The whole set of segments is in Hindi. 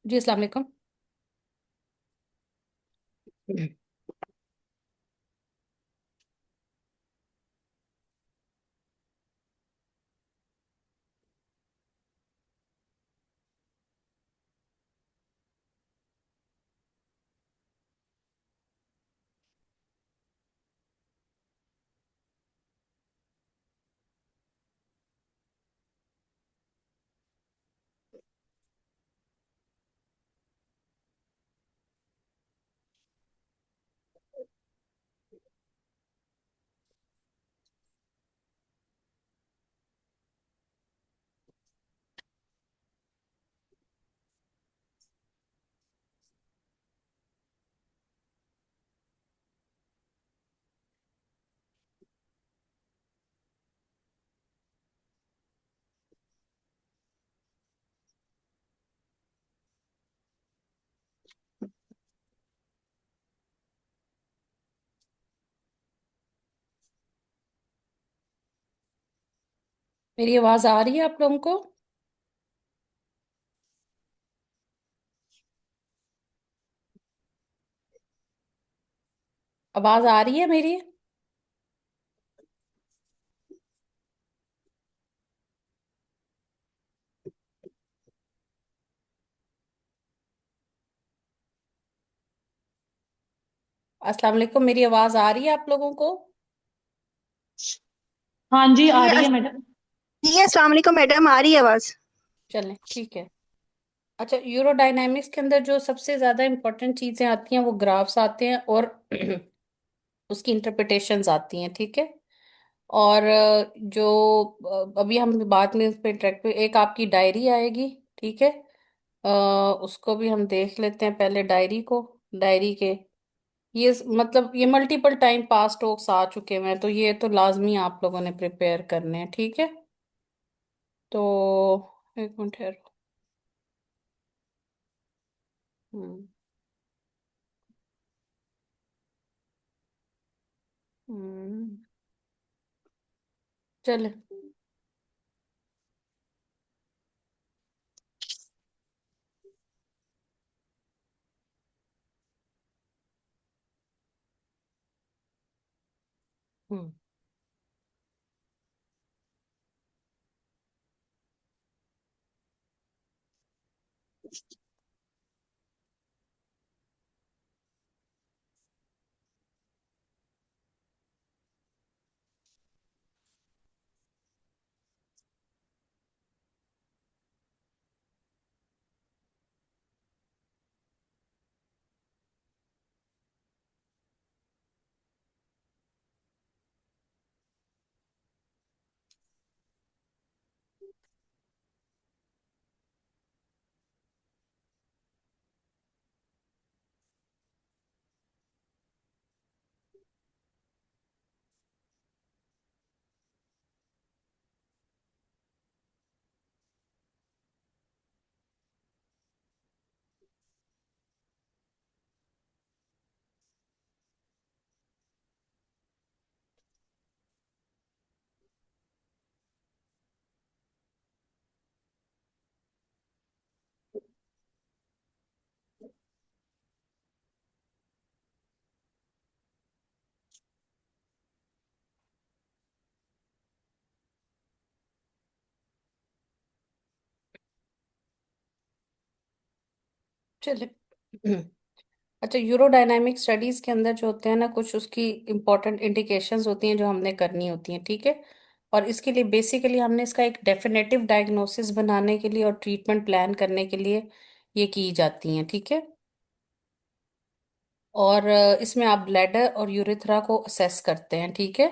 जी अस्सलाम वालेकुम। मेरी आवाज आ रही है आप लोगों को? आवाज आ रही है मेरी? अस्सलाम वालेकुम। मेरी आवाज आ रही है आप लोगों को? हाँ जी, जी आ रही है मैडम। जी अस्सलाम वालेकुम मैडम, आ रही है आवाज। चलें, ठीक है। अच्छा, यूरोडायनामिक्स के अंदर जो सबसे ज्यादा इंपॉर्टेंट चीजें आती हैं वो ग्राफ्स आते हैं और उसकी इंटरप्रिटेशंस आती हैं, ठीक है। और अभी हम बाद में इस पे इंटरेक्ट एक आपकी डायरी आएगी, ठीक है। अ, उसको भी हम देख लेते हैं पहले, डायरी को। डायरी के मतलब ये मल्टीपल टाइम पास टॉक्स आ चुके हैं, तो ये तो लाजमी आप लोगों ने प्रिपेयर करने हैं, ठीक है। तो एक मिनट है। हम्म। हम्म। चले। हम्म। चले। अच्छा, यूरोडायनामिक स्टडीज के अंदर जो होते हैं ना, कुछ उसकी इंपॉर्टेंट इंडिकेशंस होती हैं जो हमने करनी होती हैं, ठीक है। और इसके लिए बेसिकली हमने इसका एक डेफिनेटिव डायग्नोसिस बनाने के लिए और ट्रीटमेंट प्लान करने के लिए ये की जाती हैं, ठीक है। और इसमें आप ब्लैडर और यूरिथ्रा को असेस करते हैं, ठीक है।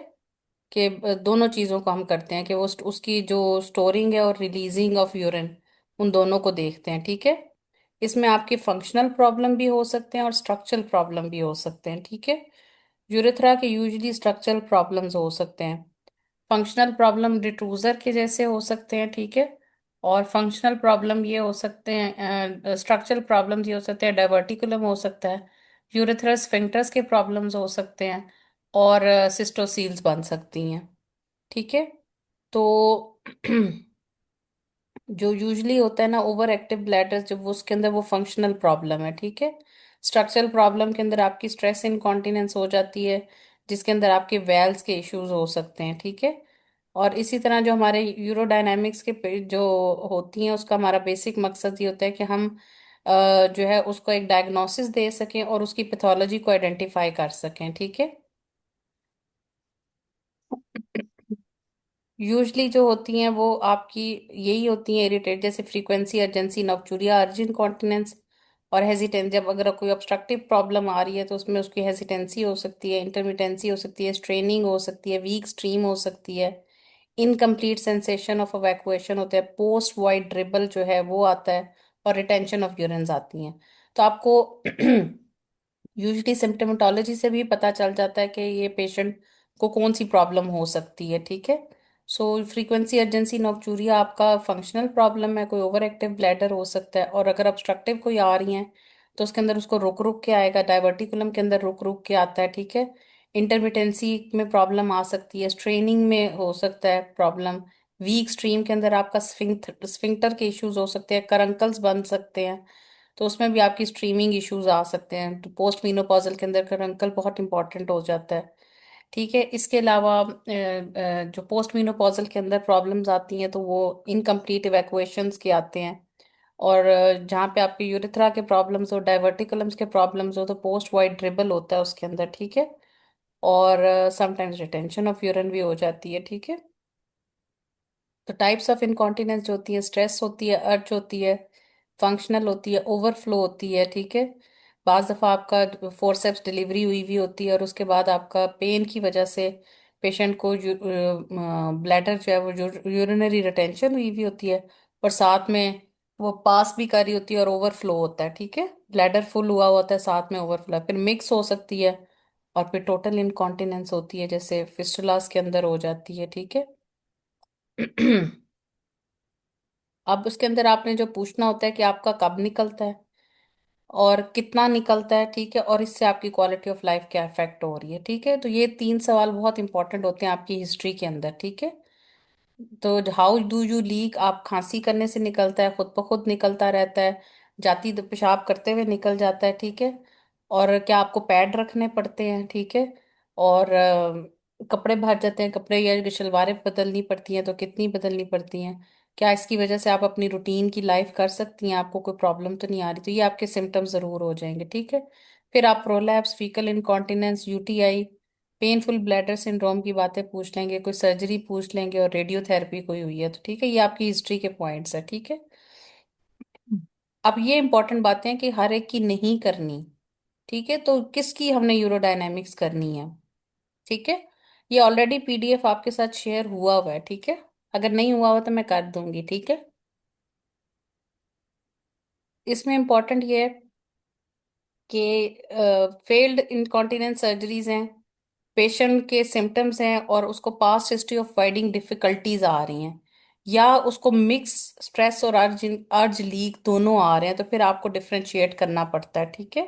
कि दोनों चीज़ों को हम करते हैं कि वो उसकी जो स्टोरिंग है और रिलीजिंग ऑफ यूरिन, उन दोनों को देखते हैं, ठीक है। इसमें आपके फंक्शनल प्रॉब्लम भी हो सकते हैं और स्ट्रक्चरल प्रॉब्लम भी हो सकते हैं, ठीक है। यूरेथ्रा के यूजुअली स्ट्रक्चरल प्रॉब्लम्स हो सकते हैं। फंक्शनल प्रॉब्लम डिट्रूजर के जैसे हो सकते हैं, ठीक है। और फंक्शनल प्रॉब्लम ये हो सकते हैं, स्ट्रक्चरल प्रॉब्लम्स ये हो सकते हैं, डाइवर्टिकुलम हो सकता है, यूरेथ्रस स्फिंक्टर्स के प्रॉब्लम्स हो सकते हैं, और सिस्टोसील्स बन सकती हैं, ठीक है। तो जो यूजली होता है ना ओवर एक्टिव ब्लैडर, जब वो उसके अंदर वो फंक्शनल प्रॉब्लम है, ठीक है। स्ट्रक्चरल प्रॉब्लम के अंदर आपकी स्ट्रेस इनकॉन्टिनेंस हो जाती है, जिसके अंदर आपके वेल्स के इश्यूज हो सकते हैं, ठीक है। और इसी तरह जो हमारे यूरोडायनामिक्स के जो होती हैं, उसका हमारा बेसिक मकसद ये होता है कि हम जो है उसको एक डायग्नोसिस दे सकें और उसकी पैथोलॉजी को आइडेंटिफाई कर सकें, ठीक है। यूजली जो होती हैं वो आपकी यही होती हैं इरिटेट, जैसे फ्रीक्वेंसी, अर्जेंसी, नॉक्चूरिया, अर्जिन कॉन्टिनेंस और हेजिटेंस। जब अगर कोई ऑब्स्ट्रक्टिव प्रॉब्लम आ रही है तो उसमें उसकी हेजिटेंसी हो सकती है, इंटरमिटेंसी हो सकती है, स्ट्रेनिंग हो सकती है, वीक स्ट्रीम हो सकती है, इनकम्प्लीट सेंसेशन ऑफ अवैक्यूएशन होता है, पोस्ट वाइड ड्रिबल जो है वो आता है, और रिटेंशन ऑफ यूरिन्स आती हैं। तो आपको यूजली सिम्टोमेटोलॉजी से भी पता चल जाता है कि ये पेशेंट को कौन सी प्रॉब्लम हो सकती है, ठीक है। सो फ्रीक्वेंसी अर्जेंसी नॉक्चूरिया आपका फंक्शनल प्रॉब्लम है, कोई ओवर एक्टिव ब्लैडर हो सकता है। और अगर ऑब्स्ट्रक्टिव कोई आ रही है तो उसके अंदर उसको रुक रुक के आएगा, डायवर्टिकुलम के अंदर रुक रुक के आता है, ठीक है। इंटरमिटेंसी में प्रॉब्लम आ सकती है, स्ट्रेनिंग में हो सकता है प्रॉब्लम, वीक स्ट्रीम के अंदर आपका स्फिंक्टर के इश्यूज हो सकते हैं, करंकल्स बन सकते हैं, तो उसमें भी आपकी स्ट्रीमिंग इश्यूज आ सकते हैं। तो पोस्ट मीनोपॉजल के अंदर करंकल बहुत इंपॉर्टेंट हो जाता है, ठीक है। इसके अलावा जो पोस्ट मीनोपॉजल के अंदर प्रॉब्लम्स आती हैं तो वो इनकम्प्लीट इवैक्यूएशंस के आते हैं। और जहाँ पे आपके यूरिथ्रा के प्रॉब्लम्स हो, डाइवर्टिकुलम्स के प्रॉब्लम्स हो, तो पोस्ट वाइड ड्रिबल होता है उसके अंदर, ठीक है। और समटाइम्स रिटेंशन ऑफ यूरिन भी हो जाती है, ठीक है। तो टाइप्स ऑफ इनकॉन्टिनेंस जो होती है, स्ट्रेस होती है, अर्ज होती है, फंक्शनल होती है, ओवरफ्लो होती है, ठीक है। बाज दफ़ा आपका फोर्सेप्स डिलीवरी हुई हुई होती है और उसके बाद आपका पेन की वजह से पेशेंट को ब्लैडर जो है वो यूरिनरी रिटेंशन हुई हुई होती है, और साथ में वो पास भी कर रही होती है और ओवरफ्लो होता है, ठीक है। ब्लैडर फुल हुआ होता है, साथ में ओवरफ्लो है, फिर मिक्स हो सकती है, और फिर टोटल इनकॉन्टिनेंस होती है, जैसे फिस्टुलास के अंदर हो जाती है, ठीक है। अब उसके अंदर आपने जो पूछना होता है कि आपका कब निकलता है और कितना निकलता है, ठीक है, और इससे आपकी क्वालिटी ऑफ लाइफ क्या इफेक्ट हो रही है, ठीक है। तो ये तीन सवाल बहुत इंपॉर्टेंट होते हैं आपकी हिस्ट्री के अंदर, ठीक है। तो हाउ डू यू लीक, आप खांसी करने से निकलता है, खुद ब खुद निकलता रहता है, जाती पेशाब करते हुए निकल जाता है, ठीक है। और क्या आपको पैड रखने पड़ते हैं, ठीक है। और कपड़े भर जाते हैं, कपड़े या शलवारें बदलनी पड़ती हैं तो कितनी बदलनी पड़ती हैं, क्या इसकी वजह से आप अपनी रूटीन की लाइफ कर सकती हैं, आपको कोई प्रॉब्लम तो नहीं आ रही, तो ये आपके सिम्टम्स जरूर हो जाएंगे, ठीक है। फिर आप prolapse, faecal incontinence, UTI, painful bladder syndrome की बातें पूछ लेंगे, कोई सर्जरी पूछ लेंगे, और रेडियोथेरेपी कोई हुई है तो, ठीक है। ये आपकी हिस्ट्री के पॉइंट्स है, ठीक है। अब ये इंपॉर्टेंट बातें हैं कि हर एक की नहीं करनी, ठीक है। तो किसकी हमने यूरोडायनेमिक्स करनी है, ठीक है। ये ऑलरेडी पीडीएफ आपके साथ शेयर हुआ हुआ है, ठीक है। अगर नहीं हुआ हुआ तो मैं कर दूंगी, ठीक है। इसमें इंपॉर्टेंट ये है कि फेल्ड इनकॉन्टिनेंस सर्जरीज हैं, पेशेंट के सिम्टम्स हैं, और उसको past history of finding difficulties आ रही हैं, या उसको मिक्स स्ट्रेस और अर्ज अर्ज लीक दोनों आ रहे हैं, तो फिर आपको डिफरेंशिएट करना पड़ता है, ठीक है।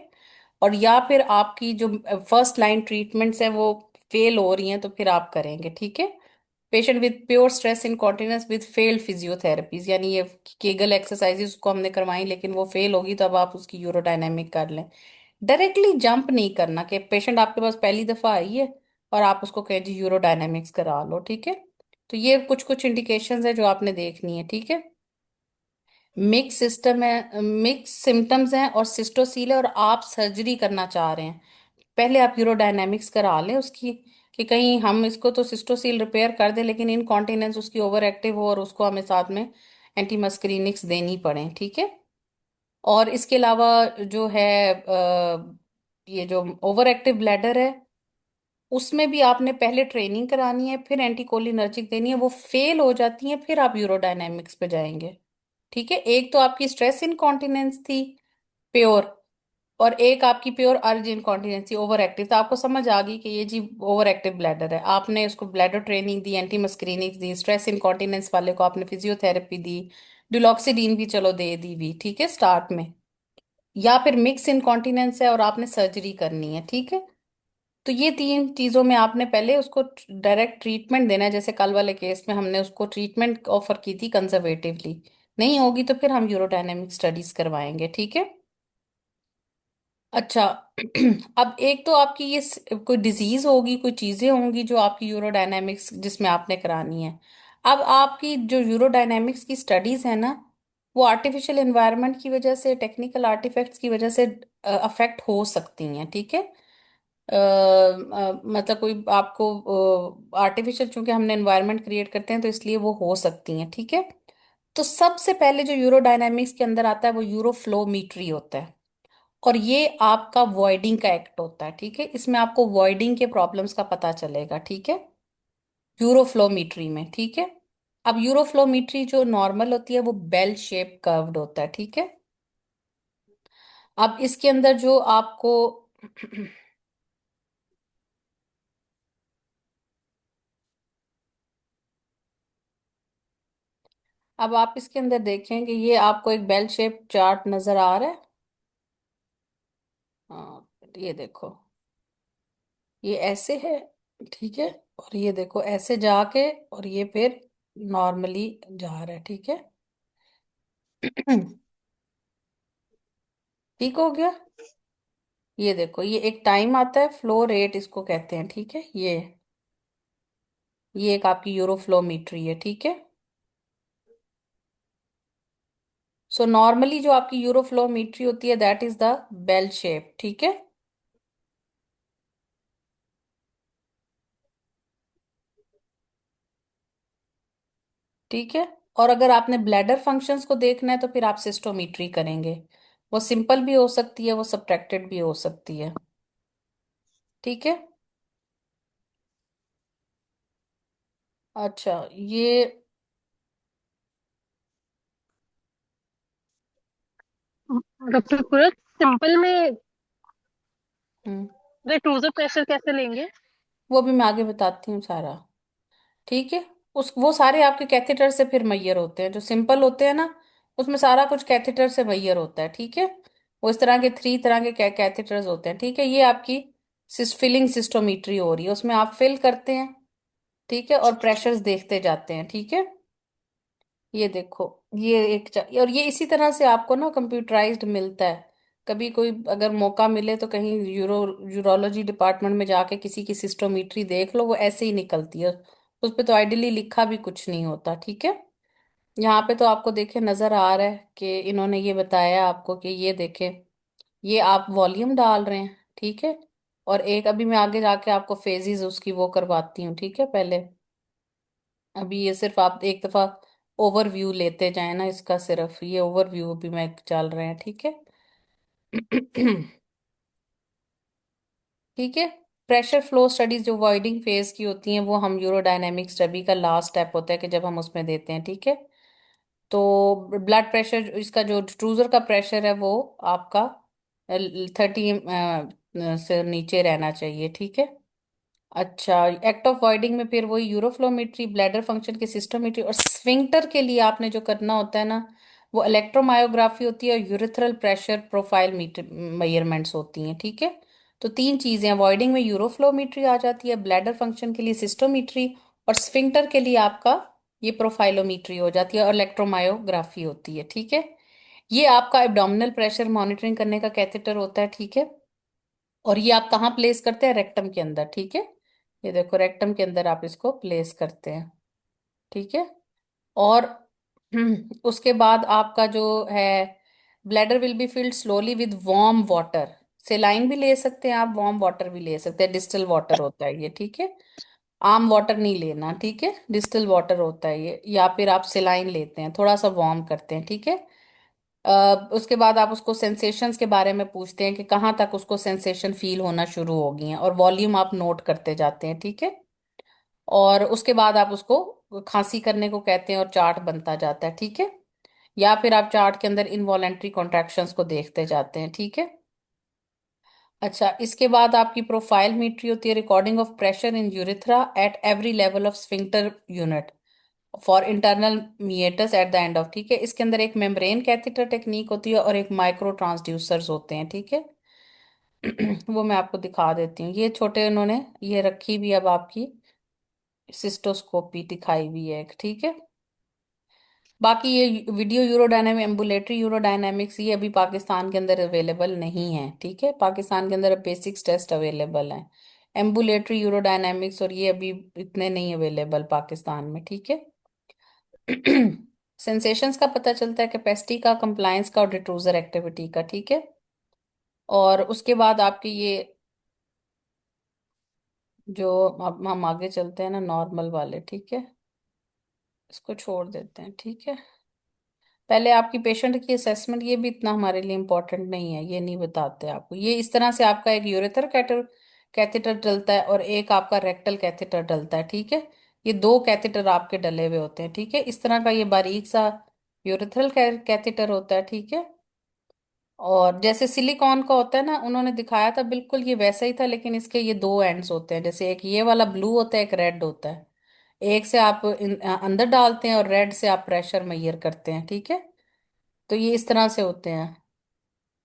और या फिर आपकी जो फर्स्ट लाइन ट्रीटमेंट्स है वो फेल हो रही हैं तो फिर आप करेंगे, ठीक है। Patient with pure stress incontinence with failed physiotherapies, यानी ये केगल एक्सरसाइजेस उसको हमने करवाई लेकिन वो फेल होगी, तो अब आप उसकी यूरोडायनेमिक कर लें। डायरेक्टली जंप नहीं करना कि पेशेंट आपके पास पहली दफा आई है और आप उसको कहें जी यूरोडायनेमिक्स करा लो, ठीक है। तो ये कुछ कुछ इंडिकेशंस है जो आपने देखनी है, ठीक है। मिक्स सिस्टम है, मिक्स सिम्टम्स हैं और सिस्टोसील है, और आप सर्जरी करना चाह रहे हैं, पहले आप यूरोडायनेमिक्स करा लें उसकी, कि कहीं हम इसको तो सिस्टोसील रिपेयर कर दें लेकिन इनकॉन्टिनेंस उसकी ओवर एक्टिव हो और उसको हमें साथ में एंटी मस्करीनिक्स देनी पड़े, ठीक है। और इसके अलावा जो है ये जो ओवर एक्टिव ब्लैडर है, उसमें भी आपने पहले ट्रेनिंग करानी है, फिर एंटीकोलिनर्जिक देनी है, वो फेल हो जाती है फिर आप यूरोडायनेमिक्स पे जाएंगे, ठीक है। एक तो आपकी स्ट्रेस इनकॉन्टिनेंस थी प्योर, और एक आपकी प्योर अर्ज इनकॉन्टिनेंसी ओवर एक्टिव, तो आपको समझ आ गई कि ये जी ओवर एक्टिव ब्लैडर है, आपने उसको ब्लैडर ट्रेनिंग दी, एंटी मस्करीनिक्स दी, स्ट्रेस इनकॉन्टिनेंस वाले को आपने फिजियोथेरेपी दी, डुलोक्सिडीन भी चलो दे दी भी, ठीक है, स्टार्ट में। या फिर मिक्स इनकॉन्टिनेंस है और आपने सर्जरी करनी है, ठीक है। तो ये तीन चीजों में आपने पहले उसको डायरेक्ट ट्रीटमेंट देना है, जैसे कल वाले केस में हमने उसको ट्रीटमेंट ऑफर की थी कंजर्वेटिवली, नहीं होगी तो फिर हम यूरोडायनेमिक स्टडीज करवाएंगे, ठीक है। अच्छा। अब एक तो आपकी ये कोई डिजीज होगी, कोई चीजें होंगी जो आपकी यूरोडायनेमिक्स जिसमें आपने करानी है। अब आपकी जो यूरोडायनेमिक्स की स्टडीज है ना, वो आर्टिफिशियल एनवायरनमेंट की वजह से, टेक्निकल आर्टिफैक्ट्स की वजह से अफेक्ट हो सकती हैं, ठीक है। मतलब कोई आपको आर्टिफिशियल, चूंकि हमने एनवायरनमेंट क्रिएट करते हैं तो इसलिए वो हो सकती हैं, ठीक है। तो सबसे पहले जो यूरोडायनेमिक्स के अंदर आता है वो यूरोफ्लोमीट्री होता है। और ये आपका वॉइडिंग का एक्ट होता है, ठीक है। इसमें आपको वॉइडिंग के प्रॉब्लम्स का पता चलेगा, ठीक है, यूरोफ्लोमीट्री में, ठीक है। अब यूरोफ्लोमीट्री जो नॉर्मल होती है वो बेल शेप कर्व्ड होता है, ठीक है। अब इसके अंदर जो आपको अब आप इसके अंदर देखेंगे, ये आपको एक बेल शेप चार्ट नजर आ रहा है। हाँ, ये देखो, ये ऐसे है, ठीक है। और ये देखो ऐसे जाके, और ये फिर नॉर्मली जा रहा है, ठीक है। ठीक हो गया। ये देखो, ये एक टाइम आता है, फ्लो रेट इसको कहते हैं, ठीक है। ये एक आपकी यूरोफ्लोमीट्री है, ठीक है। सो नॉर्मली जो आपकी यूरोफ्लोमीट्री होती है that is the bell shape, ठीक है। ठीक है। और अगर आपने ब्लैडर फंक्शंस को देखना है तो फिर आप सिस्टोमीट्री करेंगे। वो सिंपल भी हो सकती है, वो सब्ट्रैक्टेड भी हो सकती है, ठीक है। अच्छा, ये डॉक्टर पूरक, सिंपल में हम्म, ट्रूजर प्रेशर कैसे लेंगे? वो भी मैं आगे बताती हूँ सारा, ठीक है। उस वो सारे आपके कैथेटर से फिर मैयर होते हैं, जो सिंपल होते हैं ना, उसमें सारा कुछ कैथेटर से मैयर होता है, ठीक है। वो इस तरह के 3 तरह के कैथेटर्स होते हैं, ठीक है। ये आपकी फिलिंग सिस्टोमीट्री हो रही है, उसमें आप फिल करते हैं, ठीक है, और प्रेशर्स देखते जाते हैं, ठीक है। ये देखो, ये और ये इसी तरह से आपको ना कंप्यूटराइज्ड मिलता है। कभी कोई अगर मौका मिले तो कहीं यूरोलॉजी डिपार्टमेंट में जाके किसी की सिस्टोमीट्री देख लो, वो ऐसे ही निकलती है। उस पे तो आइडियली लिखा भी कुछ नहीं होता, ठीक है। यहाँ पे तो आपको देखे नजर आ रहा है कि इन्होंने ये बताया आपको कि ये देखे, ये आप वॉल्यूम डाल रहे हैं, ठीक है। और एक अभी मैं आगे जाके आपको फेजेस उसकी वो करवाती हूँ, ठीक है। पहले अभी ये सिर्फ आप एक दफा ओवरव्यू लेते जाए ना इसका, सिर्फ ये ओवरव्यू भी मैं चल रहे हैं, ठीक है। ठीक है। प्रेशर फ्लो स्टडीज जो वॉइडिंग फेज की होती हैं वो हम यूरोडायनेमिक स्टडी का लास्ट स्टेप होता है कि जब हम उसमें देते हैं, ठीक है। तो ब्लड प्रेशर, इसका जो ट्रूजर का प्रेशर है वो आपका 30 से नीचे रहना चाहिए, ठीक है। अच्छा, एक्ट ऑफ वॉइडिंग में फिर वही यूरोफ्लोमेट्री, ब्लैडर फंक्शन की सिस्टोमेट्री, और स्फिंक्टर के लिए आपने जो करना होता है ना, वो इलेक्ट्रोमायोग्राफी होती है और urethral pressure profile meter measurements होती हैं, ठीक है। तो 3 चीजें, वॉइडिंग में यूरोफ्लोमेट्री आ जाती है, ब्लैडर फंक्शन के लिए सिस्टोमेट्री, और स्फिंक्टर के लिए आपका ये प्रोफाइलोमीट्री हो जाती है और इलेक्ट्रोमायोग्राफी होती है, ठीक है। ये आपका एब्डोमिनल प्रेशर मॉनिटरिंग करने का कैथेटर होता है, ठीक है। और ये आप कहाँ प्लेस करते हैं? रेक्टम के अंदर, ठीक है। ये देखो, रेक्टम के अंदर आप इसको प्लेस करते हैं, ठीक है। और उसके बाद आपका जो है, bladder will be filled slowly with warm water. सेलाइन भी ले सकते हैं आप, वार्म वाटर भी ले सकते हैं, डिस्टिल वाटर होता है ये, ठीक है। आम वाटर नहीं लेना, ठीक है, डिस्टिल वाटर होता है ये। या फिर आप सेलाइन लेते हैं, थोड़ा सा वार्म करते हैं, ठीक है। उसके बाद आप उसको सेंसेशंस के बारे में पूछते हैं कि कहाँ तक उसको सेंसेशन फील होना शुरू हो गई हैं, और वॉल्यूम आप नोट करते जाते हैं, ठीक है। और उसके बाद आप उसको खांसी करने को कहते हैं और चार्ट बनता जाता है, ठीक है। या फिर आप चार्ट के अंदर इनवॉलेंट्री कॉन्ट्रैक्शंस को देखते जाते हैं, ठीक है। अच्छा, इसके बाद आपकी प्रोफाइल मीट्री होती है, recording of pressure in urethra at every level of sphincter unit for internal meatus at the end of, ठीक है। इसके अंदर एक मेम्ब्रेन कैथेटर टेक्निक होती है और एक माइक्रो ट्रांसड्यूसर्स होते हैं, ठीक है। वो मैं आपको दिखा देती हूँ, ये छोटे उन्होंने ये रखी भी, अब आपकी सिस्टोस्कोपी दिखाई हुई है एक, ठीक है। बाकी ये वीडियो यूरोडायनामिक, एम्बुलेटरी यूरोडायनामिक्स, ये अभी पाकिस्तान के अंदर अवेलेबल नहीं है, ठीक है। पाकिस्तान के अंदर अब बेसिक्स टेस्ट अवेलेबल हैं। एम्बुलेटरी यूरोडायनामिक्स और ये अभी इतने नहीं अवेलेबल पाकिस्तान में, ठीक है। सेंसेशंस का पता चलता है, कैपेसिटी का, कंप्लायंस का और डिट्रूजर एक्टिविटी का, ठीक है। और उसके बाद आपके ये जो, अब हम आगे चलते हैं ना नॉर्मल वाले, ठीक है। इसको छोड़ देते हैं, ठीक है। पहले आपकी पेशेंट की असेसमेंट, ये भी इतना हमारे लिए इम्पोर्टेंट नहीं है, ये नहीं बताते आपको। ये इस तरह से आपका एक यूरेथर कैथेटर डलता है और एक आपका रेक्टल कैथेटर डलता है, ठीक है। ये दो कैथेटर आपके डले हुए होते हैं, ठीक है। इस तरह का ये बारीक सा यूरेथ्रल कैथेटर होता है, ठीक है। और जैसे सिलिकॉन का होता है ना, उन्होंने दिखाया था बिल्कुल ये वैसा ही था, लेकिन इसके ये दो एंड्स होते हैं, जैसे एक ये वाला ब्लू होता है, एक रेड होता है। एक से आप अंदर डालते हैं और रेड से आप प्रेशर मेजर करते हैं, ठीक है। तो ये इस तरह से होते हैं।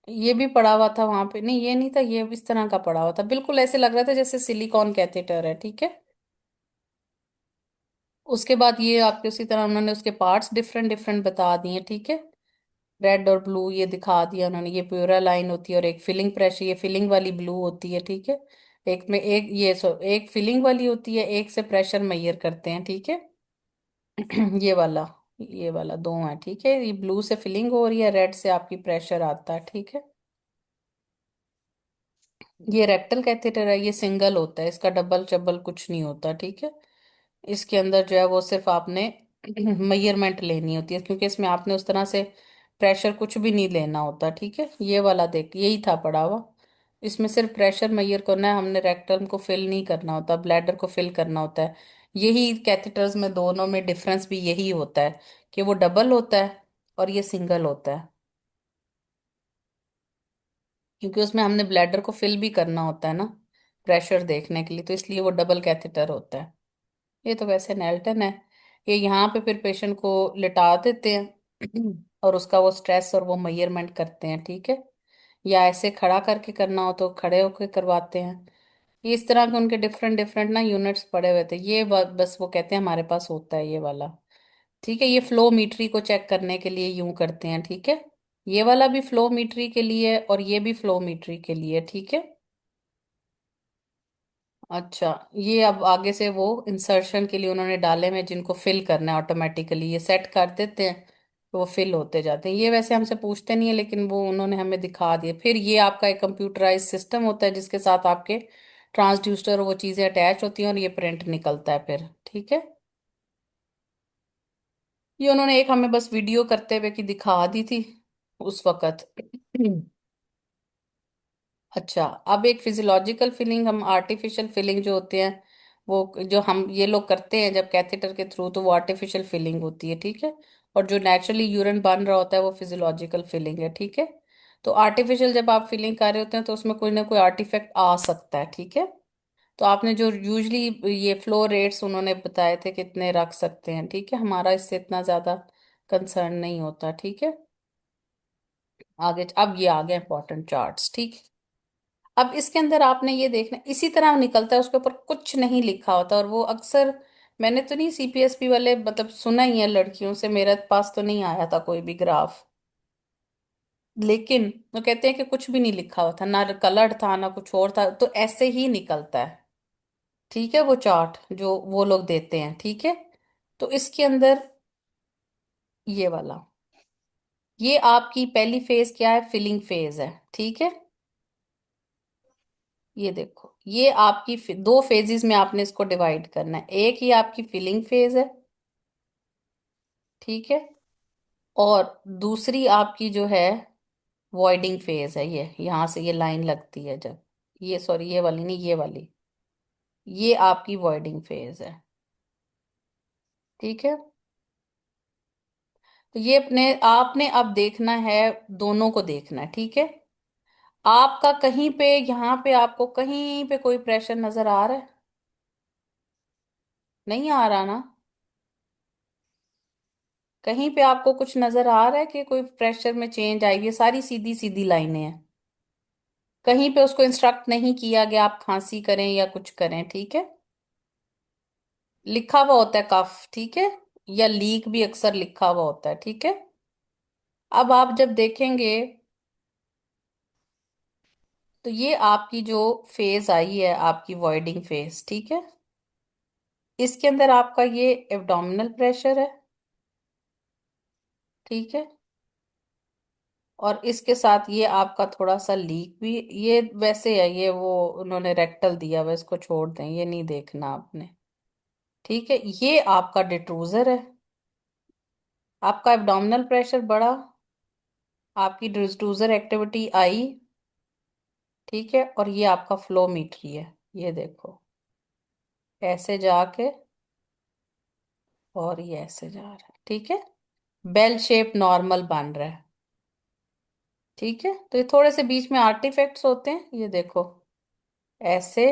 ये भी पड़ा हुआ था वहां पे, नहीं ये नहीं था, ये इस तरह का पड़ा हुआ था, बिल्कुल ऐसे लग रहा था जैसे सिलिकॉन कैथेटर है, ठीक है। उसके बाद ये आपके उसी तरह उन्होंने उसके पार्ट्स डिफरेंट डिफरेंट बता दिए, ठीक है। रेड और ब्लू ये दिखा दिया उन्होंने, ये प्यूरा लाइन होती है और एक फिलिंग प्रेशर, ये फिलिंग वाली ब्लू होती है, ठीक है। एक में एक ये एक फिलिंग वाली होती है, एक से प्रेशर मेजर करते हैं, ठीक है। ये वाला दो है, ठीक है। ये ब्लू से फिलिंग हो रही है, रेड से आपकी प्रेशर आता है, ठीक है। ये रेक्टल कैथेटर है, ये सिंगल होता है, इसका डबल चब्बल कुछ नहीं होता, ठीक है। इसके अंदर जो है वो सिर्फ आपने मेजरमेंट लेनी होती है, क्योंकि इसमें आपने उस तरह से प्रेशर कुछ भी नहीं लेना होता, ठीक है। ये वाला देख, यही था पड़ा हुआ। इसमें सिर्फ प्रेशर मेजर करना है हमने, रेक्टम को फिल नहीं करना होता, ब्लैडर को फिल करना होता है। यही कैथेटर्स में दोनों में डिफरेंस भी यही होता है कि वो डबल होता है और ये सिंगल होता है, क्योंकि उसमें हमने ब्लैडर को फिल भी करना होता है ना, प्रेशर देखने के लिए, तो इसलिए वो डबल कैथेटर होता है। ये तो वैसे नेल्टन है। ये यहाँ पे फिर पेशेंट को लिटा देते हैं और उसका वो स्ट्रेस और वो मेजरमेंट करते हैं, ठीक है। या ऐसे खड़ा करके करना हो तो खड़े होके करवाते हैं। ये इस तरह के उनके डिफरेंट डिफरेंट ना यूनिट्स पड़े हुए थे, ये बस वो कहते हैं हमारे पास होता है ये वाला, ठीक है। ये फ्लोमीट्री को चेक करने के लिए यूं करते हैं, ठीक है। ये वाला भी फ्लोमीट्री के लिए और ये भी फ्लोमीट्री के लिए, ठीक है। अच्छा, ये अब आगे से वो इंसर्शन के लिए उन्होंने डाले में, जिनको फिल करना है ऑटोमेटिकली ये सेट कर देते हैं, तो वो फिल होते जाते हैं। ये वैसे हमसे पूछते नहीं है, लेकिन वो उन्होंने हमें दिखा दिए। फिर ये आपका एक कंप्यूटराइज सिस्टम होता है, जिसके साथ आपके ट्रांसड्यूसर वो चीज़ें अटैच होती हैं और ये प्रिंट निकलता है फिर, ठीक है। ये उन्होंने एक हमें बस वीडियो करते हुए की दिखा दी थी उस वक्त। अच्छा, अब एक फिजियोलॉजिकल फीलिंग, हम आर्टिफिशियल फीलिंग जो होते हैं, वो जो हम ये लोग करते हैं जब कैथेटर के थ्रू, तो वो आर्टिफिशियल फीलिंग होती है, ठीक है। और जो नेचुरली यूरिन बन रहा होता है वो फिजियोलॉजिकल फीलिंग है, ठीक है। तो आर्टिफिशियल जब आप फीलिंग कर रहे होते हैं तो उसमें कोई ना कोई आर्टिफैक्ट आ सकता है, ठीक है। तो आपने जो यूजली ये फ्लो रेट्स उन्होंने बताए थे कितने रख सकते हैं, ठीक है, हमारा इससे इतना ज्यादा कंसर्न नहीं होता, ठीक है। आगे अब ये आ गए इंपॉर्टेंट चार्ट्स, ठीक। अब इसके अंदर आपने ये देखना, इसी तरह निकलता है, उसके ऊपर कुछ नहीं लिखा होता, और वो अक्सर, मैंने तो नहीं सीपीएसपी वाले मतलब सुना ही है लड़कियों से, मेरे पास तो नहीं आया था कोई भी ग्राफ, लेकिन वो कहते हैं कि कुछ भी नहीं लिखा हुआ था, ना कलर्ड था ना कुछ और था, तो ऐसे ही निकलता है, ठीक है। वो चार्ट जो वो लोग देते हैं, ठीक है। तो इसके अंदर ये वाला, ये आपकी पहली फेज क्या है, फिलिंग फेज है, ठीक है। ये देखो, ये आपकी दो फेजेस में आपने इसको डिवाइड करना है, एक ही आपकी फिलिंग फेज है, ठीक है। और दूसरी आपकी जो है वॉइडिंग फेज है, ये यहां से ये लाइन लगती है जब, ये सॉरी ये वाली नहीं, ये वाली, ये आपकी वॉइडिंग फेज है, ठीक है। तो ये अपने आपने अब देखना है, दोनों को देखना है, ठीक है। आपका कहीं पे, यहाँ पे आपको कहीं पे कोई प्रेशर नजर आ रहा है? नहीं आ रहा ना? कहीं पे आपको कुछ नजर आ रहा है कि कोई प्रेशर में चेंज आएगी? ये सारी सीधी सीधी लाइनें हैं, कहीं पे उसको इंस्ट्रक्ट नहीं किया गया आप खांसी करें या कुछ करें, ठीक है। लिखा हुआ होता है कफ, ठीक है। या लीक भी अक्सर लिखा हुआ होता है, ठीक है। अब आप जब देखेंगे तो ये आपकी जो फेज आई है, आपकी वॉइडिंग फेज, ठीक है। इसके अंदर आपका ये एब्डोमिनल प्रेशर है, ठीक है। और इसके साथ ये आपका थोड़ा सा लीक भी, ये वैसे है, ये वो उन्होंने रेक्टल दिया हुआ, इसको छोड़ दें, ये नहीं देखना आपने, ठीक है। ये आपका डिट्रूजर है, आपका एब्डोमिनल प्रेशर बढ़ा, आपकी डिट्रूजर एक्टिविटी आई, ठीक है। और ये आपका फ्लोमीट्री है, ये देखो, ऐसे जाके और ये ऐसे जा रहा है, ठीक है। बेल शेप नॉर्मल बन रहा है, ठीक है। तो ये थोड़े से बीच में आर्टिफैक्ट्स होते हैं, ये देखो, ऐसे,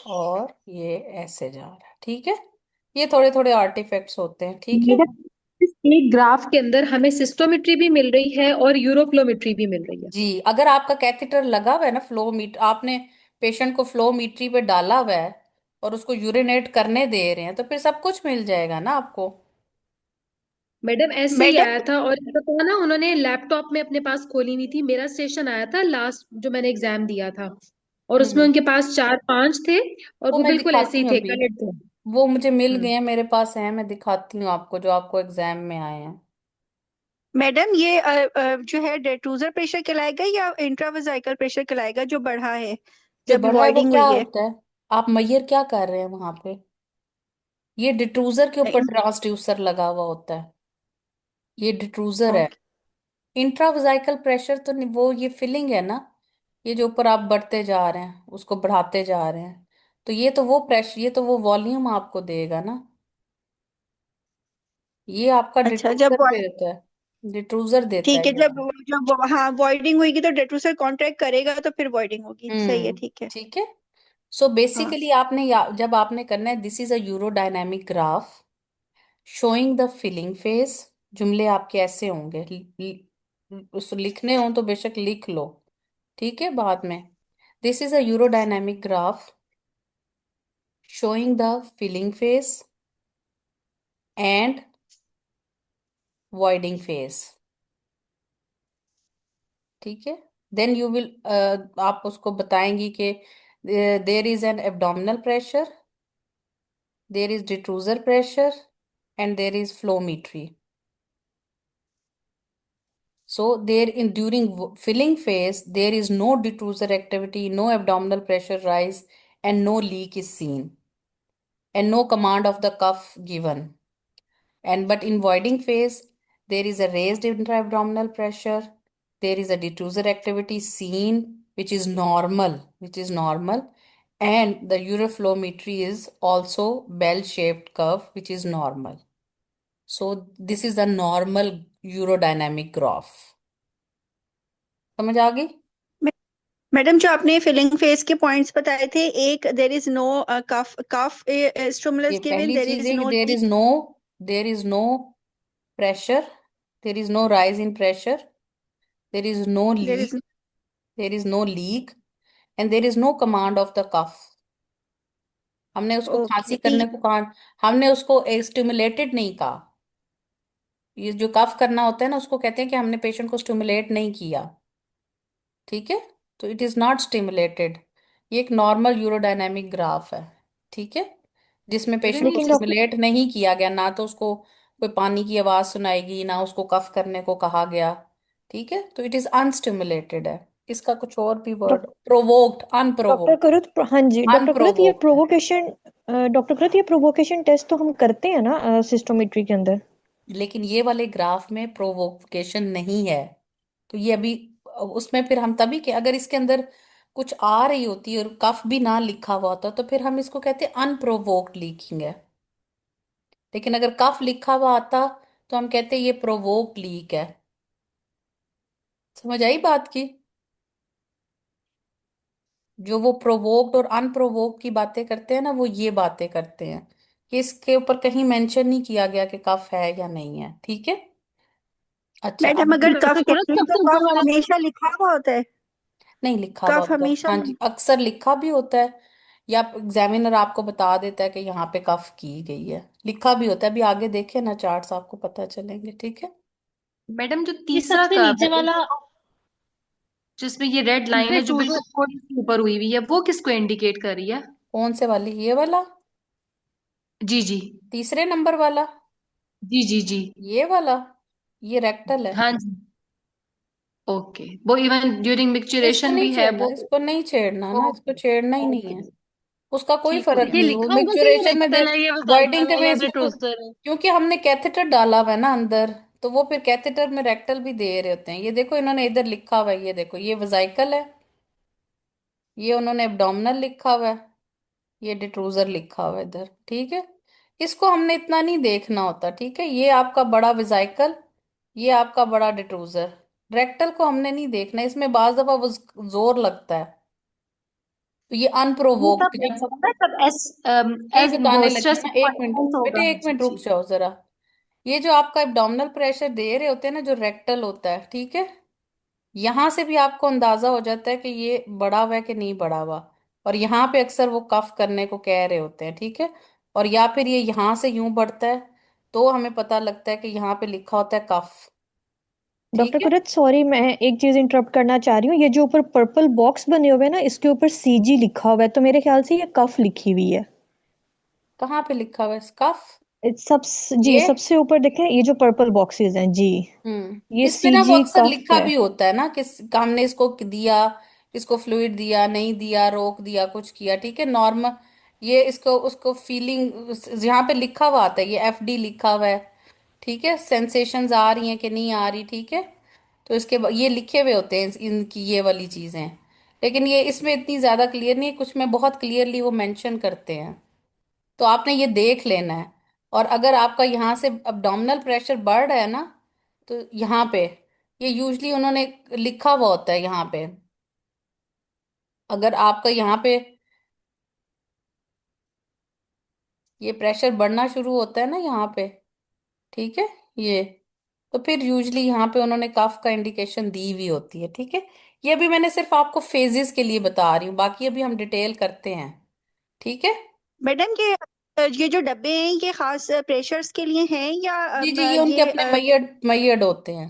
और ये ऐसे जा रहा है, ठीक है। ये थोड़े थोड़े आर्टिफैक्ट्स होते हैं, ठीक है। मैडम, इस एक ग्राफ के अंदर हमें सिस्टोमेट्री भी मिल रही है और यूरोफ्लोमेट्री भी मिल रही है। जी, अगर आपका कैथेटर लगा हुआ है ना, फ्लो मीट आपने पेशेंट को फ्लो मीटरी पे डाला हुआ है और उसको यूरिनेट करने दे रहे हैं, तो फिर सब कुछ मिल जाएगा ना आपको। मैडम ऐसे ही मैडम आया था, और ये तो ना उन्होंने लैपटॉप में अपने पास खोली हुई थी, मेरा सेशन आया था लास्ट जो मैंने एग्जाम दिया था, और उसमें हम्म। उनके पास चार पांच थे, और वो वो मैं बिल्कुल ऐसे दिखाती ही हूँ थे, अभी, कलर थे। वो मुझे मिल गए हम्म। हैं, मेरे पास हैं, मैं दिखाती हूँ आपको, जो आपको एग्जाम में आए हैं। मैडम ये जो है डेटूजर प्रेशर कहलाएगा या इंट्रावेसाइकल प्रेशर कहलाएगा जो बढ़ा है जो जब बढ़ा है वो वॉइडिंग क्या हुई है? होता है, आप मैयर क्या कर रहे हैं वहां पे, ये डिट्रूजर के ऊपर ट्रांसड्यूसर लगा हुआ होता है, ये डिट्रूजर है। ओके। इंट्रावेसाइकल प्रेशर तो वो ये फिलिंग है ना, ये जो ऊपर आप बढ़ते जा रहे हैं, उसको बढ़ाते जा रहे हैं, तो ये तो वो प्रेशर, ये तो वो वॉल्यूम आपको देगा ना, ये आपका अच्छा, जब डिट्रूजर पे होता है, डिट्रूजर देता ठीक है है, ये। जब जब हाँ वॉइडिंग होगी तो डेटूसर कॉन्ट्रैक्ट करेगा तो फिर वॉइडिंग होगी, सही है, ठीक है। ठीक है। सो हाँ। बेसिकली आपने जब आपने करना है, this is a urodynamic graph showing the filling phase. जुमले आपके ऐसे होंगे, उस लिखने हो तो बेशक लिख लो, ठीक है, बाद में। This is a urodynamic graph showing the filling phase and voiding phase, ठीक है। देन यू विल, आप उसको बताएंगी कि there is an abdominal pressure, there is detrusor pressure, and there is flowmetry. So there in during filling phase there is no detrusor activity, no abdominal pressure rise, and no leak is seen, and no command of the cuff given. And but in voiding phase, there is a raised intra-abdominal pressure. There is a detrusor activity seen, which is normal, and the uroflowmetry is also bell-shaped curve, which is normal. So this is a normal urodynamic graph. समझ आ गई? मै- मैडम, जो आपने फिलिंग फेस के पॉइंट्स बताए थे, एक देर इज नो कफ कफ ये स्टिमुलस गिवन, पहली देर चीज इज है कि no there is no pressure, there is no rise in pressure, there is no there leak, is there is no leak, and there is no command of the cough. हमने उसको खांसी ओके। करने को कहा, हमने उसको स्टिमुलेटेड नहीं कहा। ये जो कफ करना होता है ना, उसको कहते हैं कि हमने पेशेंट को स्टिमुलेट नहीं किया, ठीक है। तो इट इज नॉट स्टिमुलेटेड, ये एक नॉर्मल यूरोडायनेमिक ग्राफ है, ठीक है, जिसमें पेशेंट को लेकिन डॉक्टर, स्टिमुलेट नहीं किया गया, ना तो उसको कोई पानी की आवाज सुनाएगी, ना उसको कफ करने को कहा गया, ठीक है। तो इट इज अनस्टिमुलेटेड है। इसका कुछ और भी वर्ड, प्रोवोक्ड, डॉक्टर अनप्रोवोक्ड, करत, हाँ जी डॉक्टर करत, ये अनप्रोवोक्ड है। प्रोवोकेशन, डॉक्टर करत ये प्रोवोकेशन टेस्ट तो हम करते हैं ना सिस्टोमेट्री के अंदर। लेकिन ये वाले ग्राफ में प्रोवोकेशन नहीं है, तो ये अभी उसमें फिर हम तभी के, अगर इसके अंदर कुछ आ रही होती और कफ भी ना लिखा हुआ होता तो फिर हम इसको कहते अनप्रोवोक्ड लीकिंग है। लेकिन अगर कफ लिखा हुआ आता तो हम कहते ये प्रोवोक्ड लीक है। समझ आई बात की? जो वो प्रोवोक्ड और अनप्रोवोक्ड की बातें करते हैं ना, वो ये बातें करते हैं कि इसके ऊपर कहीं मेंशन नहीं किया गया कि कफ है या नहीं है, ठीक है। अच्छा, मैडम, अब अगर डॉक्टर कफ पूरत कहते हैं सबसे तो ऊपर कफ वाला। हमेशा लिखा हुआ होता है? नहीं लिखा हुआ कफ होता है, हमेशा हाँ जी, अक्सर लिखा भी होता है, या एग्जामिनर आपको बता देता है कि यहाँ पे कफ की गई है, लिखा भी होता है, अभी आगे देखे ना चार्ट्स आपको पता चलेंगे, ठीक है। मैडम जो ये तीसरा सबसे कर्व नीचे है वाला जिसमें ये रेड लाइन है जो डिट्रूजर। बिल्कुल थोड़ी सी ऊपर हुई हुई है, वो किसको इंडिकेट कर रही है? कौन से वाली, ये वाला? जी जी। तीसरे नंबर वाला? जी जी जी। ये वाला? ये रेक्टल है। हाँ जी। ओके, वो इवन ड्यूरिंग इसको मिक्चुरेशन नहीं भी है छेड़ना, वो? इसको नहीं छेड़ना ना, इसको ओके छेड़ना ही नहीं ओके। है। उसका कोई ठीक है फर्क ठीक ये नहीं, वो लिखा होगा कि ये मिक्चुरेशन में दे। रेक्टल है, ये वाइडिंग वेजाइनल के है, में ये इसमें कुछ, डिट्रूजर है। क्योंकि हमने कैथेटर डाला हुआ है ना अंदर, तो वो फिर कैथेटर में रेक्टल भी दे रहे होते हैं। ये देखो इन्होंने इधर लिखा हुआ है, ये देखो ये वेजाइकल है, ये उन्होंने एब्डोमिनल लिखा हुआ है, ये डिट्रूजर लिखा हुआ है इधर, ठीक है। इसको हमने इतना नहीं देखना होता, ठीक है। ये आपका बड़ा वेजाइकल, ये आपका बड़ा डिट्रूजर। रेक्टल को हमने नहीं देखना, इसमें बाज दफा वो जोर लगता है, तो ये ये अनप्रोवोक्ड तब जब पता है तब एस ये एस वो बताने लगी स्ट्रेस ना, एक मिनट इंटेंस होगा। बेटे, एक जी मिनट रुक जी। जाओ जरा। ये जो आपका एब्डोमिनल प्रेशर दे रहे होते हैं ना, जो रेक्टल होता है, ठीक है, यहां से भी आपको अंदाजा हो जाता है कि ये बढ़ा हुआ है कि नहीं बढ़ा हुआ। और यहाँ पे अक्सर वो कफ करने को कह रहे होते हैं, ठीक है। और या फिर ये यहाँ से यूं बढ़ता है, तो हमें पता लगता है कि यहाँ पे लिखा होता है कफ, डॉक्टर ठीक है। कुरत सॉरी, मैं एक चीज इंटरप्ट करना चाह रही हूँ। ये जो ऊपर पर्पल बॉक्स बने हुए हैं ना, इसके ऊपर सीजी लिखा हुआ है, तो मेरे ख्याल से ये कफ लिखी हुई है। कहाँ पे लिखा हुआ है कफ? सब जी, ये सबसे ऊपर देखें, ये जो पर्पल बॉक्सेस हैं जी, ये इसमें ना वो सीजी अक्सर कफ लिखा है। भी होता है ना कि हमने इसको दिया, इसको फ्लूइड दिया नहीं दिया, रोक दिया, कुछ किया, ठीक है, नॉर्मल। ये इसको उसको फीलिंग यहाँ पे लिखा हुआ आता है, ये एफडी लिखा हुआ है, ठीक है। सेंसेशंस आ रही हैं कि नहीं आ रही, ठीक है। तो ये लिखे हुए होते हैं इनकी ये वाली चीजें। लेकिन ये इसमें इतनी ज्यादा क्लियर नहीं है, कुछ में बहुत क्लियरली वो मेंशन करते हैं, तो आपने ये देख लेना है। और अगर आपका यहाँ से abdominal प्रेशर बढ़ रहा है ना, तो यहाँ पे ये यूजली उन्होंने लिखा हुआ होता है यहाँ पे। अगर आपका यहाँ पे ये प्रेशर बढ़ना शुरू होता है ना यहाँ पे, ठीक है, ये, तो फिर यूजली यहाँ पे उन्होंने कफ का इंडिकेशन दी हुई होती है, ठीक है। ये अभी मैंने सिर्फ आपको फेजेस के लिए बता रही हूँ, बाकी अभी हम डिटेल करते हैं, ठीक है। मैडम ये जो डब्बे हैं ये खास प्रेशर्स के लिए हैं या जी जी, ये उनके अपने मैयड मैयड होते हैं,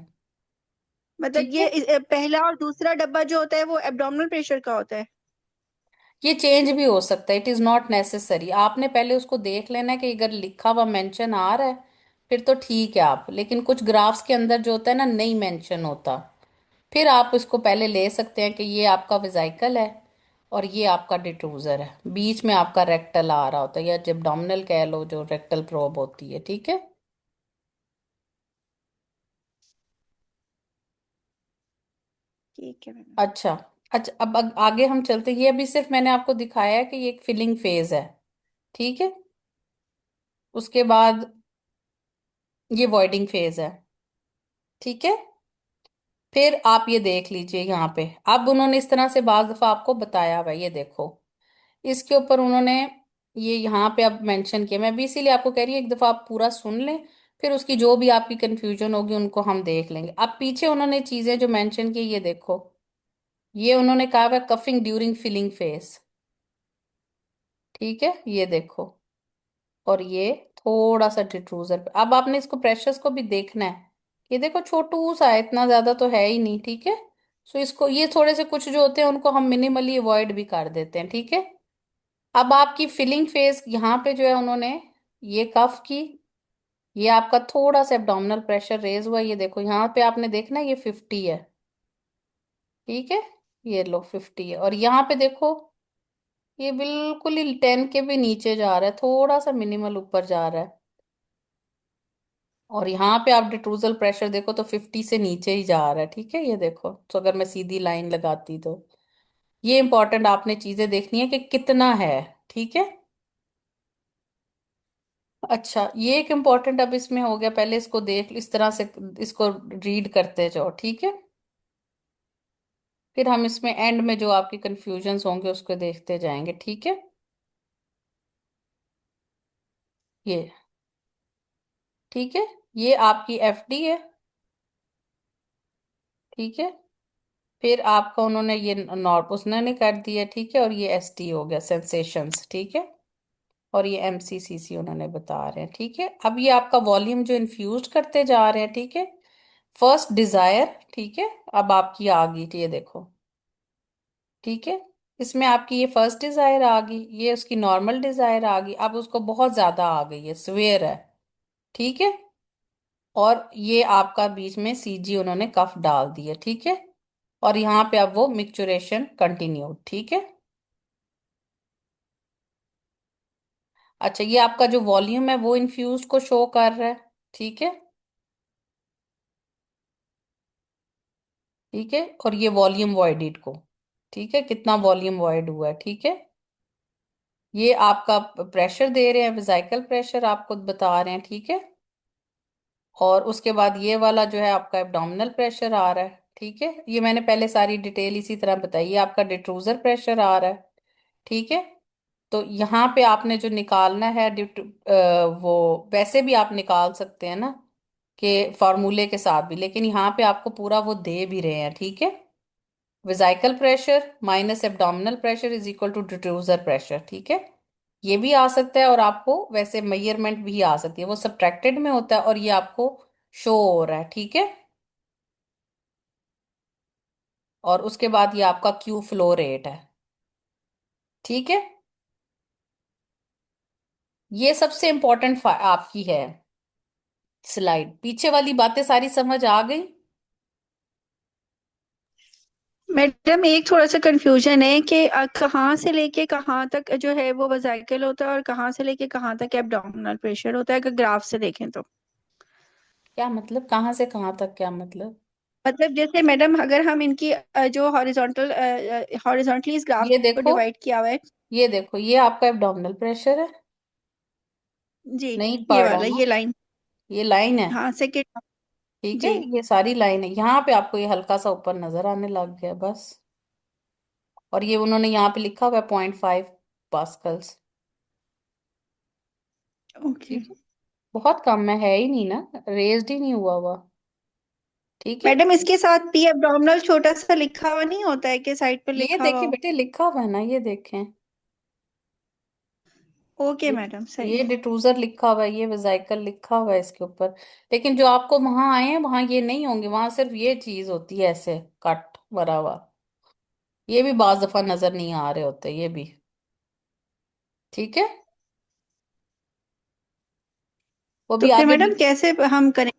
मतलब ठीक ये है। पहला और दूसरा डब्बा जो होता है वो एब्डोमिनल प्रेशर का होता है? ये चेंज भी हो सकता है, इट इज नॉट नेसेसरी। आपने पहले उसको देख लेना है कि अगर लिखा हुआ मेंशन आ रहा है, फिर तो ठीक है आप, लेकिन कुछ ग्राफ्स के अंदर जो होता है ना नहीं मेंशन होता, फिर आप इसको पहले ले सकते हैं कि ये आपका वेजाइकल है और ये आपका डिट्रूजर है, बीच में आपका रेक्टल आ रहा होता है, या जब एब्डोमिनल कह लो, जो रेक्टल प्रोब होती है, ठीक है। ठीक है मैडम। अच्छा, अच्छा, अब आगे हम चलते हैं। ये अभी सिर्फ मैंने आपको दिखाया है कि ये एक फिलिंग फेज है, ठीक है। उसके बाद ये वॉइडिंग फेज है, ठीक है। फिर आप ये देख लीजिए यहाँ पे, अब उन्होंने इस तरह से बाज दफा आपको बताया हुआ है, ये देखो इसके ऊपर उन्होंने ये यहाँ पे अब मेंशन किया। मैं भी इसीलिए आपको कह रही हूँ एक दफा आप पूरा सुन लें, फिर उसकी जो भी आपकी कंफ्यूजन होगी उनको हम देख लेंगे। अब पीछे उन्होंने चीजें जो मेंशन की, ये देखो, ये उन्होंने कहा हुआ कफिंग ड्यूरिंग फिलिंग फेज, ठीक है, ये देखो। और ये थोड़ा सा डिट्रूजर पे, अब आपने इसको प्रेशर्स को भी देखना है। ये देखो छोटू सा है, इतना ज्यादा तो है ही नहीं, ठीक है। सो इसको ये थोड़े से कुछ जो होते हैं उनको हम मिनिमली अवॉइड भी कर देते हैं, ठीक है। अब आपकी फिलिंग फेस यहाँ पे जो है उन्होंने ये कफ की, ये आपका थोड़ा सा एब्डोमिनल प्रेशर रेज हुआ, ये देखो यहाँ पे आपने देखना है ये 50 है, ठीक है, ये लो 50 है। और यहाँ पे देखो ये बिल्कुल ही 10 के भी नीचे जा रहा है, थोड़ा सा मिनिमल ऊपर जा रहा है। और यहाँ पे आप डिट्रूजल प्रेशर देखो तो 50 से नीचे ही जा रहा है, ठीक है, ये देखो। तो अगर मैं सीधी लाइन लगाती तो ये इंपॉर्टेंट आपने चीजें देखनी है कि कितना है, ठीक है। अच्छा, ये एक इम्पॉर्टेंट अब इसमें हो गया, पहले इसको देख इस तरह से, इसको रीड करते जाओ, ठीक है। फिर हम इसमें एंड में जो आपकी कंफ्यूजन्स होंगे उसको देखते जाएंगे, ठीक है। ये ठीक है, ये आपकी एफडी है, ठीक है। फिर आपका उन्होंने ये नॉर्म उसने ने कर दिया, ठीक है, और ये एसटी हो गया, सेंसेशंस, ठीक है, और ये एमसीसीसी उन्होंने बता रहे हैं, ठीक है। अब ये आपका वॉल्यूम जो इन्फ्यूज करते जा रहे हैं, ठीक है। फर्स्ट डिजायर, ठीक है, अब आपकी आ गई, ये देखो, ठीक है। इसमें आपकी ये फर्स्ट डिजायर आ गई, ये उसकी नॉर्मल डिजायर आ गई, अब उसको बहुत ज्यादा आ गई है, स्वेयर है, ठीक है। और ये आपका बीच में सीजी उन्होंने कफ डाल दिया, ठीक है। और यहाँ पे अब वो मिक्चुरेशन कंटिन्यू, ठीक है। अच्छा, ये आपका जो वॉल्यूम है वो इन्फ्यूज को शो कर रहा है, ठीक है, ठीक है। और ये वॉल्यूम वॉइडेड को, ठीक है, कितना वॉल्यूम वॉइड हुआ है, ठीक है। ये आपका प्रेशर दे रहे हैं, वेसिकल प्रेशर आपको बता रहे हैं, ठीक है। और उसके बाद ये वाला जो है आपका एब्डोमिनल प्रेशर आ रहा है, ठीक है। ये मैंने पहले सारी डिटेल इसी तरह बताई, ये आपका डिट्रूजर प्रेशर आ रहा है, ठीक है। तो यहाँ पे आपने जो निकालना है वो वैसे भी आप निकाल सकते हैं ना, कि फॉर्मूले के साथ भी, लेकिन यहाँ पे आपको पूरा वो दे भी रहे हैं, ठीक है। Vesical pressure minus abdominal pressure is equal to detrusor pressure, ठीक है। ये भी आ सकता है, और आपको वैसे मेजरमेंट भी आ सकती है, वो सब्ट्रैक्टेड में होता है, और ये आपको शो हो रहा है, ठीक है। और उसके बाद ये आपका क्यू फ्लो रेट है, ठीक है। ये सबसे इंपॉर्टेंट आपकी है स्लाइड। पीछे वाली बातें सारी समझ आ गई? मैडम एक थोड़ा सा कंफ्यूजन है कि कहाँ से लेके कहाँ तक जो है वो वसाइकल होता है और कहाँ से लेके कहाँ तक एब्डोमिनल प्रेशर होता है, अगर ग्राफ से देखें तो। क्या मतलब, कहाँ से कहाँ तक, क्या मतलब? मतलब जैसे मैडम अगर हम इनकी जो हॉरिजॉन्टली इस ग्राफ ये को देखो, डिवाइड किया हुआ है। ये देखो, ये आपका एब्डोमिनल प्रेशर है, जी, नहीं ये पढ़ रहा वाला हूँ ये ना, लाइन। ये लाइन है, हाँ, सेकेंड। ठीक है। जी। ये सारी लाइन है, यहाँ पे आपको ये हल्का सा ऊपर नजर आने लग गया बस। और ये उन्होंने यहाँ पे लिखा हुआ है 0.5 पास्कल्स, ओके। ठीक है। बहुत कम है ही नहीं ना, रेज्ड ही नहीं हुआ हुआ, ठीक है। मैडम इसके साथ पी एब्डोमिनल छोटा सा लिखा हुआ नहीं होता है कि साइड पर ये लिखा हुआ देखिए हो? बेटे, लिखा हुआ है ना, ये देखें, ओके ये मैडम, सही ये है। डिट्रूजर लिखा हुआ है, ये वेसिकल लिखा हुआ है इसके ऊपर। लेकिन जो आपको वहां आए हैं वहां ये नहीं होंगे, वहां सिर्फ ये चीज होती है ऐसे कट भरा हुआ। ये भी बाज दफा नजर नहीं आ रहे होते, ये भी, ठीक है। वो तो भी फिर आगे मैडम कैसे हम करें?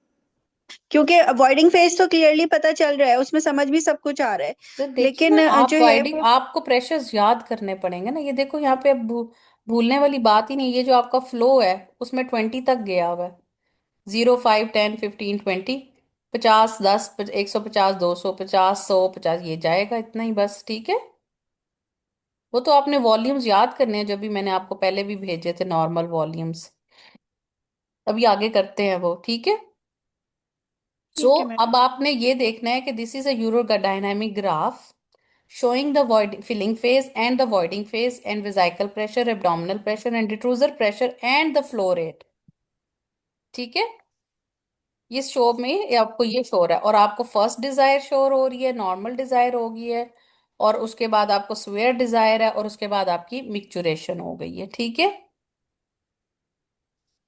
क्योंकि अवॉइडिंग फेज तो क्लियरली पता चल रहा है, उसमें समझ भी सब कुछ आ रहा है। तो देखिए ना, लेकिन आप जो है वाइडिंग वो। आपको प्रेशर्स याद करने पड़ेंगे ना। ये देखो यहाँ पे अब भूलने वाली बात ही नहीं, ये जो आपका फ्लो है उसमें 20 तक गया हुआ है। 0, 5, 10, 15, 20, 50, 10, 150, 250, 100, 50, ये जाएगा इतना ही बस, ठीक है। वो तो आपने वॉल्यूम्स याद करने हैं, जो भी मैंने आपको पहले भी भेजे थे, नॉर्मल वॉल्यूम्स। अभी आगे करते हैं वो, ठीक है। सो ठीक है मैडम। अब आपने ये देखना है कि this is a urodynamic graph showing the void filling phase and the voiding phase and vesical pressure, abdominal pressure and detrusor pressure and the flow rate, ठीक है। ये शो में आपको ये शो हो रहा है, और आपको फर्स्ट डिजायर शो हो रही है, नॉर्मल डिजायर हो गई है, और उसके बाद आपको स्वेयर डिजायर है, और उसके बाद आपकी मिक्चुरेशन हो गई है, ठीक है।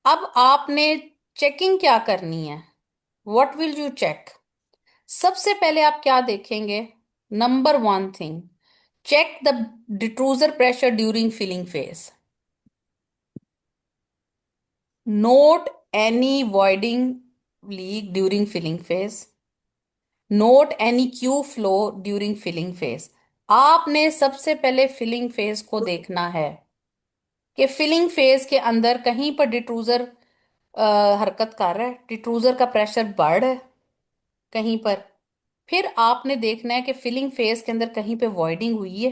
अब आपने चेकिंग क्या करनी है? What will you check? सबसे पहले आप क्या देखेंगे? Number one thing, check the detrusor pressure during filling phase. Note any voiding leak during filling phase. Note any Q flow during filling phase. आपने सबसे पहले फिलिंग फेज को देखना है कि फिलिंग फेज के अंदर कहीं पर डिट्रूजर हरकत कर रहा है, डिट्रूजर का प्रेशर बढ़ रहा है कहीं पर। फिर आपने देखना है कि फिलिंग फेज के अंदर कहीं पे वॉइडिंग हुई है,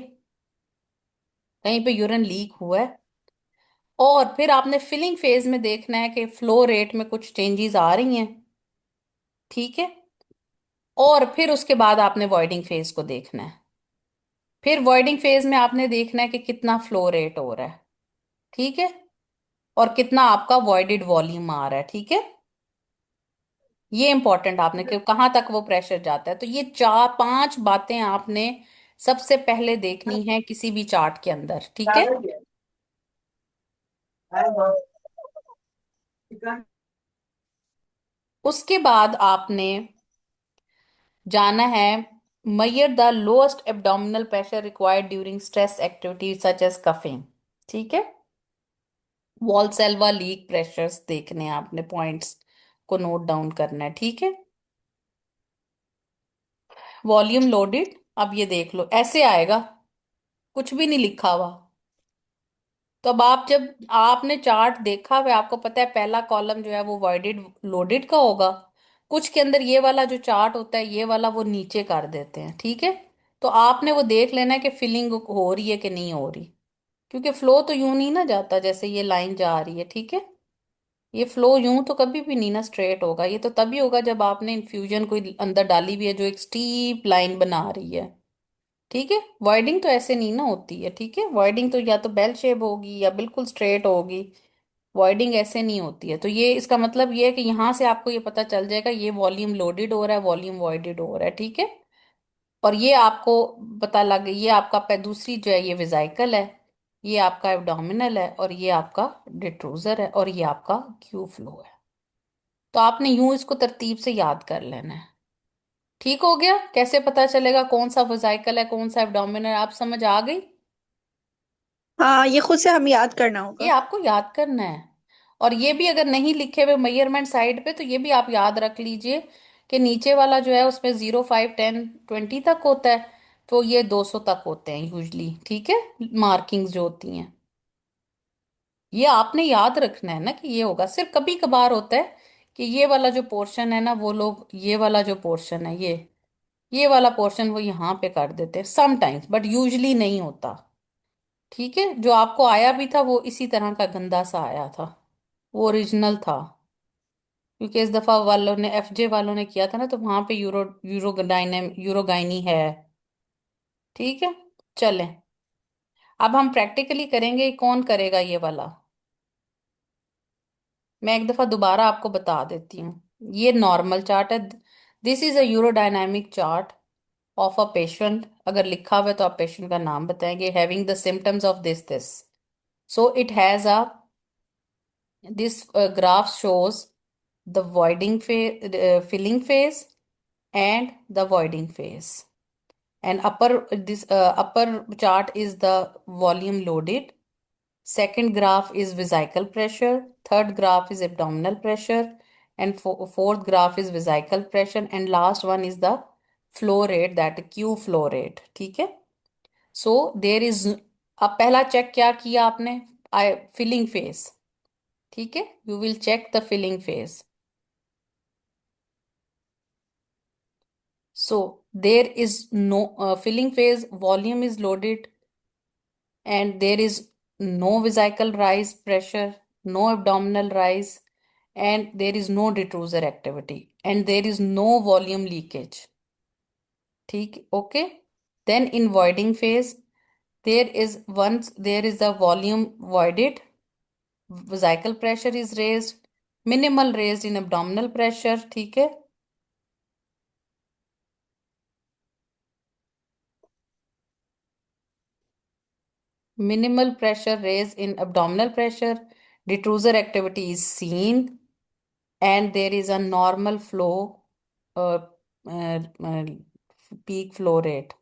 कहीं पे यूरिन लीक हुआ है। और फिर आपने फिलिंग फेज में देखना है कि फ्लो रेट में कुछ चेंजेस आ रही हैं, ठीक है। और फिर उसके बाद आपने वॉइडिंग फेज को देखना है। फिर वॉइडिंग फेज में आपने देखना है कि कितना फ्लो रेट हो रहा है, ठीक है, और कितना आपका वॉइडेड वॉल्यूम आ रहा है, ठीक है। ये इंपॉर्टेंट आपने कि कहाँ तक वो प्रेशर जाता है। तो ये चार पांच बातें आपने सबसे पहले देखनी है किसी भी चार्ट के अंदर, ठीक है। उसके बाद आपने जाना है measure the lowest abdominal pressure required during stress activities such as cuffing, ठीक है। वॉल्सेल्वा लीक प्रेशर्स देखने हैं आपने, पॉइंट्स को नोट डाउन करना है, ठीक है। वॉल्यूम लोडेड, अब ये देख लो ऐसे आएगा, कुछ भी नहीं लिखा हुआ। तो अब आप जब आपने चार्ट देखा हुआ है, आपको पता है पहला कॉलम जो है वो वॉइडेड लोडेड का होगा। कुछ के अंदर ये वाला जो चार्ट होता है ये वाला वो नीचे कर देते हैं, ठीक है। तो आपने वो देख लेना है कि फिलिंग हो रही है कि नहीं हो रही, क्योंकि फ्लो तो यूं नहीं ना जाता जैसे ये लाइन जा रही है, ठीक है। ये फ्लो यूं तो कभी भी नहीं ना स्ट्रेट होगा, ये तो तभी होगा जब आपने इन्फ्यूजन कोई अंदर डाली हुई है जो एक स्टीप लाइन बना रही है, ठीक है। वाइडिंग तो ऐसे नहीं ना होती है, ठीक है। वाइडिंग तो या तो बेल शेप होगी या बिल्कुल स्ट्रेट होगी, वाइडिंग ऐसे नहीं होती है। तो ये इसका मतलब ये है कि यहाँ से आपको ये पता चल जाएगा ये वॉल्यूम लोडेड हो रहा है, वॉल्यूम वॉइडेड हो रहा है, ठीक है। और ये आपको पता लग, ये आपका दूसरी जो है ये विजाइकल है, ये आपका एब्डोमिनल है, और ये आपका डिट्रूजर है, और ये आपका क्यू फ्लो है। तो आपने यूं इसको तरतीब से याद कर लेना है। ठीक हो गया, कैसे पता चलेगा कौन सा विजाइकल है कौन सा एब्डोमिनल है, आप समझ आ गई। हाँ, ये खुद से हम याद करना ये होगा। आपको याद करना है। और ये भी अगर नहीं लिखे हुए मेजरमेंट साइड पे तो ये भी आप याद रख लीजिए कि नीचे वाला जो है उसमें 0, 5, 10, 20 तक होता है, तो ये 200 तक होते हैं यूजली, ठीक है। मार्किंग्स जो होती हैं ये आपने याद रखना है ना कि ये होगा। सिर्फ कभी कभार होता है कि ये वाला जो पोर्शन है ना, वो लोग ये वाला जो पोर्शन है ये वाला पोर्शन वो यहाँ पे कर देते हैं समटाइम्स, बट यूजली नहीं होता, ठीक है। जो आपको आया भी था वो इसी तरह का गंदा सा आया था, वो ओरिजिनल था। क्योंकि इस दफा वालों ने एफजे वालों ने किया था ना, तो वहां पे यूरोगाइनी है, ठीक है। चलें, अब हम प्रैक्टिकली करेंगे, कौन करेगा ये वाला। मैं एक दफा दोबारा आपको बता देती हूँ। ये नॉर्मल चार्ट है, this is a urodynamic chart of a patient. अगर लिखा हुआ है तो आप पेशेंट का नाम बताएंगे, having the symptoms of this so it has a this graph shows the voiding phase, filling phase and the voiding phase. And upper chart is the volume loaded. Second graph is vesical pressure. Third graph is abdominal pressure. And fourth graph is vesical pressure. And last one is the flow rate, that Q flow rate. ठीक है। So there is, अब पहला चेक क्या किया आपने, फिलिंग फेस, ठीक है। You will check the filling phase. So there is no filling phase, volume is loaded and there is no vesical rise pressure, no abdominal rise, and there is no detrusor activity, and there is no volume leakage. ठीक, okay. Then in voiding phase, there is once there is the volume voided, vesical pressure is raised, minimal raised in abdominal pressure, ठीक है। Minimal pressure raise in abdominal pressure, detrusor activity is seen, and there is a normal flow, uh, uh, uh, peak flow rate.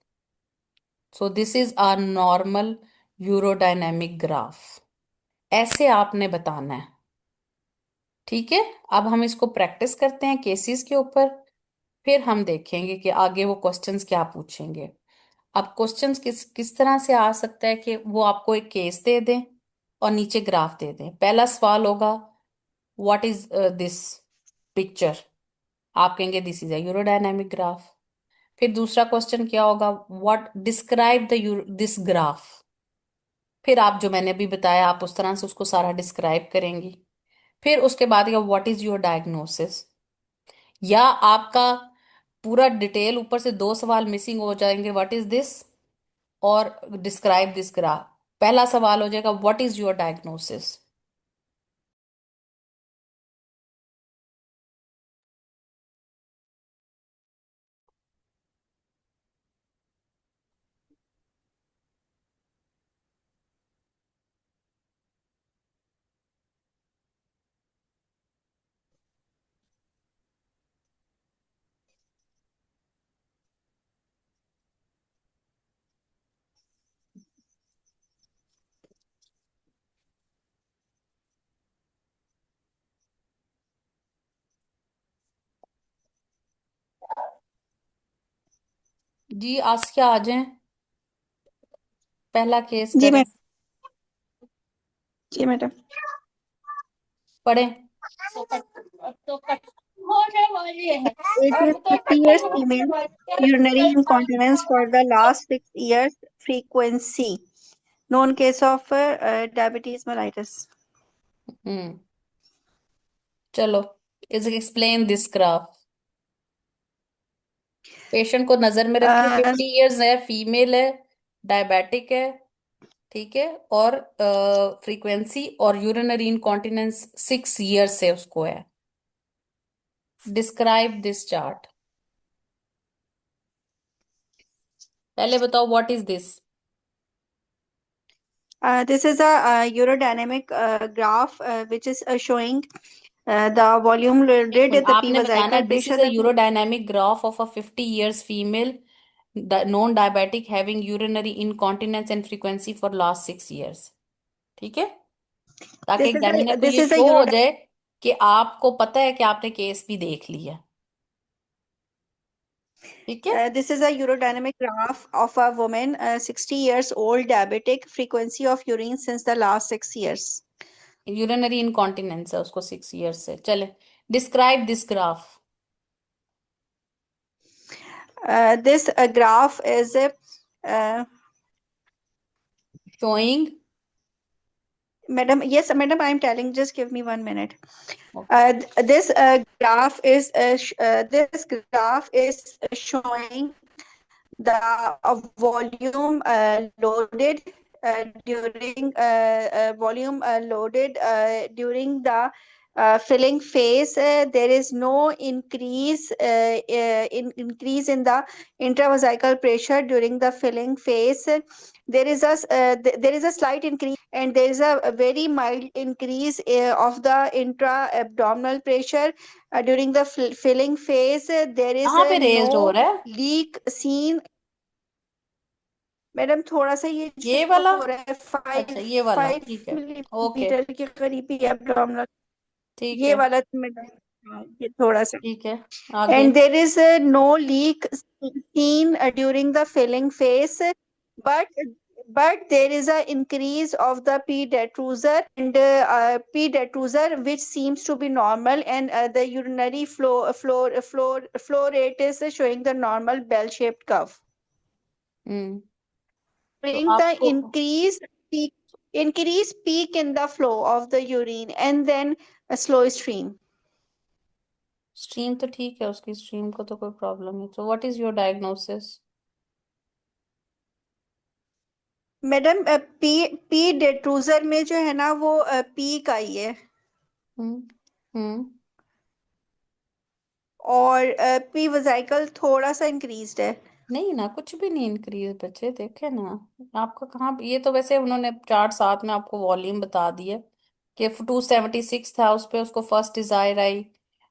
So this is our normal urodynamic graph. ऐसे आपने बताना है, ठीक है। अब हम इसको प्रैक्टिस करते हैं केसेस के ऊपर, फिर हम देखेंगे कि आगे वो क्वेश्चंस क्या पूछेंगे। अब क्वेश्चंस किस किस तरह से आ सकता है कि वो आपको एक केस दे दें और नीचे ग्राफ दे दें। पहला सवाल होगा व्हाट इज दिस पिक्चर, आप कहेंगे this is a urodynamic graph. फिर दूसरा क्वेश्चन क्या होगा, what describe the this graph. फिर आप जो मैंने अभी बताया आप उस तरह से उसको सारा डिस्क्राइब करेंगी। फिर उसके बाद व्हाट इज योर डायग्नोसिस, या आपका पूरा डिटेल ऊपर से दो सवाल मिसिंग हो जाएंगे, व्हाट इज दिस और डिस्क्राइब दिस ग्राफ। पहला सवाल हो जाएगा व्हाट इज योर डायग्नोसिस। जी आसिया आ जाएं, पहला केस जी करें। मैम। जी मैडम। पढ़ें। Age is 50 years, female, urinary incontinence for the last 6 years, frequency. Known case of diabetes mellitus. हम्म। चलो, is explain this graph. Patient को नजर में रखिए, Uh, 50 इयर्स है, फीमेल है, डायबिटिक है, ठीक है, और फ्रीक्वेंसी और यूरिनरी इनकॉन्टिनेंस 6 इयर्स से उसको है। Describe this chart. पहले बताओ what is this. this is a urodynamic graph which is showing the volume एक loaded, मिनट, the P आपने बताना vesical this pressure, is a the P. Urodynamic graph of a 50 years female non diabetic having urinary incontinence and frequency for last 6 years. ठीक है, ताकि एग्जामिनर को This ये is a शो हो जाए कि आपको पता है कि आपने केस भी देख लिया। ठीक है, urodynamic graph of a woman, 60 years old, diabetic, frequency of urine since the last 6 years. Urinary incontinence है उसको 6 इयर्स से। चले, describe this graph. This graph is uh, showing. madam. Yes, madam, I am telling. Just give me 1 minute. Okay. This graph is showing the volume loaded during the filling phase. There is no increase in the intravesical pressure during the filling phase. There is a slight increase, and there is a very mild increase of the intra abdominal pressure during the filling phase. There is कहाँ पे रेज्ड हो no रहा है? leak seen. मैडम थोड़ा सा ये ये शो वाला? हो रहा है, अच्छा, फाइव ये वाला, फाइव ठीक है। ओके, मिलीमीटर के करीब ही एब्डोमिनल। ठीक ये है, वाला तो मैडम, हाँ, ये थोड़ा सा। ठीक है। आगे। And there is no leak seen during the filling phase, but there is a increase of the P detrusor, and P detrusor, which seems to be normal, and the urinary flow rate is showing the normal bell-shaped curve. हम्म। तो Bring the आपको increase peak in the flow of the urine, and then a slow stream. Stream तो ठीक है, उसकी स्ट्रीम को तो कोई प्रॉब्लम नहीं। तो what is your diagnosis? Madam, P P detrusor में जो है ना, वो पी का ही है, हम्म। हम्म। और पी वेसिकल थोड़ा सा इंक्रीज्ड है। नहीं ना, कुछ भी नहीं इंक्रीज बच्चे, देखे ना। आपका कहाँ, ये तो वैसे उन्होंने चार्ट साथ में आपको वॉल्यूम बता दिया कि 276 था, उस पे उसको फर्स्ट डिजायर आई,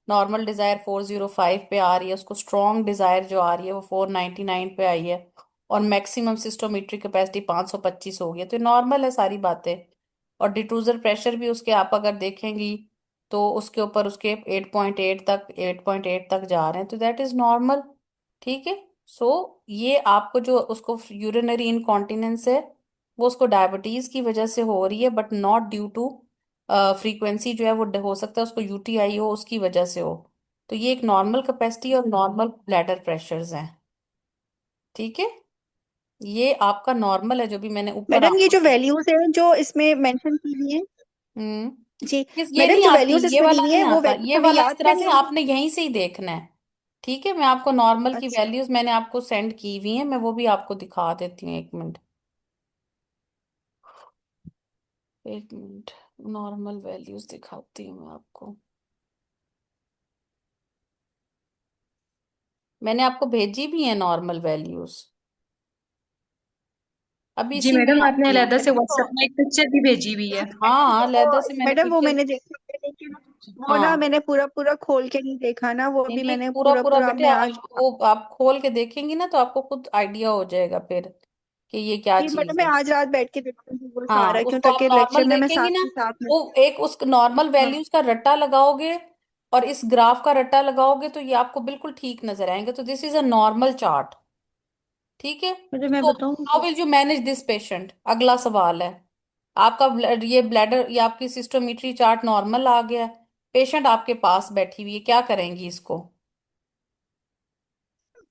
नॉर्मल डिजायर 405 पे आ रही है, उसको स्ट्रॉन्ग डिजायर जो आ रही है वो 499 पे आई है, और मैक्सिमम सिस्टोमेट्रिक कैपेसिटी 525 हो गई है। तो नॉर्मल है सारी बातें। और डिट्रूजर प्रेशर भी उसके आप अगर देखेंगी तो उसके ऊपर उसके 8.8 तक जा रहे हैं, तो दैट इज नॉर्मल। ठीक है। सो ये आपको जो उसको यूरिनरी इनकॉन्टिनेंस है वो उसको डायबिटीज की वजह से हो रही है, but not due to frequency जो है वो हो सकता है उसको यूटीआई हो उसकी वजह से हो। तो ये एक नॉर्मल कैपेसिटी और नॉर्मल ब्लैडर प्रेशर्स हैं। ठीक है, ये आपका नॉर्मल है जो भी मैंने ऊपर मैडम, ये आपको। जो वैल्यूज है जो इसमें मेंशन की हुई है। हम्म। जी ये मैडम, नहीं जो आती, वैल्यूज ये इसमें दी वाला हुई नहीं है, वो आता, वैल्यूज ये हमें वाला याद इस तरह करनी से होगी। आपने यहीं से ही देखना है। ठीक है, मैं आपको नॉर्मल की अच्छा। वैल्यूज मैंने आपको सेंड की हुई हैं, मैं वो भी आपको दिखा देती हूँ, 1 मिनट। 1 मिनट, नॉर्मल वैल्यूज दिखाती हूँ मैं आपको। मैंने आपको भेजी भी है नॉर्मल वैल्यूज, अभी जी इसी में मैडम, आपने आती हैं। अलहदा से मैडम व्हाट्सएप में एक पिक्चर भी भेजी हुई है। हाँ, वो अलहदा से मैंने मैडम वो पिक्चर। मैंने देखा है, लेकिन वो ना हाँ, मैंने पूरा पूरा खोल के नहीं देखा ना, वो नहीं अभी नहीं, मैंने पूरा पूरा पूरा पूरा बेटे मैं आज। वो आप खोल के देखेंगी ना तो आपको खुद आइडिया हो जाएगा फिर कि ये क्या जी मैडम, चीज मैं है। आज रात बैठ के देखूंगी वो हाँ, सारा, क्यों उसको आप ताकि लेक्चर नॉर्मल में मैं साथ देखेंगी ना, के साथ में। वो एक उस नॉर्मल हाँ। वैल्यूज का रट्टा लगाओगे और इस ग्राफ का रट्टा लगाओगे तो ये आपको बिल्कुल ठीक नजर आएंगे। तो this is a normal chart. ठीक है। मैडम मैं तो बताऊं? How will you manage this patient, अगला सवाल है। आपका ये ब्लैडर, ये आपकी सिस्टोमेट्री चार्ट नॉर्मल आ गया है, पेशेंट आपके पास बैठी हुई है, क्या करेंगी इसको?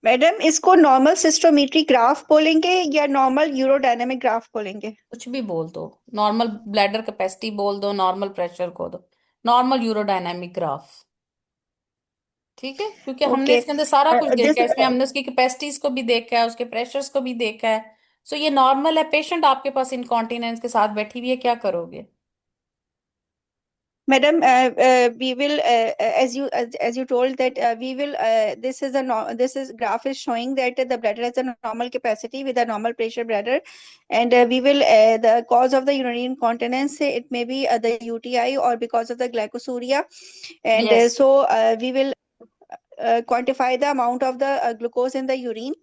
मैडम इसको नॉर्मल सिस्टोमेट्री ग्राफ बोलेंगे या नॉर्मल यूरोडायनेमिक ग्राफ बोलेंगे? कुछ भी बोल दो, नॉर्मल ब्लैडर कैपेसिटी बोल दो, नॉर्मल प्रेशर को दो, नॉर्मल यूरोडायनामिक ग्राफ। ठीक है, क्योंकि हमने ओके। इसके अंदर सारा कुछ दिस देखा है, इसमें हमने उसकी कैपेसिटीज को भी देखा है, उसके प्रेशर्स को भी देखा है। सो ये नॉर्मल है, पेशेंट आपके पास इनकॉन्टिनेंस के साथ बैठी हुई है, क्या करोगे? Madam, we will, as you told that we will. This is graph is showing that the bladder has a normal capacity with a normal pressure bladder, and we will the cause of the urinary incontinence. It may be the UTI or because of the glycosuria, and yes. we will quantify the amount of the glucose in the urine,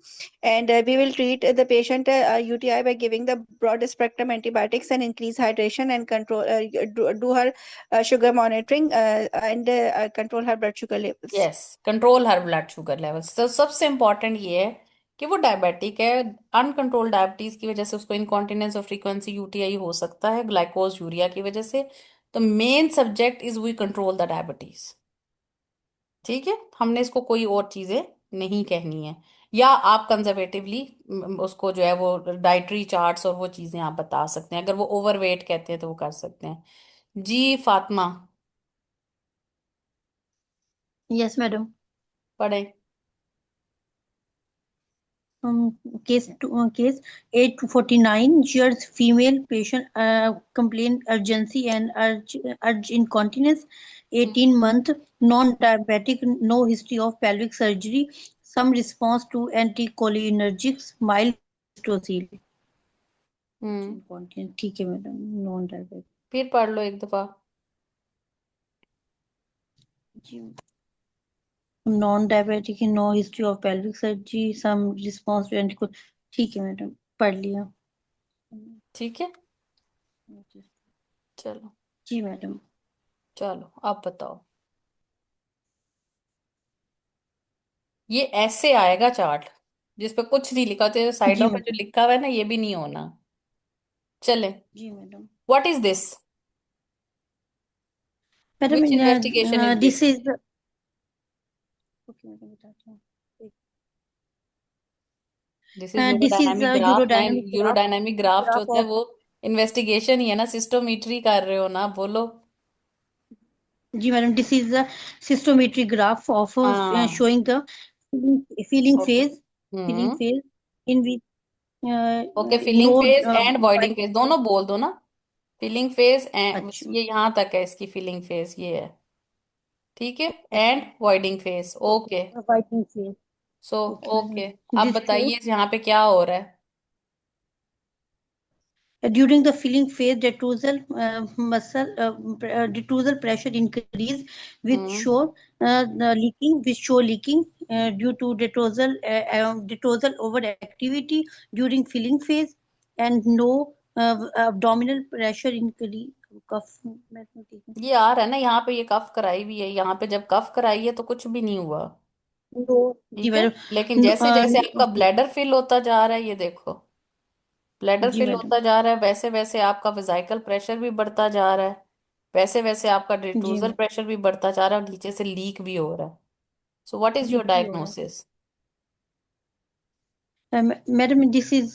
and we will treat the patient UTI by giving the broad spectrum antibiotics and increase hydration and control do her sugar monitoring and control her blood sugar levels. Yes, control her blood sugar levels. तो सबसे इम्पोर्टेंट ये है कि वो डायबिटिक है, अनकंट्रोल डायबिटीज की वजह से उसको इनकॉन्टिनेंस और फ्रीक्वेंसी यूटीआई हो सकता है, ग्लाइकोज यूरिया की वजह से। तो main subject is we control the diabetes. ठीक है, हमने इसको कोई और चीजें नहीं कहनी है। या आप कंजर्वेटिवली उसको जो है वो डाइटरी चार्ट्स और वो चीजें आप बता सकते हैं, अगर वो ओवरवेट कहते हैं तो वो कर सकते हैं। जी फातिमा, यस मैडम। पढ़े। Case 849 years female patient complain urgency and urge incontinence, 18-month, non-diabetic, no history of pelvic surgery, some response to anticholinergics, mild stocil। Hmm. incontinence ठीक है मैडम, नॉन डायबिटिक। फिर पढ़ लो एक दफा। जी, non diabetic, no history of pelvic surgery, some response to anti. ठीक है मैडम, पढ़ लिया। ठीक है, चलो। जी मैडम। चलो आप बताओ। ये ऐसे आएगा चार्ट जिस पे कुछ नहीं लिखा होता, जी साइडों पे जो मैडम। लिखा हुआ है ना ये भी नहीं होना। चले। जी madam. What is this? Madam which investigation is this this? Is, okay madam बताती हूँ। This is this is urodynamic graph man, urodynamic graph, urodynamic graph जो ग्राफ होता है ऑफ, वो इन्वेस्टिगेशन ही है ना, सिस्टोमेट्री कर रहे हो ना, बोलो। जी madam this is the cystometry graph of हाँ। Showing the feeling okay. Phase, feeling hmm. Phase in which okay, filling no phase and voiding phase white. दोनों बोल दो ना। फिलिंग फेज एंड अच्छा, ये यहाँ तक है, इसकी फिलिंग फेज ये है। ठीक है, and voiding phase, okay. Okay whiting phase. So okay okay, madam अब दिस शो बताइए यहाँ पे क्या हो रहा है। during the filling phase, detrusal pressure increase with hmm. show leaking due to detrusal overactivity during filling phase, and no abdominal pressure increase। कफ मैं तो ठीक है। ये आ रहा है ना यहाँ पे, ये कफ कराई हुई है, यहाँ पे जब कफ कराई है तो कुछ भी नहीं हुआ। नो, जी ठीक है, मैडम। लेकिन जैसे जैसे आपका ओके, ब्लैडर फिल होता जा रहा है, ये देखो, ब्लैडर जी फिल मैडम। होता जा रहा है, वैसे वैसे आपका वेजाइकल प्रेशर भी बढ़ता जा रहा है, वैसे वैसे आपका जी डिट्रूजल प्रेशर भी बढ़ता जा रहा है, और नीचे से लीक भी हो रहा है। So what is your leak भी हो रहा है। Diagnosis? Madam, this is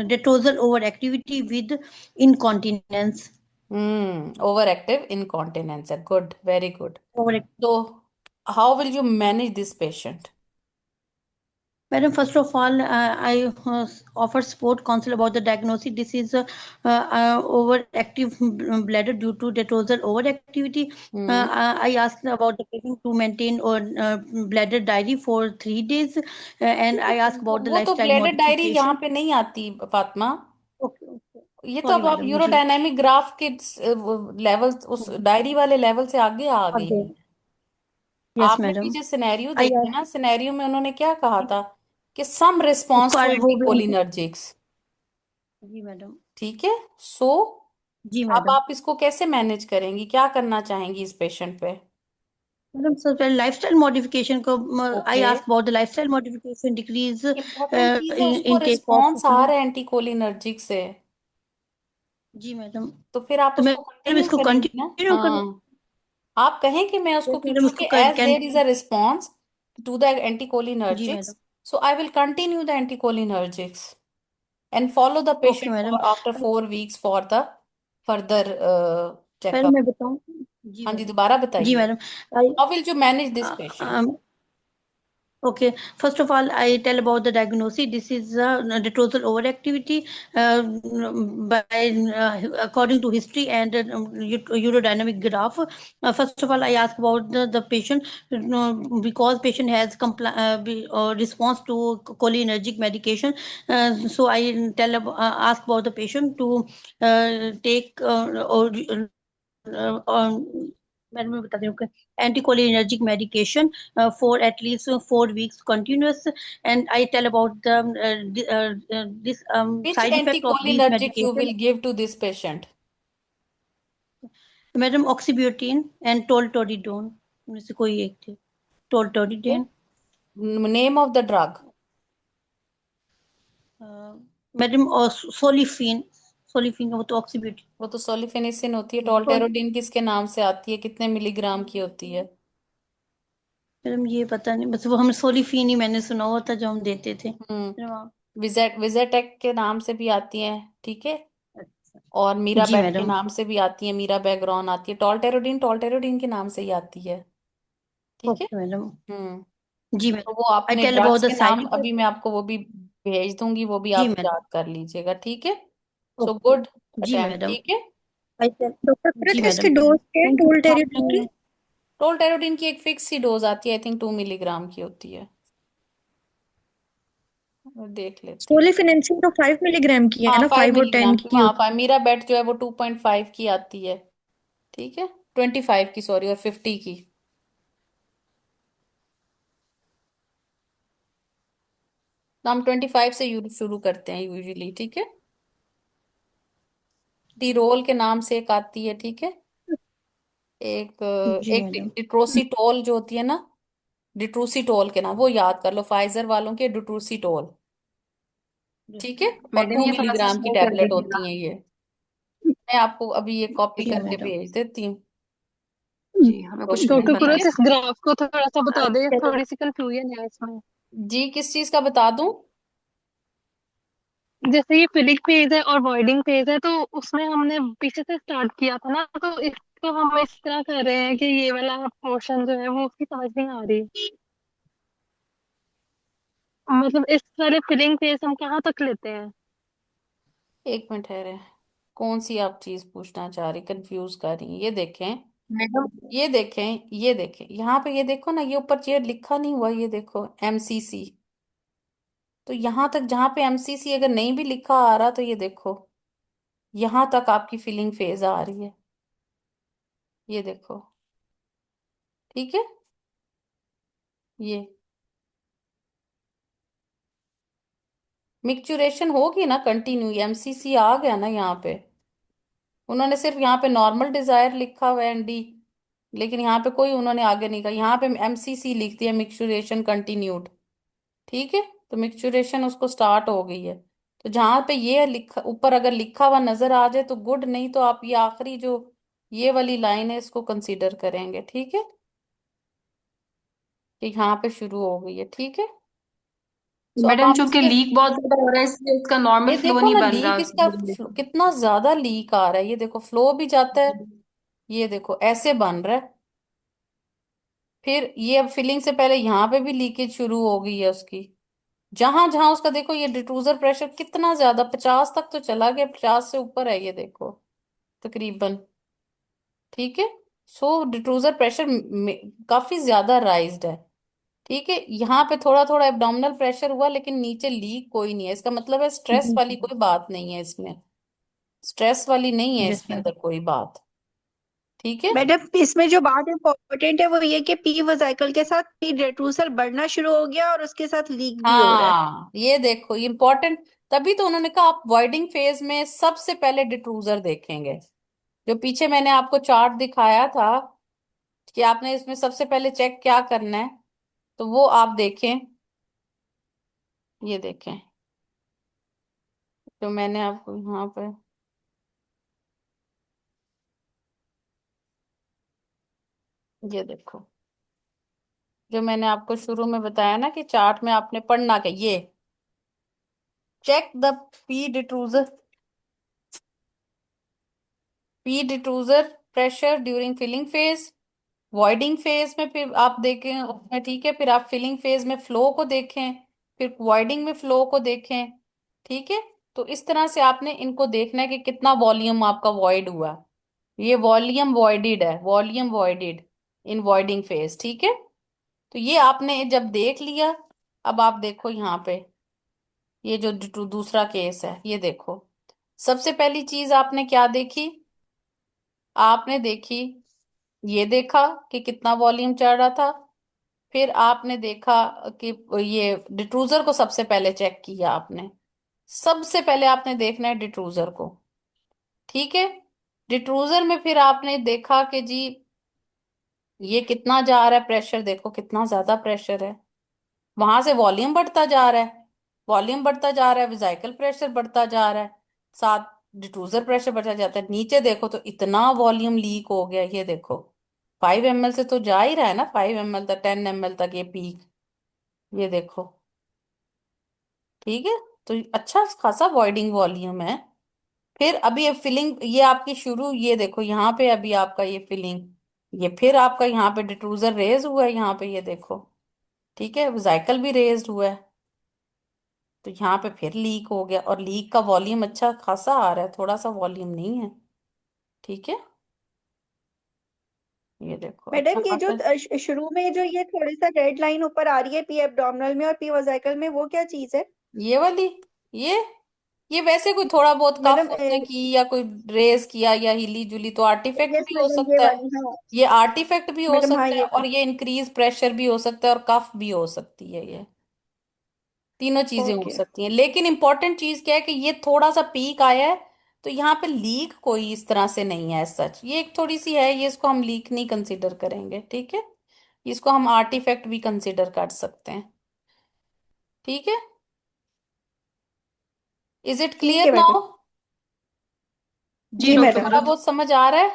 detrusal overactivity with incontinence. Over active incontinence है, गुड, वेरी गुड। Over, तो how will you manage this patient? Madam, first of all, I offer support counsel about the diagnosis. This is overactive bladder due to detrusal overactivity. Hmm. I asked about the patient to maintain or bladder diary for 3 days, and I asked about the वो तो lifestyle ब्लेडेड डायरी यहाँ modification. पे नहीं आती फातिमा। Okay, okay. ये तो Sorry, अब आप madam. जी, यूरोडायनामिक ग्राफ के लेवल, उस डायरी वाले लेवल से आगे आ गई okay. हैं। Yes, आपने madam. पीछे सिनेरियो I देखा ना, asked, सिनेरियो में उन्होंने क्या कहा था कि सम उसको रिस्पॉन्स टू वो भी, एंटीकोलिनर्जिक्स। जी मैडम। ठीक है। सो जी अब मैडम। आप इसको कैसे मैनेज करेंगी, क्या करना चाहेंगी इस पेशेंट पे? मैडम सर पहले लाइफस्टाइल मॉडिफिकेशन को I okay, ask about the lifestyle modification decrease important चीज है, उसको इनटेक रिस्पॉन्स आ ऑफ। रहा है एंटीकोलिनर्जिक से। जी मैडम। तो फिर आप तो उसको मैडम कंटिन्यू इसको करेंगी ना। कंटिन्यू कर। हाँ, आप कहें कि मैं उसको, यस मैडम क्योंकि इसको एज कैन। There is a response to the जी anticholinergics, madam. so I will continue the anticholinergics and follow the okay patient madam. for after 4 weeks for the further madam checkup। मैं बताऊं। जी हाँ जी, मैडम। दोबारा जी बताइए। Madam. I How will you manage this patient? Okay, first of all, I tell about the diagnosis. This is detrosal overactivity by according to history and urodynamic graph. First of all, I ask about the patient because patient has response to cholinergic medication. So I ask about the patient to take or madam मैं बता दूं anticholinergic medication for at least 4 weeks continuous, and I tell about the this Which side effect of these anticholinergic you medication. will give to this patient? Madam oxybutynin and tolterodine में से कोई एक थे। Okay. tolterodine। Name of the drug? Madam और सोलिफिन। सोलिफिन वो तो oxybutynin। वो तो सोलिफेनिसिन होती है। टोल्टेरोडिन किसके नाम से आती है, कितने मिलीग्राम की होती है? मैडम ये पता नहीं, बस वो हम सोलिफिन ही मैंने सुना हुआ था जो हम देते थे मैडम हम्म, आप। विजेटेक के नाम से भी आती है, ठीक है। अच्छा। और जी मीराबेक के मैडम। नाम से भी आती है, मीराबेग्रॉन आती है। टोल्टेरोडिन टोल्टेरोडिन के नाम से ही आती है, ठीक है। Okay madam. हम्म, जी तो मैडम। वो आई आपने टेल अबाउट ड्रग्स द के साइड नाम इफेक्ट। अभी मैं आपको वो भी भेज दूंगी, वो भी जी आप मैडम। याद कर लीजिएगा, ठीक है। So okay. गुड जी अटेम्प्ट, मैडम। ठीक है। I tell. डॉक्टर जी फरत इसकी मैडम। डोज क्या है थैंक यू टोल मैम टेरिडीन की? आपने। टोल्टेरोडिन की एक फिक्स सी डोज आती है, आई थिंक 2 मिलीग्राम की होती है। देख लेती हूँ। सोलिफिनेंसिन तो 5 मिलीग्राम की है हाँ, ना, फाइव 5 और 10 मिलीग्राम की, की हाँ होती मीरा बेट जो है वो 2.5 की आती है, ठीक है। 25 की, सॉरी, और 50 की। तो हम 25 से शुरू करते हैं यूजुअली, ठीक है। डिरोल के नाम से एक आती है, ठीक है। एक है। जी एक मैडम। डिट्रोसिटोल जो होती है ना, डिट्रोसिटोल के नाम, वो याद कर लो, फाइजर वालों के डिट्रोसिटोल, ठीक है। और मैडम टू ये थोड़ा सा मिलीग्राम की स्लो कर टैबलेट होती दीजिएगा। हैं ये। मैं आपको अभी ये कॉपी जी करके मैडम। भेज देती हूँ, जी हमें कुछ नहीं डॉक्टर ठीक पता। कुरैश है। इस ग्राफ को थोड़ा सा बता दे, चलो। थोड़ी सी कंफ्यूजन है इसमें। जी, किस चीज का बता दूं? जैसे ये फिलिंग फेज है और वॉइडिंग फेज है, तो उसमें हमने पीछे से स्टार्ट किया था ना, तो इसको हम इस तरह कर रहे हैं कि ये वाला पोर्शन जो है वो उसकी समझ नहीं आ रही। मतलब इस वाले फिलिंग फेज हम कहाँ तक लेते हैं? एक मिनट ठहरे, कौन सी आप चीज पूछना चाह रही, कंफ्यूज कर रही हैं? ये देखें, मैडम ये देखें, ये देखें, यहाँ पे ये देखो ना, ये ऊपर ये लिखा नहीं हुआ, ये देखो एमसीसी। तो यहाँ तक जहाँ पे एमसीसी अगर नहीं भी लिखा आ रहा, तो ये देखो यहाँ तक आपकी फिलिंग फेज आ रही है, ये देखो, ठीक है। ये मिक्चुरेशन होगी ना कंटिन्यू, एमसीसी आ गया ना यहाँ पे। उन्होंने सिर्फ यहाँ पे नॉर्मल डिजायर लिखा हुआ है एनडी, लेकिन यहाँ पे कोई उन्होंने आगे नहीं कहा, यहाँ पे एमसीसी लिख दिया, मिक्सचुरेशन कंटिन्यूड, ठीक है। तो मिक्सचुरेशन उसको स्टार्ट हो गई है। तो जहाँ पे ये लिखा ऊपर अगर लिखा हुआ नजर आ जाए तो गुड, नहीं तो आप ये आखिरी जो ये वाली लाइन है इसको कंसीडर करेंगे, ठीक है, कि यहाँ पे शुरू हो गई है, ठीक है। सो अब मैडम आप चूंकि इसके, लीक बहुत ज्यादा हो रहा है इसलिए इसका नॉर्मल ये फ्लो देखो नहीं ना बन लीक रहा। इसका कितना ज्यादा लीक आ रहा है, ये देखो फ्लो भी जाता है, ये देखो ऐसे बन रहा है। फिर ये अब फिलिंग से पहले यहाँ पे भी लीकेज शुरू हो गई है उसकी, जहां जहां उसका देखो, ये डिट्रूजर प्रेशर कितना ज्यादा, 50 तक तो चला गया, 50 से ऊपर है ये देखो तकरीबन, ठीक है। सो डिट्रूजर प्रेशर काफी ज्यादा राइज्ड है, ठीक है। यहाँ पे थोड़ा थोड़ा एब्डोमिनल प्रेशर हुआ, लेकिन नीचे लीक कोई नहीं है, इसका मतलब है स्ट्रेस वाली कोई बात नहीं है इसमें, स्ट्रेस वाली नहीं है यस इसके मैडम। अंदर कोई बात, ठीक है। मैडम इसमें जो बात इम्पोर्टेंट है वो ये कि पी वसाइकल के साथ पी डेट्रूसर बढ़ना शुरू हो गया और उसके साथ लीक भी हो रहा है। हाँ, ये देखो इम्पोर्टेंट, तभी तो उन्होंने कहा आप वॉइडिंग फेज में सबसे पहले डिट्रूजर देखेंगे, जो पीछे मैंने आपको चार्ट दिखाया था, कि आपने इसमें सबसे पहले चेक क्या करना है, तो वो आप देखें। ये देखें, तो मैंने आपको यहाँ पर, ये देखो, जो मैंने आपको शुरू में बताया ना कि चार्ट में आपने पढ़ना क्या, ये check the P detrusor, P detrusor pressure during filling phase, voiding phase में फिर आप देखें उसमें, ठीक है, फिर आप फिलिंग फेज में फ्लो को देखें, फिर वॉइडिंग में फ्लो को देखें, ठीक है। तो इस तरह से आपने इनको देखना है कि कितना वॉल्यूम आपका वॉइड हुआ। ये वॉल्यूम वॉइडेड है, वॉल्यूम वॉइडेड इन वॉइडिंग फेज, ठीक है। तो ये आपने जब देख लिया, अब आप देखो यहाँ पे, ये जो दूसरा केस है, ये देखो, सबसे पहली चीज आपने क्या देखी, आपने देखी, ये देखा कि कितना वॉल्यूम चढ़ रहा था। फिर आपने देखा कि ये डिट्रूजर को सबसे पहले चेक किया आपने, सबसे पहले आपने देखना है डिट्रूजर को, ठीक है। डिट्रूजर में फिर आपने देखा कि जी ये कितना जा रहा है प्रेशर, देखो कितना ज्यादा प्रेशर है, वहां से वॉल्यूम बढ़ता जा रहा है, वॉल्यूम बढ़ता जा रहा है, विजाइकल प्रेशर बढ़ता जा रहा है, साथ डिफ्यूजर प्रेशर बढ़ता जाता है। नीचे देखो तो इतना वॉल्यूम लीक हो गया, ये देखो 5 ml से तो जा ही रहा है ना, 5 ml तक, 10 ml तक ये पीक, ये देखो, ठीक है। तो अच्छा खासा वॉइडिंग वॉल्यूम है। फिर अभी ये फिलिंग, ये आपकी शुरू, ये देखो यहाँ पे अभी आपका ये फिलिंग, ये फिर आपका यहाँ पे डिट्रूजर रेज हुआ है, यहाँ पे ये देखो, ठीक है, साइकिल भी रेज्ड हुआ है। तो यहाँ पे फिर लीक हो गया, और लीक का वॉल्यूम अच्छा खासा आ रहा है, थोड़ा सा वॉल्यूम नहीं है, ठीक है। ये देखो अच्छा मैडम ये जो खासा। शुरू में जो ये थोड़ी सा रेड लाइन ऊपर आ रही है पी एब्डोमिनल में और पी वजाइकल में, वो क्या चीज है? ये वाली, ये ये वैसे कोई थोड़ा बहुत कफ मैडम उसने की या कोई रेस किया या हिली जुली तो आर्टिफैक्ट यस भी हो मैडम, ये सकता है। वाली, हाँ। ये आर्टिफैक्ट भी हो मैडम हाँ, सकता है, ये और ये इंक्रीज प्रेशर भी हो सकता है, और कफ भी हो सकती है, ये तीनों चीजें हो ओके। सकती हैं। लेकिन इंपॉर्टेंट चीज क्या है कि ये थोड़ा सा पीक आया है, तो यहाँ पे लीक कोई इस तरह से नहीं है सच, ये एक थोड़ी सी है, ये इसको हम लीक नहीं कंसीडर करेंगे, ठीक है। इसको हम आर्टिफैक्ट भी कंसीडर कर सकते हैं, ठीक है। इज इट ठीक क्लियर है मैडम। नाउ? जी जी डॉक्टर मैडम। थोड़ा बहुत, बहुत समझ आ रहा है?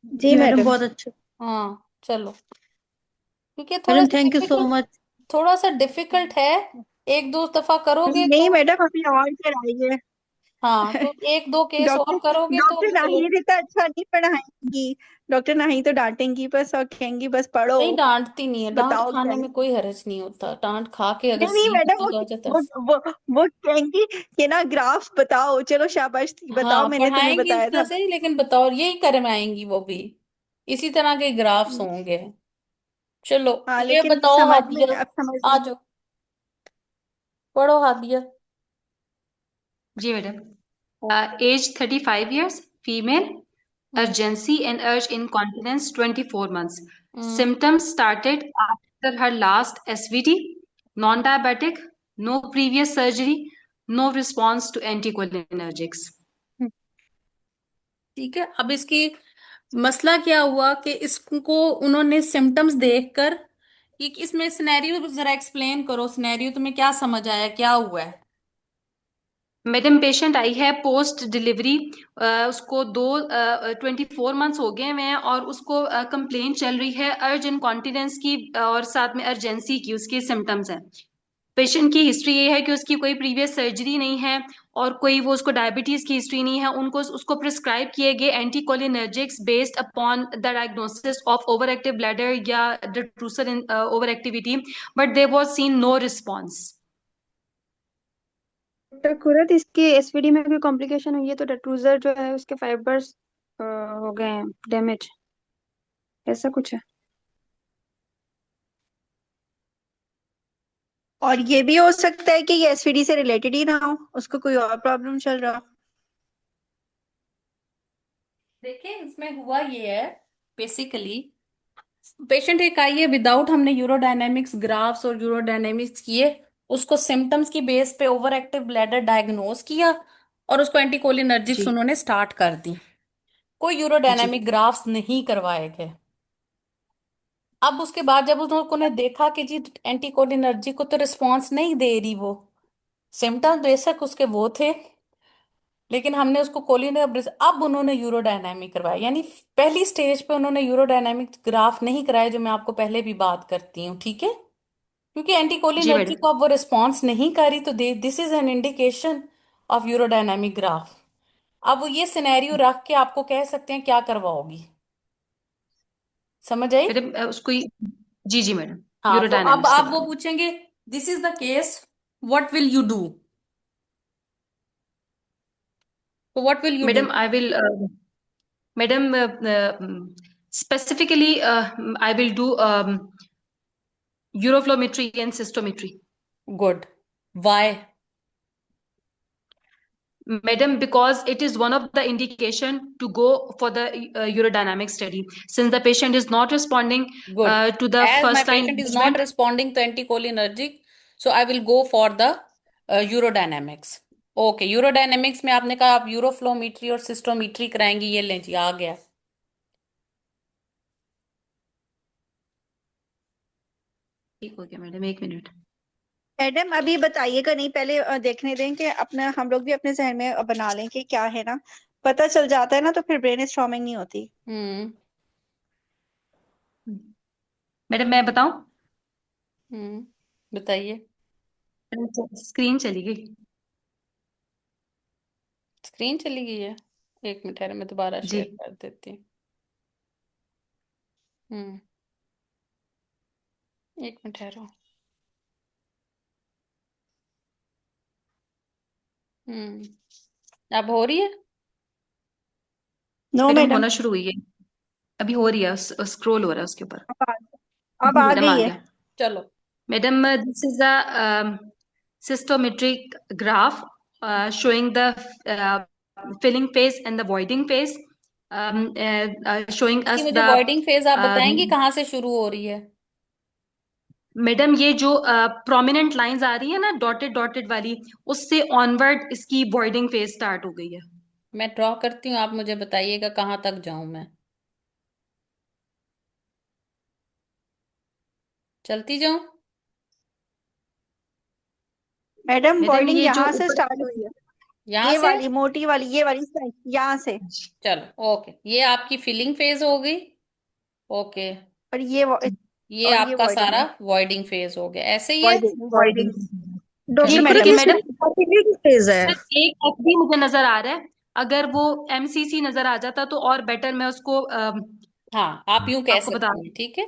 जी जी मैडम मैडम। बहुत अच्छा। हाँ चलो, क्योंकि थोड़ा मैडम सा thank you so difficult, much. थोड़ा सा डिफिकल्ट है, एक दो दफा करोगे नहीं तो, मैडम, अभी और कराइए। हाँ तो एक दो केस डॉक्टर और करोगे तो डॉक्टर चलो। नाहिद इतना अच्छा नहीं पढ़ाएंगी। डॉक्टर नाहिद तो डांटेंगी बस और कहेंगी बस पढ़ो। नहीं डांटती नहीं है, डांट बताओ क्या खाने है। में कोई हर्ज नहीं होता, डांट खा के अगर नहीं नहीं सीख मैडम, तो आ जाता है। वो वो वो कहेंगी कि ना ग्राफ बताओ, चलो शाबाश बताओ, हाँ मैंने तुम्हें पढ़ाएंगी बताया उसका था। सही, लेकिन बताओ यही करवाएंगी वो भी, इसी तरह के ग्राफ्स होंगे। चलो, हाँ ये लेकिन बताओ समझ में, हादिया, अब समझ आ में। जाओ, पढ़ो हादिया। जी madam. Age 35 years, female, hmm. urgency and urge incontinence 24 months. Hmm. Symptoms started after her last SVT, non-diabetic, no previous surgery, no response to anticholinergics. ठीक है, अब इसकी मसला क्या हुआ कि इसको उन्होंने सिम्टम्स देखकर, कि इसमें सिनेरियो जरा एक्सप्लेन करो, सिनेरियो तुम्हें क्या समझ आया, क्या हुआ है? मैडम पेशेंट आई है पोस्ट डिलीवरी, उसको 24 months हो गए हुए हैं और उसको कंप्लेन चल रही है अर्ज इनकॉन्टिनेंस की और साथ में अर्जेंसी की उसके सिम्टम्स हैं। पेशेंट की हिस्ट्री ये है कि उसकी कोई प्रीवियस सर्जरी नहीं है और कोई वो उसको डायबिटीज की हिस्ट्री नहीं है। उनको उसको प्रिस्क्राइब किए गए anticholinergics based upon the diagnosis of over active bladder या detrusor in over activity, but there was seen no response. Doctor Khurad, इसकी एसवीडी में कोई कॉम्प्लिकेशन हुई है तो डेट्रूजर जो है उसके फाइबर्स हो गए हैं डैमेज, ऐसा कुछ है? और ये भी हो सकता है कि ये एसवीडी से रिलेटेड ही ना हो, उसको कोई और प्रॉब्लम चल रहा हो। देखिए इसमें हुआ ये है, बेसिकली पेशेंट एक आई है विदाउट, हमने यूरोडायनेमिक्स ग्राफ्स और यूरोडायनेमिक्स किए, उसको सिम्टम्स की बेस पे ओवर एक्टिव ब्लैडर डायग्नोज किया, और उसको एंटीकोलिनर्जिक्स जी उन्होंने स्टार्ट कर दी। कोई जी यूरोडायनेमिक ग्राफ्स नहीं करवाए गए, अब उसके बाद जब उन लोगों ने देखा कि जी एंटीकोलिनर्जिक को तो रिस्पॉन्स नहीं दे रही, वो सिम्टम्स बेशक उसके वो थे, लेकिन हमने उसको कोलिन, अब उन्होंने यूरोडायनामिक करवाया, यानी पहली स्टेज पे उन्होंने यूरोडायनामिक ग्राफ नहीं कराया, जो मैं आपको पहले भी बात करती हूँ, ठीक है। क्योंकि जी एंटीकोलिनर्जिक मैडम। को अब वो रिस्पॉन्स नहीं करी, तो this is an indication of urodynamic graph. अब वो ये सिनेरियो रख के आपको कह सकते हैं क्या करवाओगी, समझ आई? मैडम जी जी मैडम। हाँ, तो अब यूरोडायनामिक्स आप वो करवाना। पूछेंगे this is the case, what will you do, तो what will you do? Madam I will, madam specifically I will do uroflowmetry and cystometry. Good, why? Madam, because it is one of the indication to go for the urodynamic study. Since the patient is not responding Good. to the As my first line patient is not management. responding to anticholinergic, so I will go for the urodynamics. Okay, urodynamics में आपने कहा आप यूरोफ्लोमेट्री और सिस्टोमेट्री कराएंगी, ये लें जी, आ गया। ठीक हो गया मैडम, एक मिनट। मैडम अभी बताइएगा नहीं, पहले देखने दें कि अपना हम लोग भी अपने जहन में बना लें कि क्या है ना, पता चल जाता है ना तो फिर ब्रेन स्टॉर्मिंग नहीं होती। मैडम मैं बताऊं? बताइए। स्क्रीन चली गई। स्क्रीन चली गई है, एक मिनट है, मैं दोबारा जी। शेयर कर देती हूँ। एक मिनट ठहरो। अब हो रही है? नो मैडम मैडम, होना शुरू हुई है, अभी हो रही है, स्क्रॉल हो रहा है उसके ऊपर। अब जी आ मैडम, आ गई है। गया। चलो। Madam, this is a cystometric graph showing the uh, filling phase and the voiding phase, showing इसकी us मुझे the वॉइडिंग फेज आप बताएंगी um, कहाँ से शुरू हो रही है? मैडम ये जो प्रोमिनेंट लाइंस आ रही है ना, डॉटेड डॉटेड वाली, उससे ऑनवर्ड इसकी voiding phase स्टार्ट हो गई है। मैं ड्रॉ करती हूँ, आप मुझे बताइएगा कहाँ तक जाऊं मैं, चलती जाऊं? मैडम मैडम बॉइलिंग ये जो यहाँ से ऊपर स्टार्ट हुई है, यहाँ ये से? वाली मोटी वाली, ये वाली साइड यहाँ से, चलो ओके, ये आपकी फिलिंग फेज हो गई। ओके, और ये ये और ये आपका वॉइडिंग सारा है। वॉइडिंग फेज हो गया, ऐसे ही है। Voiding voiding. voiding। डॉक्टर ठीक मैडम है इसमें मैडम। पॉसिबल फेज है। एक एफडी मुझे नजर आ रहा है, अगर वो एमसीसी नजर आ जाता तो और बेटर, मैं उसको हाँ, आप यूं कह आपको बता सकती हैं, ठीक है।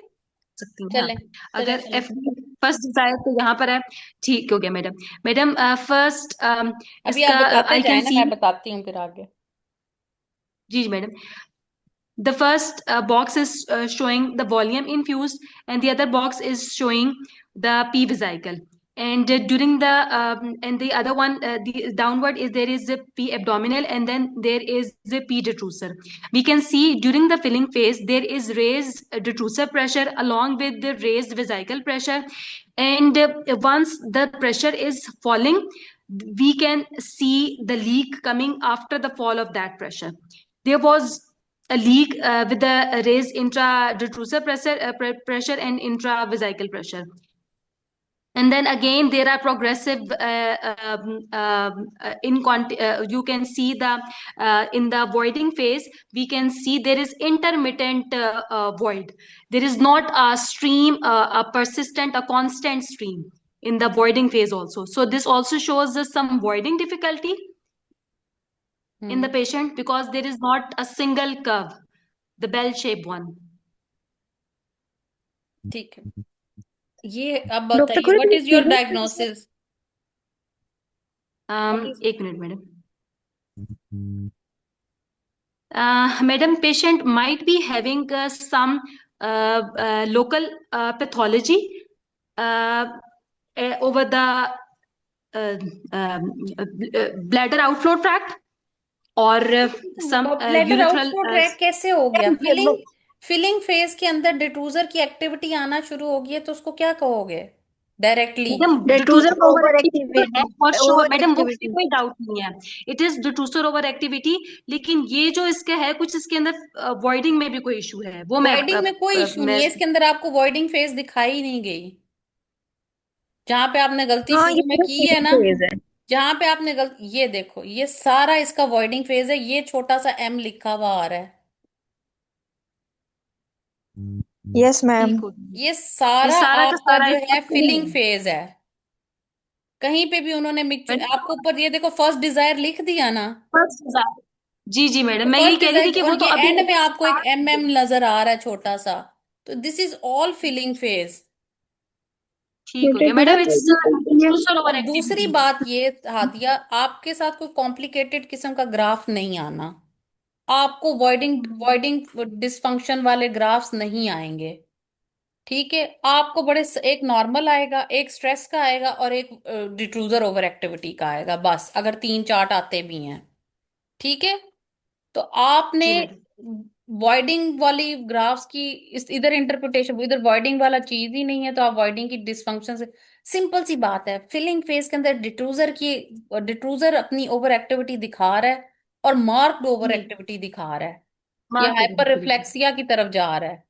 सकती हूँ। हाँ, चलें, चलें, अगर चलें। एफडी फर्स्ट डिजायर तो यहाँ पर है। ठीक हो गया मैडम। मैडम फर्स्ट अभी आप इसका बताते आई जाए कैन ना, सी। मैं बताती हूँ फिर आगे। जी madam. The first box is showing the volume infused, and the other box is showing the P vesicle. And during the and the other one, the downward is there is a P abdominal, and then there is the P detrusor. We can see during the filling phase there is raised detrusor pressure along with the raised vesicle pressure, and once the pressure is falling, we can see the leak coming after the fall of that pressure. There was a leak with the raised intra-detrusor pressure and intravesical pressure. And then again, there are progressive you can see the in the voiding phase, we can see there is intermittent void. There is not a stream, a persistent, a constant stream in the voiding phase also. So this also shows us some voiding difficulty in the patient because there is not a single curve, the bell shaped one. ठीक है, ये अब डॉक्टर बताइए कोई what is your feeling phase है? डायग्नोसिस? What is? एक minute madam. Madam, patient might be having some local pathology over the bladder outflow tract or some bladder urethral outflow track कैसे हो गया? फिलिंग फेज के अंदर डिट्रूजर की एक्टिविटी आना शुरू होगी है, तो उसको क्या कहोगे? Directly. Madam Detrusor detrusor over activity तो है overactivity. फॉर श्योर मैडम, वो उसमें Overactivity. कोई डाउट नहीं है। It is detrusor over activity. लेकिन ये जो इसका है कुछ इसके अंदर वॉइडिंग में भी कोई इशू है, वो वॉइडिंग में कोई इशू नहीं मैं है, इसके अंदर आपको वॉइडिंग फेज दिखाई नहीं गई। जहां पे आपने गलती हाँ, ये शुरू में पूरा की है सेकंड ना, फेज है। जहां पे आपने गलती, ये देखो ये सारा इसका वॉइडिंग फेज है, ये छोटा सा एम लिखा हुआ आ रहा है। Yes ma'am. ठीक हो गया। ये ये सारा सारा का आपका सारा जो इसका है फिलिंग फिलिंग है फेज है। कहीं पे भी उन्होंने मिक्सचर मैडम। आपको ऊपर ये देखो फर्स्ट डिजायर लिख दिया ना। फर्स्ट डिजायर, जी जी मैडम, तो मैं यही फर्स्ट कह रही थी डिजायर कि और वो तो ये अभी एंड में आपको एक स्टार्ट एम एम हुआ है। नजर आ रहा है छोटा सा। तो this is all filling phase. ठीक हो गया मैडम, डिट्रूजर इट्स डिट्रूजर और ओवर दूसरी एक्टिविटी। बात ये हादिया, आपके साथ कोई कॉम्प्लिकेटेड किस्म का ग्राफ नहीं आना। आपको वॉइडिंग वॉइडिंग डिसफंक्शन वाले ग्राफ्स नहीं आएंगे। ठीक है, आपको एक नॉर्मल आएगा, एक स्ट्रेस का आएगा, और एक डिट्रूजर ओवर एक्टिविटी का आएगा, बस, अगर तीन चार्ट आते भी हैं। ठीक है। तो आपने जी मैडम। वॉइडिंग वाली ग्राफ्स की इस इधर इंटरप्रिटेशन, इधर वॉइडिंग वाला चीज ही नहीं है, तो आप वॉइडिंग की डिसफंक्शन से, सिंपल सी बात है, फिलिंग फेज के अंदर डिट्रूजर अपनी ओवर एक्टिविटी दिखा रहा है, और मार्क्ड ओवर जी एक्टिविटी दिखा रहा है। ये mark over hyper activity. Reflexia की तरफ जा रहा है।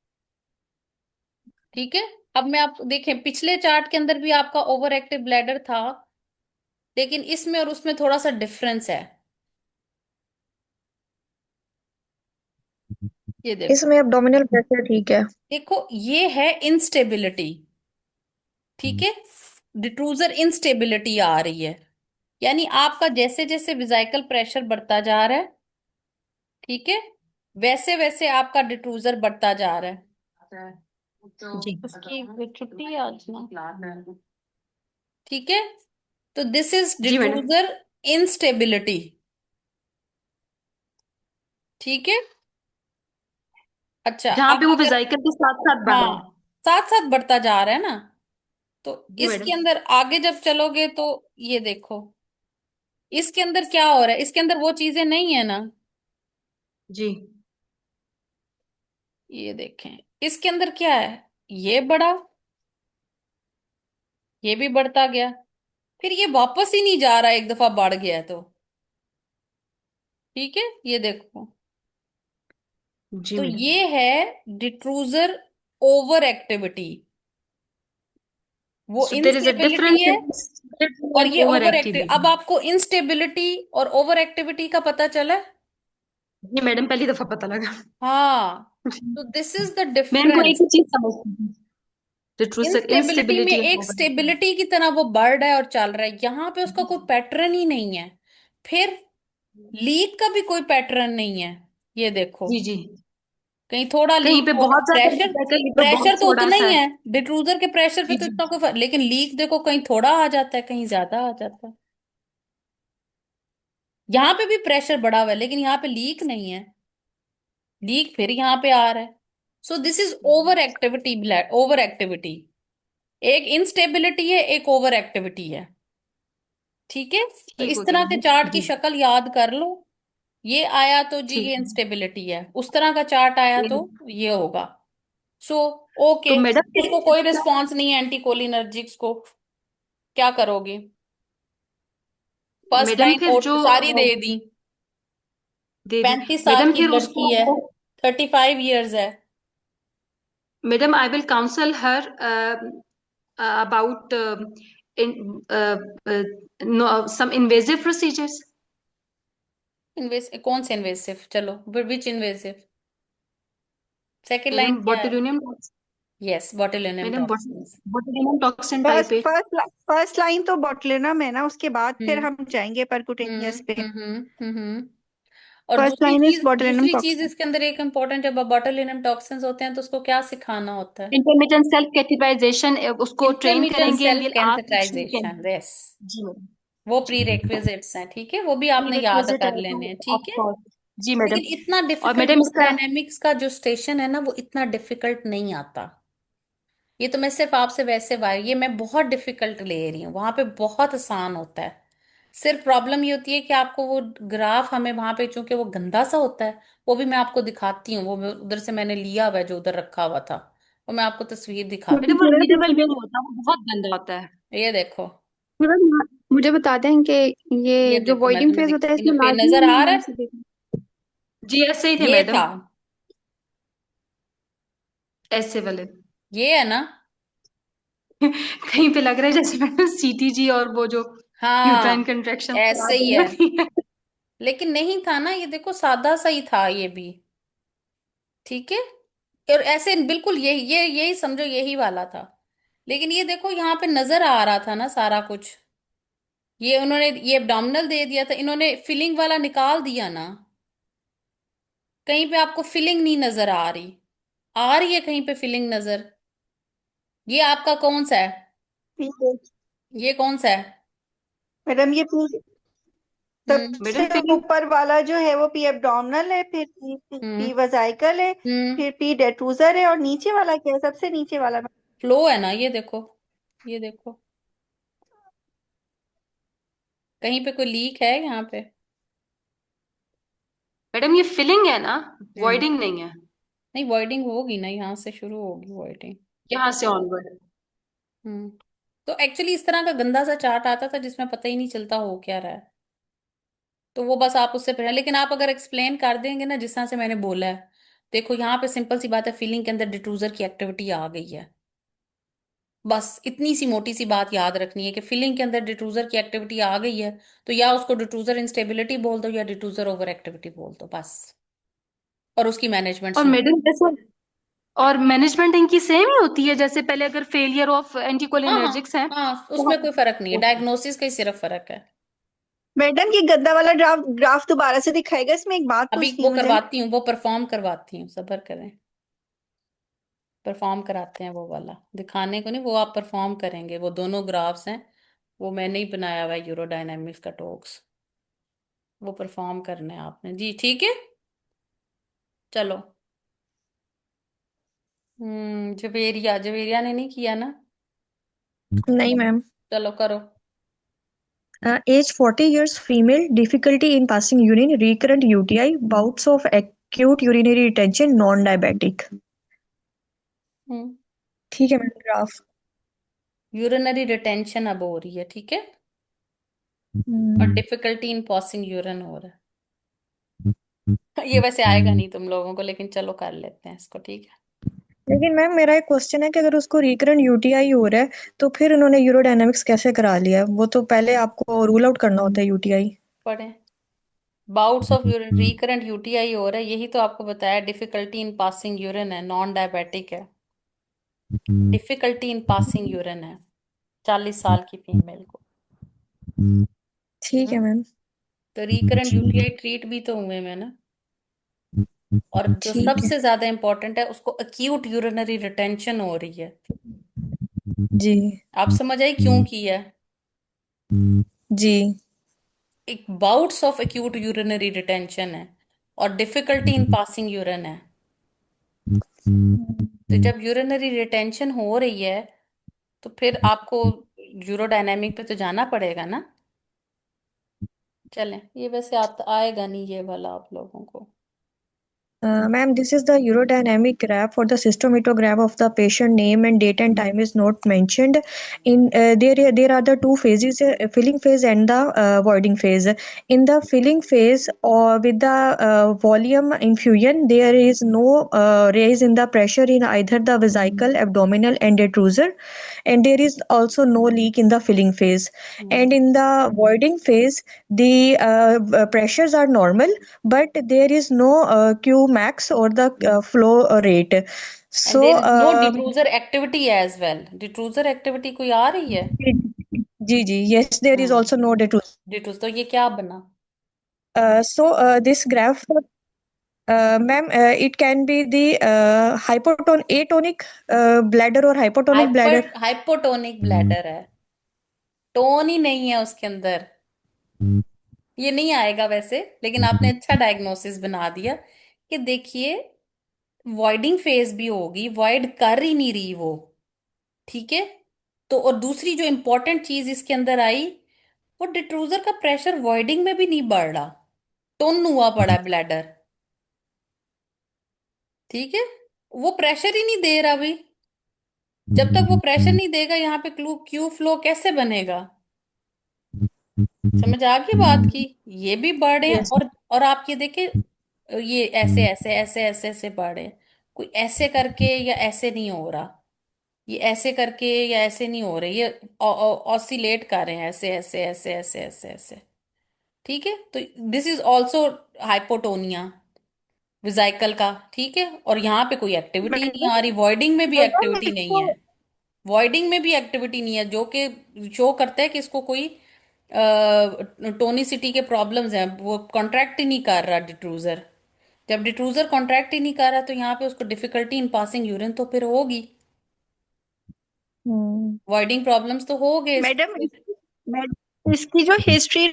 ठीक है। अब मैं आप देखें, पिछले चार्ट के अंदर भी आपका ओवर एक्टिव ब्लैडर था, लेकिन इसमें और उसमें थोड़ा सा डिफरेंस है। ये देखो, इसमें एब्डोमिनल प्रेशर ठीक है। देखो ये है इंस्टेबिलिटी। ठीक है, डिट्रूजर इंस्टेबिलिटी आ रही है, यानी आपका जैसे जैसे विजाइकल प्रेशर बढ़ता जा रहा है, ठीक है, वैसे वैसे आपका डिट्रूजर बढ़ता जा रहा है। जी उसकी छुट्टी है आज ना। ठीक है। तो दिस इज जी मैडम। Detrusor instability. ठीक है। अच्छा, जहाँ अब पे वो अगर, वेजाइकल के साथ साथ बढ़ रहा है। हाँ, साथ साथ बढ़ता जा रहा है ना, तो जी इसके मैडम। अंदर आगे जब चलोगे तो ये देखो, इसके अंदर क्या हो रहा है, इसके अंदर वो चीजें नहीं है ना। जी ये देखें, इसके अंदर क्या है, ये बढ़ा, ये भी बढ़ता गया, फिर ये वापस ही नहीं जा रहा, एक दफा बढ़ गया है तो। ठीक है, ये देखो, जी तो मैडम। ये है डिट्रूजर ओवर एक्टिविटी। वो सो देर इज अ इंस्टेबिलिटी है, डिफरेंस और एंड ये ओवर ओवर एक्टिव। एक्टिविटी। अब आपको इंस्टेबिलिटी और ओवर एक्टिविटी का पता चला। जी मैडम, पहली दफा पता लगा। हाँ, तो दिस इज द मैं इनको एक डिफरेंस। ही चीज समझती थी, डिट्रूजर इंस्टेबिलिटी में इंस्टेबिलिटी एंड एक ओवर एक्टिविटी। स्टेबिलिटी की तरह वो बढ़ रहा है और चल रहा है, यहाँ पे उसका कोई पैटर्न ही नहीं है। फिर लीक का भी कोई पैटर्न नहीं है। ये देखो, जी जी। कहीं थोड़ा कहीं लीक पे हुआ, बहुत ज्यादा प्रेशर, रहता है, कहीं पे प्रेशर बहुत तो थोड़ा उतना सा ही है। है, डिट्रूजर के प्रेशर पे जी तो जी। इतना कोई फर्क, लेकिन लीक देखो, कहीं थोड़ा आ जाता है, कहीं ज्यादा आ जाता है। यहाँ पे भी प्रेशर बढ़ा हुआ है, लेकिन यहाँ पे लीक नहीं है, लीक फिर यहाँ पे आ रहा है। So this is over activity, blade over activity. एक इंस्टेबिलिटी है, एक ओवर एक्टिविटी है। ठीक है। तो ठीक इस हो तरह के गया चार्ट की जी। शक्ल याद कर लो। ये आया तो जी ठीक ये है। इंस्टेबिलिटी है, उस तरह का चार्ट आया तो ये- ये होगा। सो तो ओके, मैडम फिर उसको कोई इसका, रिस्पॉन्स नहीं है एंटीकोलिनर्जिक्स को, क्या करोगे। फर्स्ट मैडम लाइन फिर और जो सारी दे दी। दे दी 35 साल मैडम, की फिर लड़की उसको, है, 35 ईयर्स है। Madam I will counsel her about some invasive procedures. कौन से इन्वेसिव, चलो, which invasive, second line madam क्या है। Botulinum, yes, botulinum madam toxins. Botulinum toxin type first A. First first line तो बॉटलिनम है ना, उसके बाद फिर हम्म हम जाएंगे परक्यूटेनियस पे। और फर्स्ट लाइन इज बॉटलिनम दूसरी चीज टॉक्सिन। इसके अंदर एक इम्पोर्टेंट, जब बॉटुलिनम टॉक्सिन्स होते हैं तो उसको क्या सिखाना होता है। इंटरमिटेंट सेल्फ कैथेटराइजेशन, उसको ट्रेन इंटरमीडिएट करेंगे and self will ask if she can. Catheterization, yes, जी मैडम। वो जी प्री रेक्विजिट्स हैं, ठीक है, वो भी आपने याद प्रीरेक्विजिट कर है तो लेने हैं, ऑफ ठीक है। कोर्स। जी लेकिन मैडम। इतना और डिफिकल्ट मैडम इसका, हीमोडायनेमिक्स का जो स्टेशन है ना, वो इतना डिफिकल्ट नहीं आता। ये तो मैं सिर्फ आपसे वैसे ये मैं बहुत डिफिकल्ट ले रही हूँ, वहां पे बहुत आसान होता है। सिर्फ प्रॉब्लम ये होती है कि आपको वो ग्राफ हमें वहां पे, चूंकि वो गंदा सा होता है, वो भी मैं आपको दिखाती हूँ, वो उधर से मैंने लिया हुआ है जो उधर रखा हुआ था, और मैं आपको तस्वीर दिखाती क्योंकि मैडम वो पूरा रीडेबल भी नहीं होता, वो बहुत गंदा होता है। हूँ, ये देखो। पूरा मुझे बताते हैं कि ये ये जो देखो, मैं वॉइडिंग तुम्हें फेज होता है दिखाती इसमें हूँ, पे लाजमी नजर आ हमें रहा यहीं है। से देखना। जी ऐसे ही थे ये था। मैडम, ऐसे वाले। ये है ना। कहीं पे लग रहा है जैसे मैडम सीटीजी और वो जो यूट्राइन हाँ, कंट्रैक्शन ऐसे खराब ही हो है। जाती है। लेकिन नहीं था ना, ये देखो सादा सा ही था ये भी। ठीक है। और ऐसे बिल्कुल ये यही समझो, यही वाला था। लेकिन ये देखो यहाँ पे नजर आ रहा था ना सारा कुछ। ये उन्होंने ये एब्डोमिनल दे दिया था, इन्होंने फिलिंग वाला निकाल दिया ना। कहीं पे आपको फिलिंग नहीं नजर आ रही है कहीं पे फिलिंग नजर? ये आपका कौन सा है? ये कौन सा है? मैडम ये हम्म। सबसे मैडम फिलिंग। ऊपर वाला जो है वो पी एब्डोमिनल है, फिर हम्म। पी वजाइकल है, हम्म। फिर पी डेट्रूजर है, और नीचे वाला क्या है, सबसे नीचे वाला? फ्लो है ना, ये देखो। ये देखो, कहीं पे कोई लीक है यहाँ पे? मैडम ये फिलिंग है ना, हम्म। वॉइडिंग नहीं है। नहीं, वॉइडिंग होगी ना, यहाँ से शुरू होगी वॉइडिंग। यहाँ से ऑनवर्ड। हम्म। तो एक्चुअली इस तरह का गंदा सा चार्ट आता था जिसमें पता ही नहीं चलता हो क्या रहा है। तो वो बस आप उससे पहले, लेकिन आप अगर एक्सप्लेन कर देंगे ना जिस तरह से मैंने बोला है। देखो यहाँ पे सिंपल सी बात है, फीलिंग के अंदर डिट्रूजर की एक्टिविटी आ गई है। बस इतनी सी मोटी सी बात याद रखनी है कि फीलिंग के अंदर डिट्रूजर की एक्टिविटी आ गई है। तो या उसको डिट्रूजर इंस्टेबिलिटी बोल दो या डिट्रूजर ओवर एक्टिविटी बोल दो बस। और उसकी मैनेजमेंट और सीख। मैडम जैसे, और मैनेजमेंट इनकी सेम ही होती है जैसे पहले अगर फेलियर ऑफ हाँ एंटीकोलिनर्जिक्स हाँ हैं हाँ, तो उसमें कोई फर्क नहीं है, ओके। डायग्नोसिस का ही सिर्फ फर्क है। मैडम ये गद्दा वाला ग्राफ दोबारा से दिखाएगा, इसमें एक बात अभी पूछनी वो है मुझे। करवाती हूँ, वो परफॉर्म करवाती हूँ, सब्र करें। परफॉर्म कराते हैं वो वाला, दिखाने को नहीं, वो आप परफॉर्म करेंगे, वो दोनों ग्राफ्स हैं। वो मैंने ही बनाया हुआ है यूरोडायनेमिक्स का टॉक्स। वो परफॉर्म करना है आपने जी, ठीक है। चलो। जवेरिया जवेरिया ने नहीं किया ना? नहीं मैम। चलो करो। Age 40 years, female, difficulty in passing urine, recurrent UTI, bouts of acute urinary retention, non-diabetic. हम्म। ठीक है मैम, ग्राफ। यूरिनरी रिटेंशन अब हो रही है, ठीक है। और डिफिकल्टी इन पासिंग यूरिन हो रहा है। ये वैसे आएगा नहीं तुम लोगों को, लेकिन चलो कर लेते हैं इसको, ठीक है। लेकिन मैम मेरा एक क्वेश्चन है कि अगर उसको रिकरेंट यूटीआई हो रहा है तो फिर उन्होंने यूरोडायनेमिक्स कैसे करा लिया? वो तो पहले आपको रूल आउट करना होता है यूटीआई। पढ़े। Bouts of urine recurrent UTI हो रहा है, यही तो आपको बताया, डिफिकल्टी इन पासिंग यूरिन है, नॉन डायबिटिक है। डिफिकल्टी इन पासिंग यूरिन है 40 साल की फीमेल को। ठीक है हम्म। मैम। तो रिकरेंट यूटीआई ट्रीट भी तो हुए में ना। और जो ठीक है। सबसे ज्यादा इंपॉर्टेंट है, उसको अक्यूट यूरिनरी रिटेंशन हो रही है। जी। आप समझ आई क्यों की है? जी। एक bouts of acute urinary retention है और डिफिकल्टी इन पासिंग यूरिन है। तो जब यूरिनरी रिटेंशन हो रही है तो फिर आपको यूरोडायनेमिक पे तो जाना पड़ेगा ना। चलें, ये वैसे आएगा नहीं ये वाला आप लोगों को। Ma'am, this is the urodynamic graph for the cystometograph of the patient. Name and date and time is not mentioned. In there are the two phases, filling phase and the voiding phase. In the filling phase, or with the volume infusion, there is no raise in the pressure in either the vesicle, abdominal, and detrusor, and there is also no leak in the filling phase. And in the voiding phase, the pressures are normal, but there is no Q max or the flow rate. And So, there is no detrusor activity as well. Detrusor activity कोई आ रही है? yes, there is also no data. डिट्रूज तो ये क्या बना? This graph, ma'am, it can be the atonic bladder or hypotonic bladder. Hypotonic bladder है। टोन ही नहीं है उसके अंदर। ये नहीं आएगा वैसे, लेकिन आपने अच्छा डायग्नोसिस बना दिया कि देखिए, वॉइडिंग फेज भी होगी, वॉइड कर ही नहीं रही वो। ठीक है। तो और दूसरी जो इंपॉर्टेंट चीज इसके अंदर आई, वो डिट्रूजर का प्रेशर वॉइडिंग में भी नहीं बढ़ रहा, टोन हुआ पड़ा है ब्लैडर। ठीक है। वो प्रेशर ही नहीं दे रहा भाई। जब तक वो प्रेशर नहीं देगा यहाँ पे क्यू फ्लो कैसे बनेगा? समझ आ गई बात की? ये भी बढ़ हैं, Yes. और आप ये देखिए, ये ऐसे ऐसे ऐसे ऐसे ऐसे बढ़ हैं। कोई ऐसे करके या ऐसे नहीं हो रहा, ये ऐसे करके या ऐसे नहीं हो रहे, ये ऑसिलेट कर रहे हैं ऐसे ऐसे ऐसे ऐसे ऐसे ऐसे। ठीक है, तो this is also hypotonia vesicle का। ठीक है, और यहाँ पे कोई एक्टिविटी नहीं मैडम, आ रही, वॉइडिंग में भी मैडम एक्टिविटी नहीं इसको, है। वॉइडिंग में भी एक्टिविटी नहीं है, जो कि शो करता है कि इसको कोई टोनिसिटी के प्रॉब्लम्स हैं, वो कॉन्ट्रैक्ट ही नहीं कर रहा डिट्रूजर। जब डिट्रूजर कॉन्ट्रैक्ट ही नहीं कर रहा तो यहाँ पे उसको डिफिकल्टी इन पासिंग यूरिन तो फिर होगी, Hmm. वॉइडिंग प्रॉब्लम्स तो हो गए इसको मैडम फिर। मैडम इसकी जो हिस्ट्री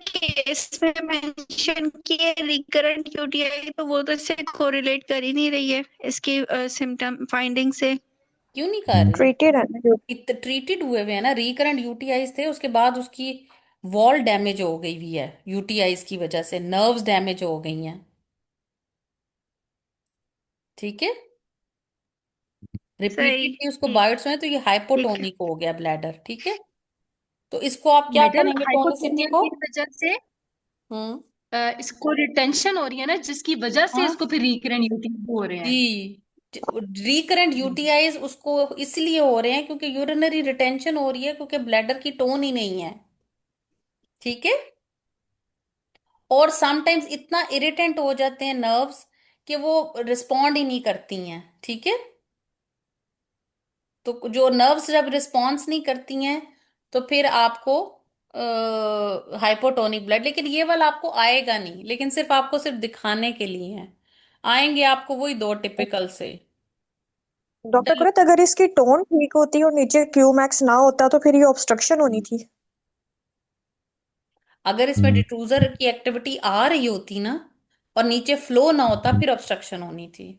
केस में मेंशन की है रिकरेंट यूटीआई, तो वो तो इससे कोरिलेट कर ही नहीं रही है इसकी सिम्टम फाइंडिंग से। क्यों नहीं कर रही? Treated and ट्रीटेड हुए हैं ना, रिकरेंट यूटीआईज थे, उसके बाद उसकी वॉल डैमेज हो गई हुई है यूटीआईज की वजह से, नर्व्स डैमेज हो गई हैं। ठीक है, सही। रिपीटेडली उसको बाइट्स हुए तो ये ठीक है हाइपोटोनिक हो गया ब्लैडर। ठीक है, तो इसको आप क्या मैडम करेंगे टोनिसिटी हाइपोटोनिया को? की वजह से हम्म। इसको रिटेंशन हो रही है ना, जिसकी वजह से हाँ इसको फिर रिकरेंट यूटीआई हो रहे हैं। जी, रिकरेंट यूटीआईज उसको इसलिए हो रहे हैं क्योंकि यूरिनरी रिटेंशन हो रही है, क्योंकि ब्लैडर की टोन ही नहीं है। ठीक है, और समटाइम्स इतना इरिटेंट हो जाते हैं नर्व्स कि वो रिस्पॉन्ड ही नहीं करती हैं। ठीक है, तो जो नर्व्स जब रिस्पॉन्स नहीं करती हैं तो फिर आपको हाइपोटोनिक ब्लड, लेकिन ये वाला आपको आएगा नहीं, लेकिन सिर्फ आपको सिर्फ दिखाने के लिए है, आएंगे आपको वही दो टिपिकल से। डॉक्टर कुरत, अगर इसकी टोन ठीक होती और नीचे क्यू मैक्स ना होता तो फिर ये ऑब्स्ट्रक्शन होनी थी। अगर इसमें डिट्रूजर की एक्टिविटी आ रही होती ना और नीचे फ्लो ना होता, फिर ऑब्स्ट्रक्शन होनी थी।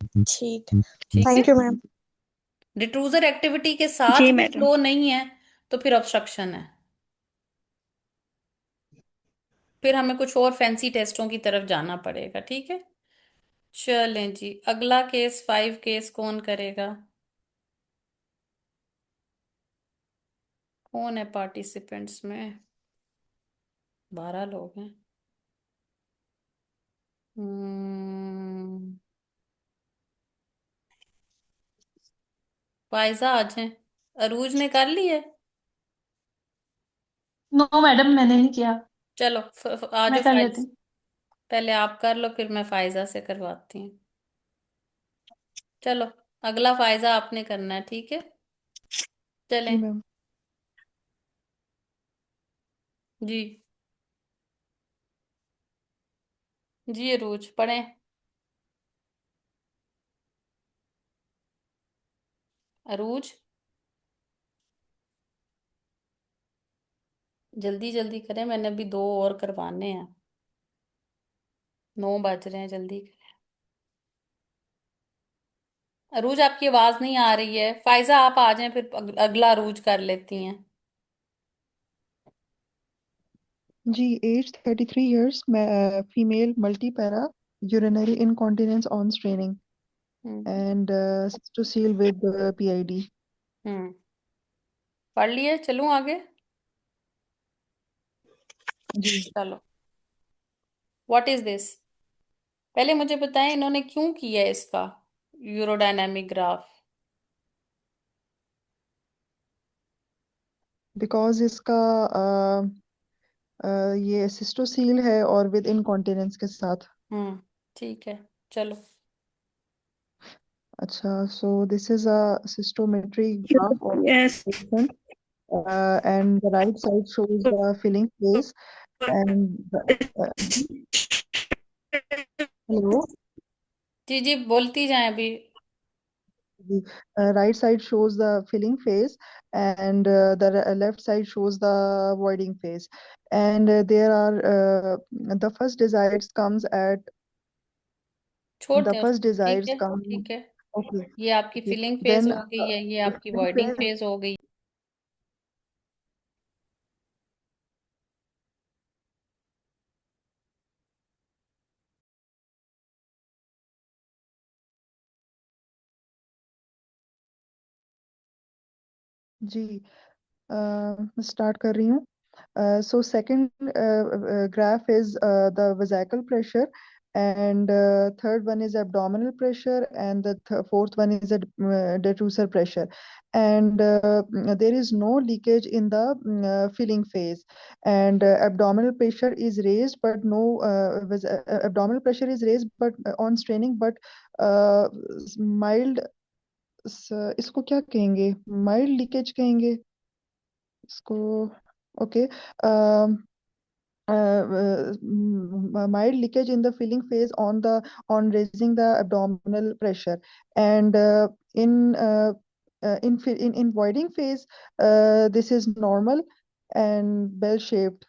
ठीक। ठीक है, थैंक यू मैम। डिट्रूजर एक्टिविटी के साथ जी भी मैडम। फ्लो नहीं है तो फिर ऑब्स्ट्रक्शन है। फिर हमें कुछ और फैंसी टेस्टों की तरफ जाना पड़ेगा। ठीक है, चलें जी, अगला केस 5 केस कौन करेगा? कौन है पार्टिसिपेंट्स में? 12 लोग हैं। हम्म, फायजा आज है, अरूज ने कर ली है। नो मैडम, मैंने नहीं किया। चलो आ मैं जाओ कर लेती फाइज, हूँ। पहले आप कर लो फिर मैं फायजा से करवाती हूँ। चलो, अगला फायजा आपने करना है। ठीक है, जी चलें मैम। जी। जी अरूज पढ़ें। अरूज जल्दी जल्दी करें, मैंने अभी 2 और करवाने हैं, 9 बज रहे हैं, जल्दी करें। अरूज आपकी आवाज नहीं आ रही है, फायजा आप आ जाएं फिर अगला अरूज कर लेती हैं। जी, age 33 years, female, multipara, urinary incontinence on straining, hmm. and cystocele with PID. Hmm, पढ़ लिए, चलूं आगे? जी, चलो, व्हाट इज दिस? पहले मुझे बताएं इन्होंने क्यों किया है इसका यूरोडायनामिक ग्राफ? बिकॉज इसका ये सिस्टोसील है और विद इनकॉन्टिनेंस के साथ। हम्म, ठीक है, चलो। अच्छा, so this is a cystometry graph of Yes. patient, and the right side shows the filling phase, and hello. जी जी, बोलती जाएं अभी। The right side shows the filling phase, and the left side shows the voiding phase. And there are the first desires comes at छोड़ the दें first उसको, ठीक desires है come. ठीक है। Okay, ये आपकी okay. फिलिंग फेज Then हो गई है, ये आपकी filling वॉइडिंग phase. फेज हो गई। जी, स्टार्ट कर रही हूँ. So second graph is the vesical pressure, and third one is abdominal pressure, and the fourth one is a detrusor pressure. And there is no leakage in the filling phase, and abdominal pressure is raised, but no abdominal pressure is raised, but on straining, but uh, mild. इसको क्या कहेंगे? माइल्ड लीकेज कहेंगे इसको. Okay. Mild leakage in the filling phase on raising the abdominal pressure, and in voiding phase, this is normal and bell shaped,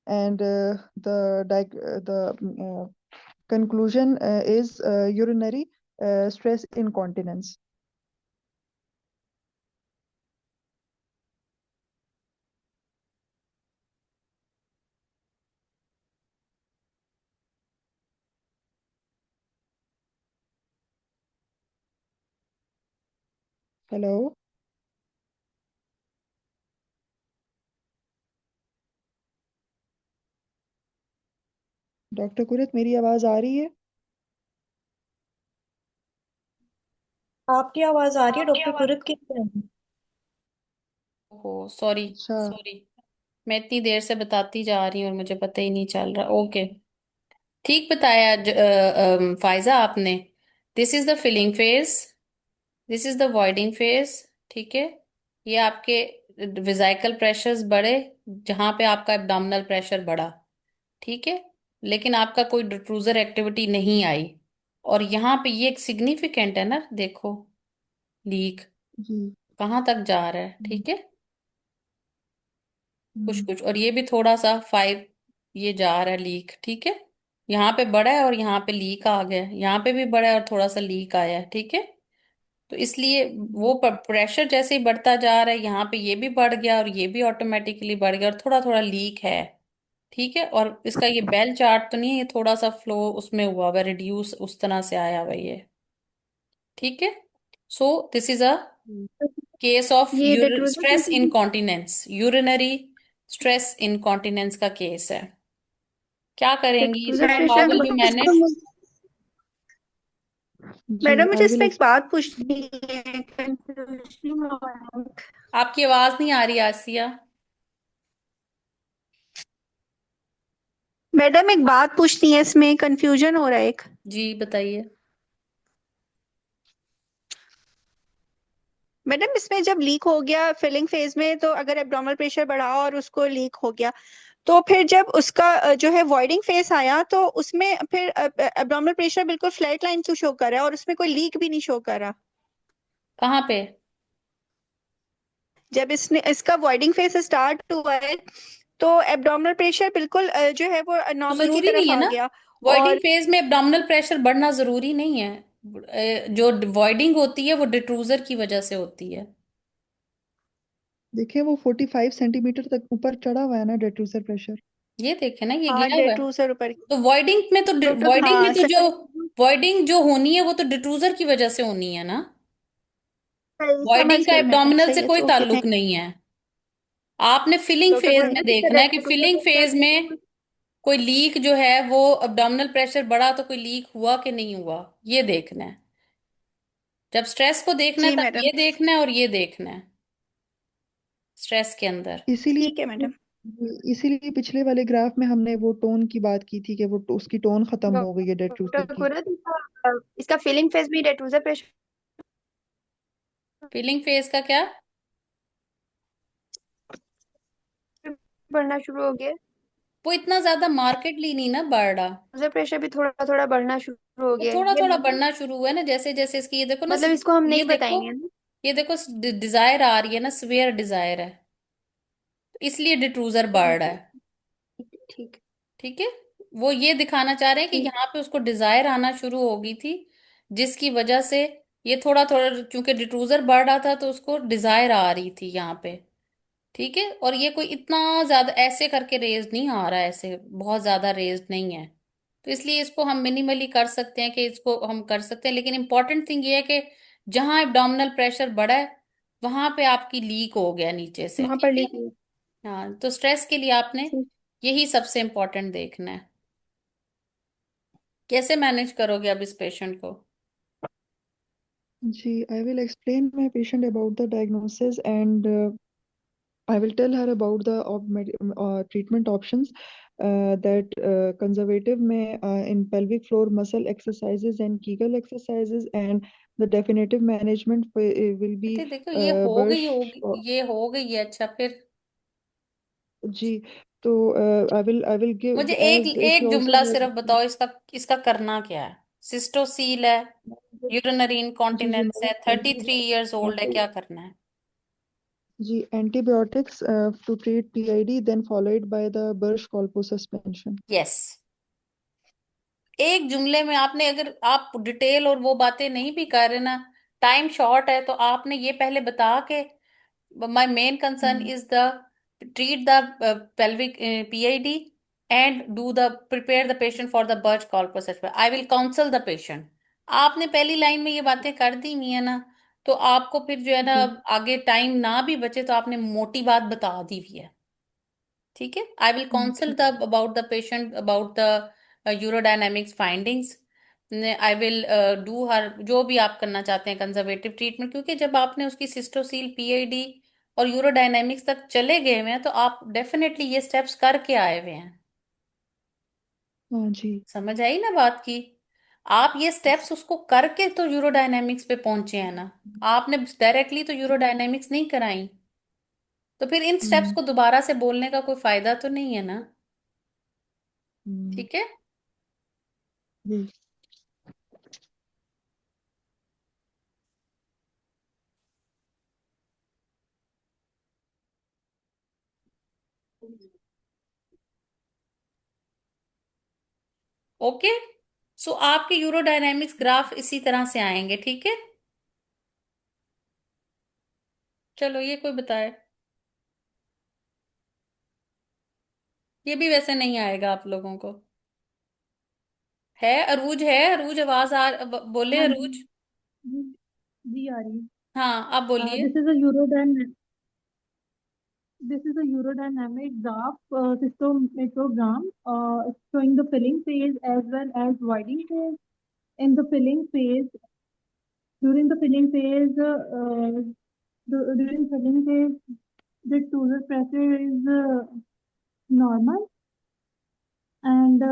and the conclusion is urinary stress incontinence. Hello doctor Kurat, मेरी आवाज आ रही है? आपकी आवाज आ रही है, डॉक्टर कुरत की नहीं। ओ सॉरी, अच्छा. सॉरी, मैं इतनी देर से बताती जा रही हूँ और मुझे पता ही नहीं चल रहा. ओके, ठीक बताया फायजा आपने. This is the filling phase, this is the voiding phase. ठीक है, ये आपके विजाइकल प्रेशर्स बढ़े जहां पे आपका एब्डोमिनल प्रेशर बढ़ा. ठीक है, लेकिन आपका कोई डिफ्यूजर एक्टिविटी नहीं आई. और यहाँ पे ये एक सिग्निफिकेंट है ना, देखो लीक जी. कहाँ तक जा रहा है. हम्म, ठीक है, कुछ हम्म, कुछ, और ये भी थोड़ा सा 5 ये जा रहा है लीक. ठीक है, यहाँ पे बड़ा है और यहाँ पे लीक आ गया है, यहाँ पे भी बड़ा है और थोड़ा सा लीक आया है. ठीक है, तो इसलिए वो प्रेशर जैसे ही बढ़ता जा रहा है, यहाँ पे ये भी बढ़ गया और ये भी ऑटोमेटिकली बढ़ गया और थोड़ा थोड़ा लीक है. ठीक है, और इसका ये बेल चार्ट तो नहीं है, ये थोड़ा सा फ्लो उसमें हुआ हुआ, रिड्यूस उस तरह से आया हुआ ये. ठीक है, so this is a case of ये डेट्रूजर स्ट्रेस कैसे? इनकॉन्टिनेंस, यूरिनरी स्ट्रेस इनकॉन्टिनेंस का केस है. क्या करेंगी डेट्रूजर इसमें? How pressure will you manage? जी, मैडम मुझे आई इस विल. पे एक बात पूछनी है, कंफ्यूजन हो रहा है। आपकी आवाज नहीं आ रही आसिया. मैडम एक बात पूछनी है, इसमें कंफ्यूजन हो रहा है एक। जी बताइए. मैडम इसमें जब लीक हो गया फिलिंग फेज में, तो अगर एब्डोमिनल प्रेशर बढ़ा और उसको लीक हो गया, तो फिर जब उसका जो है वॉइडिंग फेस आया, तो उसमें फिर एब्डोमिनल प्रेशर बिल्कुल फ्लैट लाइन क्यों शो कर रहा है और उसमें कोई लीक भी नहीं शो कर रहा? कहाँ पे? जब इसने इसका वॉइडिंग फेस स्टार्ट हुआ है, तो एब्डोमिनल प्रेशर बिल्कुल जो है वो तो नॉर्मल की जरूरी तरफ नहीं है आ ना, गया। वॉइडिंग और फेज में एब्डोमिनल प्रेशर बढ़ना जरूरी नहीं है. जो वॉइडिंग होती है वो डिट्रूजर की वजह से होती है. देखिए, वो 45 सेंटीमीटर तक ऊपर चढ़ा हुआ है ना डेट्रूसर प्रेशर. ये देखे ना, ये हाँ गया हुआ है. डेट्रूसर ऊपर। तो वॉइडिंग में तो डॉक्टर वॉइडिंग में हाँ तो जो सही। वॉइडिंग जो होनी है वो तो डिट्रूजर की वजह से होनी है ना. सही समझ वॉइडिंग का गई मैडम, एब्डोमिनल से सही है, कोई ओके ताल्लुक थैंक नहीं है. आपने फिलिंग डॉक्टर फेज में कुरैशी देखना है कि फिलिंग फेज में कोई लीक जो है वो एब्डोमिनल प्रेशर बढ़ा तो कोई लीक हुआ कि नहीं हुआ, ये देखना है. जब स्ट्रेस को देखना है जी तब मैडम। ये देखना है और ये देखना है स्ट्रेस के अंदर. इसीलिए ठीक है मैडम। इसीलिए पिछले वाले ग्राफ में हमने वो टोन की बात की थी कि वो उसकी टोन खत्म हो गई है डेट्रूसर डॉक्टर की. कुरत, इसका फीलिंग फेस भी डेट्रूजर प्रेशर फिलिंग फेज का क्या? बढ़ना शुरू हो गया। वो इतना ज्यादा मार्केटली नहीं ना बढ़ रहा. डेट्रूजर प्रेशर भी थोड़ा थोड़ा बढ़ना शुरू हो वो गया है थोड़ा ये, थोड़ा बढ़ना शुरू हुआ है ना, जैसे जैसे इसकी ये देखो ना, मतलब इसको हम ये नहीं देखो, बताएंगे ना। ये देखो डिजायर आ रही है ना, स्वेयर डिजायर है, तो इसलिए डिट्रूजर बढ़ रहा है. ठीक ठीक ठीक है, वो ये दिखाना चाह रहे हैं कि ठीक। यहाँ पे उसको डिजायर आना शुरू हो गई थी, जिसकी वजह से ये थोड़ा थोड़ा, क्योंकि डिट्रूजर बढ़ रहा था तो उसको डिजायर आ रही थी यहाँ पे. ठीक है, और ये कोई इतना ज्यादा ऐसे करके रेज नहीं आ रहा है, ऐसे बहुत ज्यादा रेज नहीं है. तो इसलिए इसको हम मिनिमली कर सकते हैं, कि इसको हम कर सकते हैं, लेकिन इंपॉर्टेंट थिंग ये है कि जहां एब्डोमिनल प्रेशर बढ़ा है वहां पे आपकी लीक हो गया नीचे से, वहां ठीक पर है। लीक हुई। हाँ, तो स्ट्रेस के लिए आपने ठीक। यही सबसे इम्पोर्टेंट देखना है। कैसे मैनेज करोगे अब इस पेशेंट को? जी, I will explain my patient about the diagnosis, and I will tell her about the treatment options, that conservative may in pelvic floor muscle exercises and Kegel exercises, and the definitive management will बेटे be देखो, ये हो गई Birch. होगी, ये हो गई है, अच्छा फिर जी, तो I will give, मुझे एक as she एक also जुमला has. सिर्फ बताओ, इसका इसका करना क्या है? सिस्टोसील है, यूरिनरी जी जी इनकॉन्टिनेंस है, मैडम, 33 years old है, क्या करना है? जी antibiotics to treat PID, then followed by the Birch-Kolpo suspension. Yes. एक जुमले में आपने, अगर आप डिटेल और वो बातें नहीं भी कर रहे ना, टाइम शॉर्ट है, तो आपने ये पहले बता के, my main concern hmm, is the treat the pelvic PID and do the prepare the patient for the Birch corpus assessment. I will counsel the patient. आपने पहली लाइन में ये बातें कर दी हुई है ना, तो आपको फिर जो है ना, जी आगे टाइम ना भी बचे तो आपने मोटी बात बता दी हुई है, ठीक है। आई विल काउंसिल ठीक the about the patient about the urodynamics findings. I will do her जो भी आप करना चाहते हैं कंजर्वेटिव ट्रीटमेंट, क्योंकि जब आपने उसकी सिस्टोसील पीआईडी और यूरोडायनेमिक्स तक चले गए हुए हैं, तो आप डेफिनेटली ये स्टेप्स करके आए हुए हैं। हाँ जी। समझ आई ना बात की? आप ये स्टेप्स उसको करके तो यूरोडायनेमिक्स पे पहुंचे हैं ना, आपने डायरेक्टली तो यूरोडायनेमिक्स नहीं कराई, तो फिर इन स्टेप्स हम्म को दोबारा से बोलने का कोई फायदा तो नहीं है ना, हम्म, ठीक है। जी ओके। सो आपके यूरोडायनेमिक्स ग्राफ इसी तरह से आएंगे, ठीक है। चलो, ये कोई बताए? ये भी वैसे नहीं आएगा आप लोगों को। है अरूज, है अरूज, आवाज बोले हाँ अरूज। जी जी जी आ रही हाँ, आप है। बोलिए। This is a urodynamic graph cystomethogram showing the filling phase as well as voiding phase. In the filling phase, during the filling phase, during filling phase, the total pressure is normal, and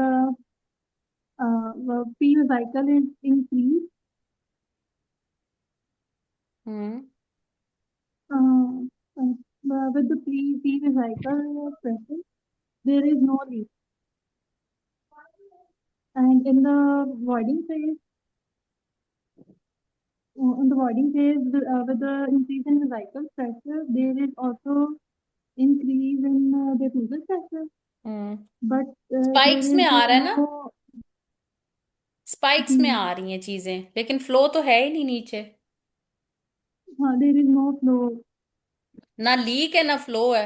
P cycle is increased. Hmm. Uh, with the P cycle pressure, there is no leak. And in the voiding phase, in the voiding phase, with the increase in the cycle pressure, there is also increase in the total pressure, hmm. but there spikes में is आ रहा है ना, no. स्पाइक्स में Hmm, आ रही हैं चीजें, लेकिन फ्लो तो है ही नहीं नीचे। there is no flow. ना लीक है ना फ्लो है।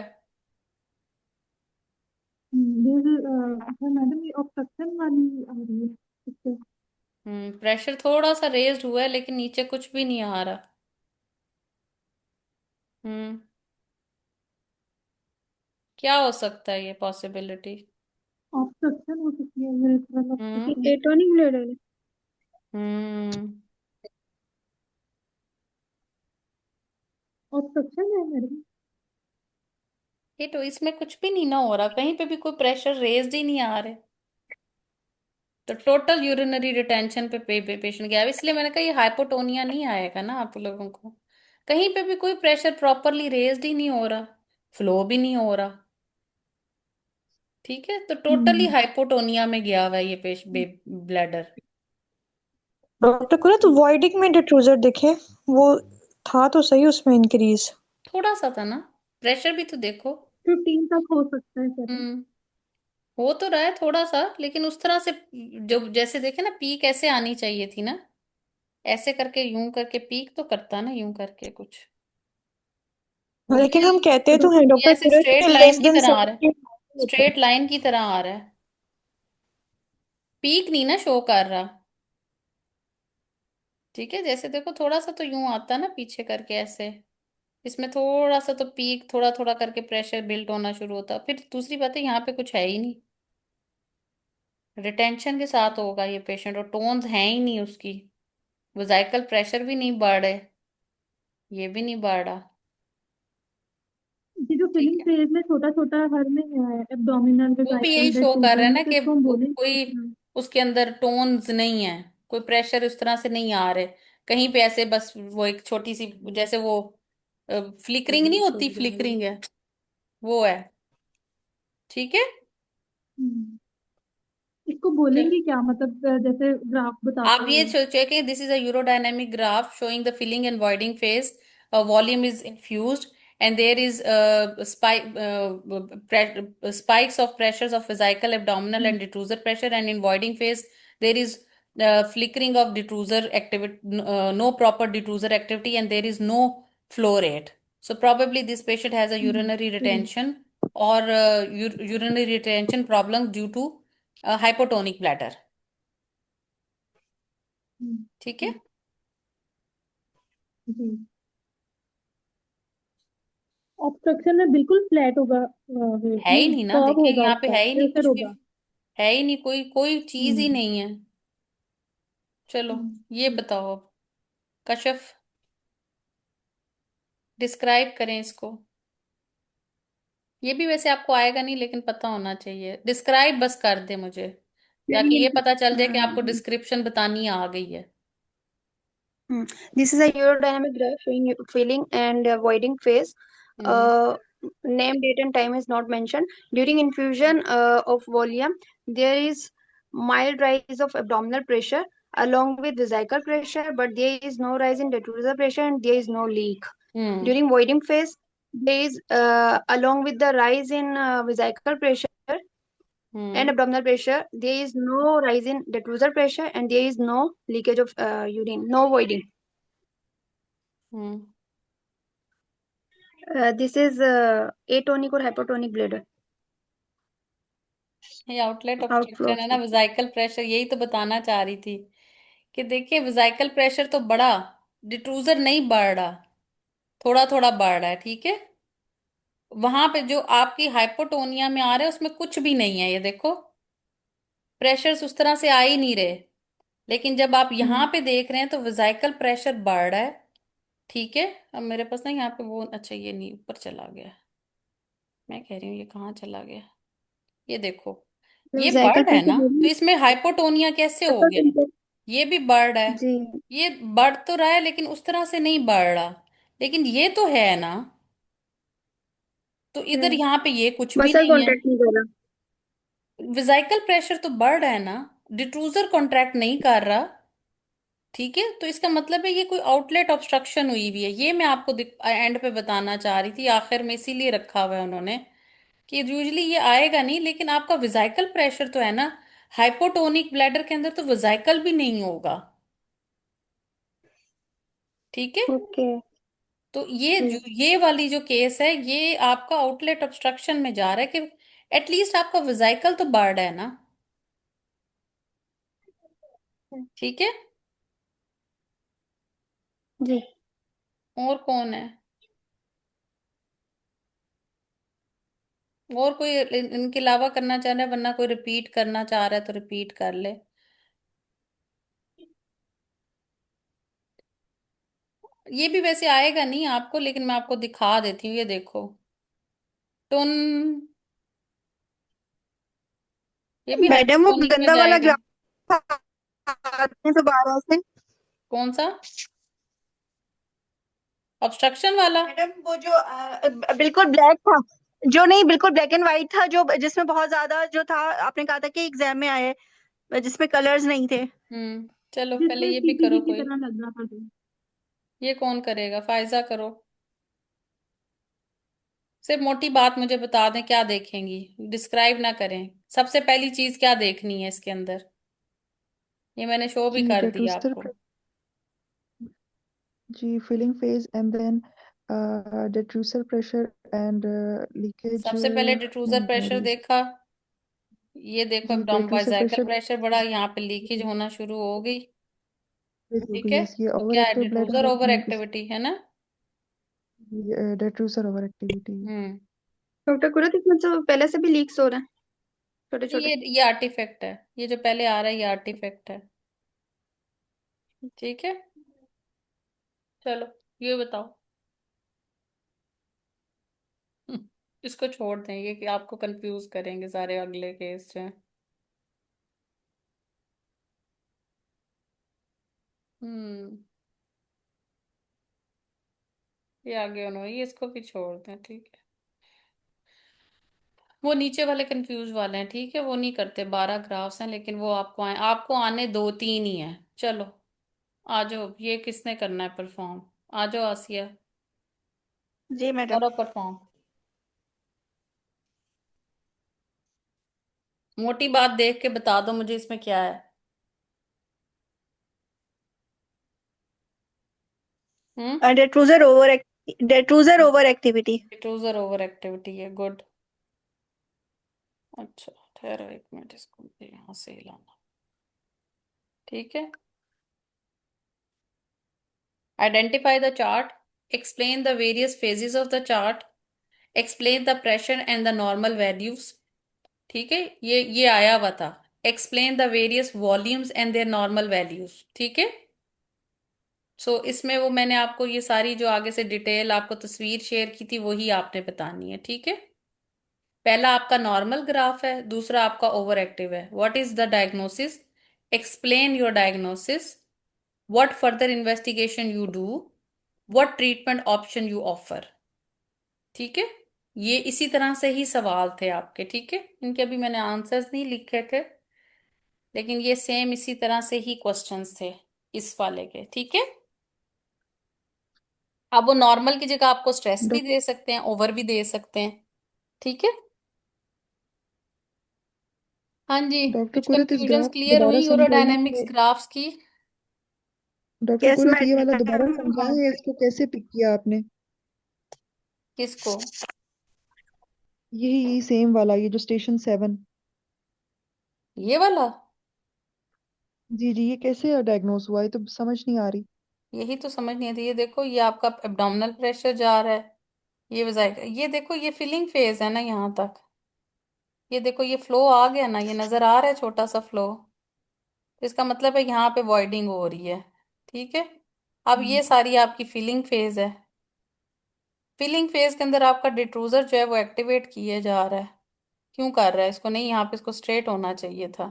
There is अच्छा मैडम ये obstruction वाली आ रही है इससे। प्रेशर थोड़ा सा रेज्ड हुआ है, लेकिन नीचे कुछ भी नहीं आ रहा। हम्म। क्या हो सकता है ये पॉसिबिलिटी? obstruction हो सकती है urethral हम्म। obstruction. एटोनिक ब्लेडर है। हम्म। obstruction है मैडम। ये तो इसमें कुछ भी नहीं ना हो रहा, कहीं पे भी कोई प्रेशर रेज्ड ही नहीं आ रहे, तो टोटल यूरिनरी रिटेंशन पे पेशेंट गया। इसलिए मैंने कहा ये हाइपोटोनिया नहीं आएगा ना आप लोगों को, कहीं पे भी कोई प्रेशर प्रॉपरली रेज्ड ही नहीं हो रहा, फ्लो भी नहीं हो रहा, ठीक है। तो टोटली हम्म, हाइपोटोनिया में गया हुआ है ये ब्लैडर। डॉक्टर को ना तो वॉइडिंग में डिट्रूजर दिखे, वो था तो सही उसमें इंक्रीज। थोड़ा सा था ना, प्रेशर भी तो देखो। 15 तक हो सकता है सर। हम्म। हो तो रहा है थोड़ा सा, लेकिन उस तरह से जो जैसे देखे ना, पीक ऐसे आनी चाहिए थी ना, ऐसे करके यूं करके पीक तो करता ना, यूं करके कुछ वो भी लेकिन हम नहीं। कहते तो हैं ये डॉक्टर ऐसे पूरे स्ट्रेट लाइन लेस की देन तरह आ रहा है, 70 होता है। स्ट्रेट लाइन की तरह आ रहा है, पीक नहीं ना शो कर रहा, ठीक है। जैसे देखो थोड़ा सा तो यूं आता ना पीछे करके ऐसे, इसमें थोड़ा सा तो पीक, थोड़ा थोड़ा करके प्रेशर बिल्ड होना शुरू होता। फिर दूसरी बात है, यहाँ पे कुछ है ही नहीं, रिटेंशन के साथ होगा ये पेशेंट, और टोन्स हैं ही नहीं उसकी, वजाइकल प्रेशर भी नहीं बढ़ रहे, ये भी नहीं बढ़ रहा। ये जो ठीक फिलिंग है, फेज में छोटा छोटा हर में है, एब्डोमिनल वो भी यही वेजाइकल शो कर रहा रेट्रोजल है में, ना तो कि इसको हम बोलेंगे कोई उसके अंदर टोन्स नहीं है, कोई प्रेशर उस तरह से नहीं आ रहे कहीं पे, ऐसे बस वो एक छोटी सी, जैसे वो फ्लिकरिंग नहीं होती, फ्लिकरिंग है, वो है। ठीक है। इसको चल, बोलेंगे क्या, मतलब जैसे ग्राफ आप बताते ये हुए। Checking, this is a urodynamic graph showing the filling and voiding phase, volume is infused, and there is spikes of pressures of vesical, abdominal and detrusor pressure, and in voiding phase there is flickering of detrusor activity, no proper detrusor activity, and there is no flow rate. So probably this patient has a urinary retention, or urinary retention problems due to hypotonic bladder. ठीक है। जी। ऑब्स्ट्रक्शन में बिल्कुल फ्लैट होगा, है ही नहीं नहीं ना, कर्व देखिए होगा यहाँ पे उसका, है ही नहीं प्रेशर कुछ भी, होगा। है ही नहीं, कोई कोई चीज ही हम्म। नहीं है। चलो, ये हम्म। बताओ अब, कशफ, डिस्क्राइब करें इसको। ये भी वैसे आपको आएगा नहीं, लेकिन पता होना चाहिए, डिस्क्राइब बस कर दे मुझे, ताकि चलिए। ये पता चल जाए कि आपको डिस्क्रिप्शन बतानी आ गई है। This is a urodynamic graph showing filling and voiding phase. Hmm. Uh, Name, date, and time is not mentioned. During infusion of volume, there is mild rise of abdominal pressure along with vesical pressure, but there is no rise in detrusor pressure and there is no leak. Hmm. During voiding phase, there is along with the rise in vesical pressure and hmm. abdominal pressure, there is no rise in detrusor pressure and there is no leakage of urine, no voiding. Hmm. This is atonic or hypotonic bladder ये आउटलेट outflow ऑब्स्ट्रक्शन of है ना, urine. विजाइकल प्रेशर, यही तो बताना चाह रही थी कि देखिए विजाइकल प्रेशर तो बढ़ा, डिट्रूजर नहीं बढ़ रहा, थोड़ा थोड़ा बढ़ रहा है। ठीक है, वहां पे जो आपकी हाइपोटोनिया में आ रहे हैं उसमें कुछ भी नहीं है, ये देखो प्रेशर्स उस तरह से आ ही नहीं रहे, लेकिन जब आप यहाँ Hmm. पे देख रहे हैं तो विजाइकल प्रेशर बढ़ रहा है। ठीक है, अब मेरे पास ना यहाँ पे वो, अच्छा ये नहीं, ऊपर चला गया, मैं कह रही हूँ ये कहाँ चला गया, ये देखो, जो ये बढ़ जायका रहा है कैसे ना, तो बोली इसमें हाइपोटोनिया कैसे हो गया, hypertension. ये भी बढ़ रहा है, जी ये बढ़ तो रहा है लेकिन उस तरह से नहीं बढ़ रहा, लेकिन ये तो है ना, तो इधर यहाँ पे ये कुछ भी मसल नहीं है, कॉन्ट्रैक्ट नहीं कर रहा. विजाइकल प्रेशर तो बढ़ रहा है ना, डिट्रूजर कॉन्ट्रैक्ट नहीं कर रहा। ठीक है, तो इसका मतलब है ये कोई आउटलेट ऑब्स्ट्रक्शन हुई हुई है, ये मैं आपको एंड पे बताना चाह रही थी, आखिर में इसीलिए रखा हुआ है उन्होंने कि यूजुअली ये आएगा नहीं, लेकिन आपका विजाइकल प्रेशर तो है ना, हाइपोटोनिक ब्लैडर के अंदर तो विजाइकल भी नहीं होगा। ठीक है, ओके. तो ये वाली जो केस है, ये आपका आउटलेट ऑब्स्ट्रक्शन में जा रहा है कि एटलीस्ट आपका विजाइकल तो बढ़ रहा है ना। ठीक है, जी. और कौन है, और कोई इनके अलावा करना चाह रहा है, वरना कोई रिपीट करना चाह रहा है तो रिपीट कर ले। ये भी वैसे आएगा नहीं आपको, लेकिन मैं आपको दिखा देती हूँ, ये देखो, टुन, ये भी मैडम वो हाइपोटोनिक में गंदा वाला जाएगा। ग्राफ आते हैं दोबारा से. कौन सा, ऑब्स्ट्रक्शन वाला? मैडम वो जो बिल्कुल ब्लैक था, जो नहीं बिल्कुल ब्लैक एंड व्हाइट था, जो जिसमें बहुत ज्यादा जो था, आपने कहा था कि एग्जाम में आए, जिसमें कलर्स नहीं थे. चलो पहले जिसमें ये भी करो सीपीजी की कोई, तरह लग रहा था जो। ये कौन करेगा, फायजा करो, सिर्फ मोटी बात मुझे बता दें क्या देखेंगी, डिस्क्राइब ना करें, सबसे पहली चीज क्या देखनी है इसके अंदर, ये मैंने शो भी जी कर दिया detrusor आपको। जी filling phase and then detrusor pressure and leakage सबसे पहले डिट्रूजर नहीं प्रेशर है देखा, ये देखो जी detrusor एब्डोमेन pressure प्रेशर बढ़ा, यहाँ पे लीकेज होना शुरू हो गई। हो ठीक गई, है, यस ये तो ओवर क्या है, एक्टिव ब्लैडर डिट्रूजर है, ओवर मैं एक्टिविटी है ना। Detrusor over activity. Hmm. Doctor Kurat, इसमें तो पहले से भी लीक्स हो रहे हैं छोटे छोटे। ये आर्टिफैक्ट है, ये जो पहले आ रहा है ये आर्टिफैक्ट है। ठीक है, चलो ये बताओ। इसको छोड़ दें, ये कि आपको कंफ्यूज करेंगे सारे अगले केस से। हम्म। ये आगे उन्होंने, ये इसको भी छोड़ दें, ठीक है। वो नीचे वाले कंफ्यूज वाले हैं, ठीक है, वो नहीं करते, 12 ग्राफ्स हैं, लेकिन वो आपको आने दो तीन ही है। चलो आ जाओ, ये किसने करना है परफॉर्म? आ जाओ आसिया, जी मैडम। करो परफॉर्म। मोटी बात देख के बता दो मुझे इसमें क्या है। हम्म। डेट्रूजर ओवर एक्टिविटी। डिट्रूजर ओवर एक्टिविटी है, गुड। अच्छा, ठहरो एक मिनट, इसको मुझे यहाँ से हिलाना। ठीक है, identify the chart, explain the various phases of the chart, explain the pressure and the normal values. ठीक है, ये आया हुआ था, explain the various volumes and there normal values. ठीक है, सो इसमें वो मैंने आपको ये सारी जो आगे से डिटेल आपको तस्वीर शेयर की थी वही आपने बतानी है। ठीक है, पहला आपका नॉर्मल ग्राफ है, दूसरा आपका ओवर एक्टिव है। What is the diagnosis, explain your diagnosis, what further investigation you do, what treatment option you offer. ठीक है, ये इसी तरह से ही सवाल थे आपके। ठीक है, इनके अभी मैंने आंसर्स नहीं लिखे थे, लेकिन ये सेम इसी तरह से ही क्वेश्चंस थे इस वाले के। ठीक है, अब वो नॉर्मल की जगह आपको स्ट्रेस भी दे सकते हैं, ओवर भी दे सकते हैं। ठीक है, हाँ जी। डॉक्टर कुछ कुरत, इस कंफ्यूजन्स ग्राफ को क्लियर दोबारा हुई समझाइए। यूरोडायनेमिक्स ग्राफ्स की? डॉक्टर यस कुरत, ये वाला दोबारा मैडम। समझाएं, इसको कैसे पिक किया आपने? किसको? यही सेम वाला, ये जो स्टेशन 7। ये वाला? जी जी, ये कैसे डायग्नोस हुआ, ये तो समझ नहीं आ रही। यही तो समझ नहीं आती। ये देखो, ये आपका एब्डोमिनल प्रेशर जा रहा है, ये वजाएगा, ये देखो ये फिलिंग फेज है ना यहाँ तक, ये देखो ये फ्लो आ गया ना, ये नजर आ रहा है छोटा सा फ्लो, तो इसका मतलब है यहाँ पे वॉइडिंग हो रही है। ठीक है, अब हम्म, ये सारी आपकी फिलिंग फेज है। फिलिंग फेज के अंदर आपका डिट्रूजर जो है वो एक्टिवेट किए जा रहा है। क्यों कर रहा है इसको? नहीं, यहाँ पे इसको स्ट्रेट होना चाहिए था,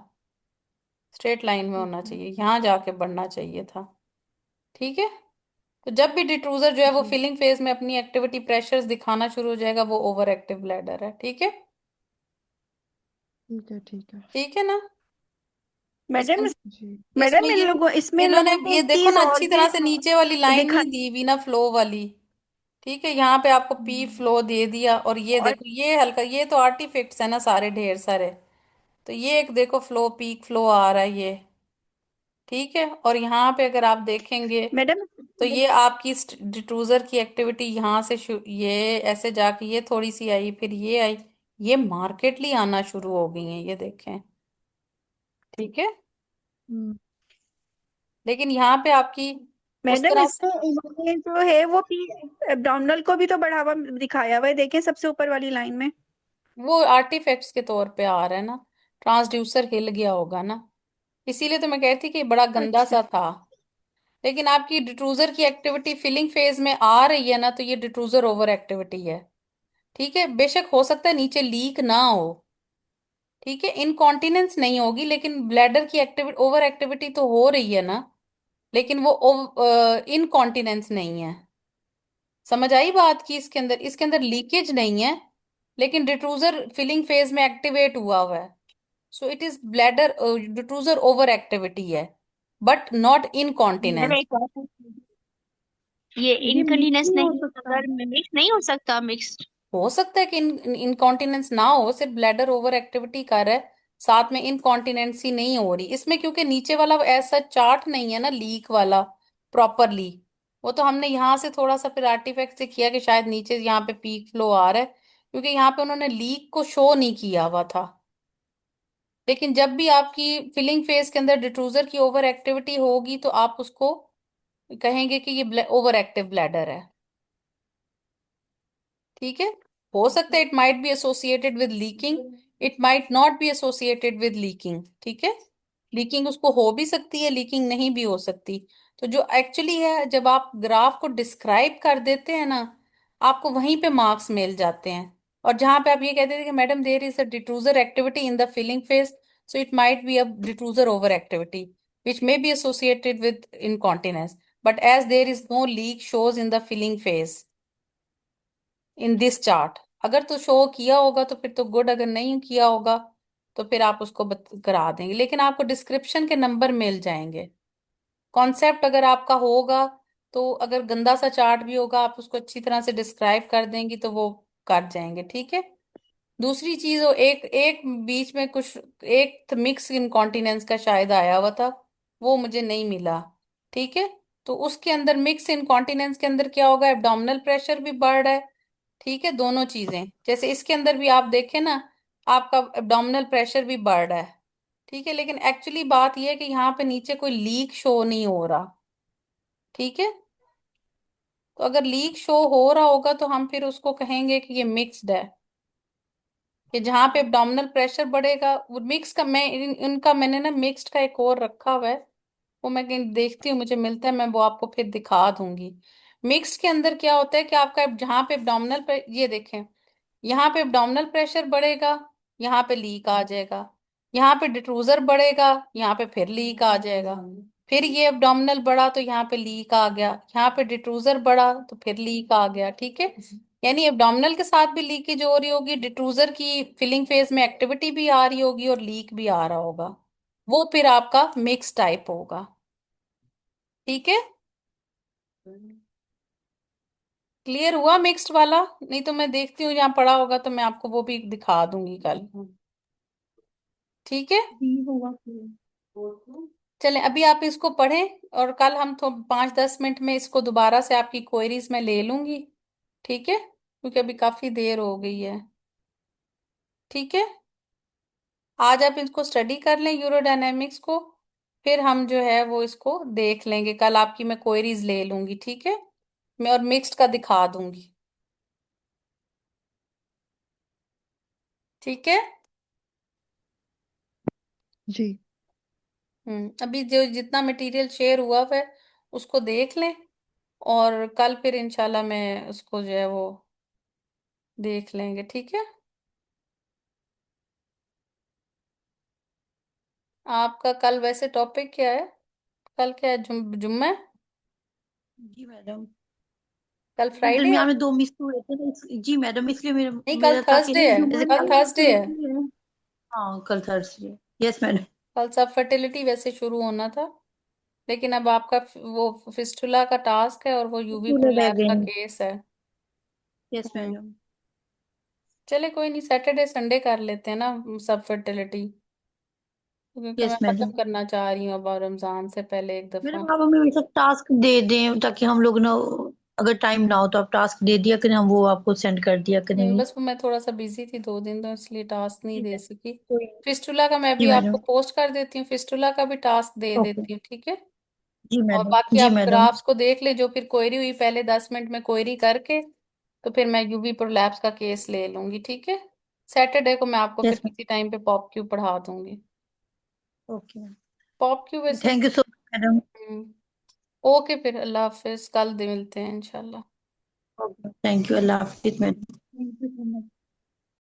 स्ट्रेट लाइन में ठीक होना है। चाहिए, यहाँ जाके बढ़ना चाहिए था। ठीक है, तो जब भी डिट्रूजर जो है वो जी, फिलिंग फेज में अपनी एक्टिविटी प्रेशर्स दिखाना शुरू हो जाएगा, वो ओवर एक्टिव ब्लैडर है। ठीक है, ठीक है। ठीक है। ठीक है ना? इसके मैडम, जी। इसमें ये इसमें इन इन्होंने लोगों ने ये एक देखो चीज ना, और अच्छी भी तरह से नीचे वाली लाइन दिखा। नहीं दी हुई ना, फ्लो वाली। ठीक है, यहाँ पे आपको पी हम्म, फ्लो दे दिया, और ये और देखो ये हल्का, ये तो आर्टिफैक्ट्स है ना सारे, ढेर सारे। तो ये एक देखो फ्लो, पीक फ्लो आ रहा है ये। ठीक है, और यहाँ पे अगर आप देखेंगे मैडम, तो ये आपकी डिट्रूजर की एक्टिविटी यहाँ से ये ऐसे जाके ये थोड़ी सी आई, फिर ये आई, ये मार्केटली आना शुरू हो गई है, ये देखें। ठीक है, हम्म, लेकिन यहाँ पे आपकी उस मैडम तरह से इसमें इन्होंने जो है वो पी एब्डोमिनल को भी तो बढ़ावा दिखाया हुआ है, देखें सबसे ऊपर वाली लाइन में। वो आर्टिफैक्ट्स के तौर पे आ रहा है ना, ट्रांसड्यूसर हिल गया होगा ना, इसीलिए तो मैं कहती कि बड़ा गंदा अच्छा सा था। लेकिन आपकी डिट्रूजर की एक्टिविटी फिलिंग फेज में आ रही है ना, तो ये डिट्रूजर ओवर एक्टिविटी है। ठीक है, बेशक हो सकता है नीचे लीक ना हो, ठीक है, इनकॉन्टिनेंस नहीं होगी, लेकिन ब्लैडर की एक्टिविटी ओवर एक्टिविटी तो हो रही है ना, लेकिन वो इनकॉन्टिनेंस नहीं है। समझ आई बात की? इसके अंदर लीकेज नहीं है, लेकिन डिट्रूजर फिलिंग फेज में एक्टिवेट हुआ हुआ है। So it is bladder detrusor over activity है, बट नॉट मैडम इनकॉन्टिनेंस। एक बात है, ये ये मिक्स इनकन्वीनियंस नहीं हो नहीं तो सकता? अगर मिक्स नहीं हो सकता मिक्स्ड। हो सकता है कि इनकॉन्टिनेंस ना हो, सिर्फ ब्लैडर ओवर एक्टिविटी कर है, साथ में इनकॉन्टिनेंसी नहीं हो रही इसमें, क्योंकि नीचे वाला ऐसा चार्ट नहीं है ना लीक वाला प्रॉपरली। वो तो हमने यहाँ से थोड़ा सा फिर आर्टिफैक्ट से किया कि शायद नीचे यहाँ पे पीक फ्लो आ रहा है, क्योंकि यहाँ पे उन्होंने लीक को शो नहीं किया हुआ था। लेकिन जब भी आपकी फिलिंग फेज के अंदर डिट्रूजर की ओवर एक्टिविटी होगी, तो आप उसको कहेंगे कि ये ओवर एक्टिव ब्लैडर है। ठीक है। हो सकता है it might be associated with leaking, it might not be associated with leaking. ठीक है, लीकिंग उसको हो भी सकती है, लीकिंग नहीं भी हो सकती। तो जो एक्चुअली है, जब आप ग्राफ को डिस्क्राइब कर देते हैं ना, आपको वहीं पे मार्क्स मिल जाते हैं। और जहां पे आप ये कहते थे कि madam there is a detrusor activity in the filling phase, so it might be a detrusor over activity which may be associated with incontinence, but as there is no leak shows in the filling phase in this chart. अगर तो शो किया होगा तो फिर तो गुड, अगर नहीं किया होगा तो फिर आप उसको करा देंगे, लेकिन आपको डिस्क्रिप्शन के नंबर मिल जाएंगे। कॉन्सेप्ट अगर आपका होगा तो अगर गंदा सा चार्ट भी होगा, आप उसको अच्छी तरह से डिस्क्राइब कर देंगी तो वो कर जाएंगे। ठीक है। दूसरी चीज, वो एक एक बीच में कुछ एक मिक्स इनकॉन्टिनेंस का शायद आया हुआ था, वो मुझे नहीं मिला। ठीक है। तो उसके अंदर मिक्स इनकॉन्टिनेंस के अंदर क्या होगा, एब्डोमिनल प्रेशर भी बढ़ रहा है। ठीक है, दोनों चीजें, जैसे इसके अंदर भी आप देखें ना, आपका एब्डोमिनल प्रेशर भी बढ़ रहा है। ठीक है, लेकिन एक्चुअली बात यह है कि यहाँ पे नीचे कोई लीक शो नहीं हो रहा। ठीक है। तो अगर लीक शो हो रहा होगा तो हम फिर उसको कहेंगे कि ये मिक्स्ड है, कि जहाँ पे एब्डोमिनल प्रेशर बढ़ेगा। वो मिक्स का मैं इनका मैंने ना मिक्स्ड का एक और रखा हुआ है, वो मैं कहीं देखती हूँ मुझे मिलता है, मैं वो आपको फिर दिखा दूंगी। मिक्स के अंदर क्या होता है कि आपका जहाँ पे एब्डोमिनल, ये देखें, यहाँ पे एब्डोमिनल प्रेशर बढ़ेगा, यहाँ पे लीक आ जाएगा। यहाँ पे डिट्रूजर बढ़ेगा, यहाँ पे फिर लीक आ जाएगा। फिर ये एब्डोमिनल बढ़ा तो यहाँ पे लीक आ गया, यहाँ पे डिट्रूजर बढ़ा तो फिर लीक आ गया। ठीक है, यानी एब्डोमिनल के साथ भी लीकेज हो रही होगी, डिट्रूजर की फिलिंग फेज में एक्टिविटी भी आ रही होगी और लीक भी आ रहा होगा। वो फिर आपका मिक्स टाइप होगा। ठीक है, क्लियर हुआ मिक्स्ड वाला? नहीं तो मैं देखती हूँ यहाँ पड़ा होगा तो मैं आपको वो भी दिखा दूंगी कल। ठीक है, चलें अभी आप इसको पढ़ें और कल हम तो 5-10 मिनट में इसको दोबारा से आपकी क्वेरीज में ले लूंगी। ठीक है, क्योंकि अभी काफी देर हो गई है। ठीक है, आज आप इसको स्टडी कर लें यूरोडायनेमिक्स को, फिर हम जो है वो इसको देख लेंगे। कल आपकी मैं क्वेरीज ले लूंगी। ठीक है, मैं और मिक्स्ड का दिखा दूंगी। ठीक है। जी। अभी जो जितना मटेरियल शेयर हुआ है उसको देख लें, और कल फिर इंशाल्लाह मैं उसको जो है वो देख लेंगे। ठीक है, आपका कल वैसे टॉपिक क्या है? कल क्या है, जुम्मा है? जी मैडम। कल बीच फ्राइडे है? दरमियान में दो मिस हुए थे ना जी मैडम, इसलिए मेरा नहीं, कल मेरा था कि थर्सडे है। जैसे कल कल। थर्सडे है। हाँ कल थर्सडे। Yes madam. कल सब फर्टिलिटी वैसे शुरू होना था, लेकिन अब आपका वो फिस्टुला का टास्क है और वो यूवी स्कूल रह प्रोलैप्स गए का हैं। केस है। यस हम्म मैडम। चले कोई नहीं, सैटरडे संडे कर लेते हैं ना सब फर्टिलिटी, क्योंकि मैं यस खत्म मैडम। करना चाह रही हूँ अब और रमजान से पहले एक दफा। मैडम आप हमें वैसे टास्क दे दें ताकि हम लोग ना, अगर टाइम ना हो तो आप टास्क दे दिया करें, हम वो आपको सेंड कर दिया करेंगे। बस वो मैं थोड़ा सा बिजी थी 2 दिन, तो इसलिए टास्क नहीं ठीक दे है। सकी। कोई। फिस्टुला का मैं जी भी आपको मैडम। पोस्ट कर देती हूँ, फिस्टुला का भी टास्क दे ओके। देती हूँ। ठीक है, जी और मैडम। बाकी जी आप मैडम। ग्राफ्स को देख ले, जो फिर क्वेरी हुई पहले 10 मिनट में क्वेरी करके, तो फिर मैं यूवी प्रोलैप्स का केस ले लूंगी। ठीक है, सैटरडे को मैं आपको फिर यस किसी टाइम पे पॉप क्यू पढ़ा दूंगी। मैडम। ओके। पॉप क्यू वैसे। Thank you so much madam. Okay, फिर अल्लाह हाफिज, कल मिलते हैं इंशाल्लाह। Thank you. Allah Hafiz madam. Thank you so much.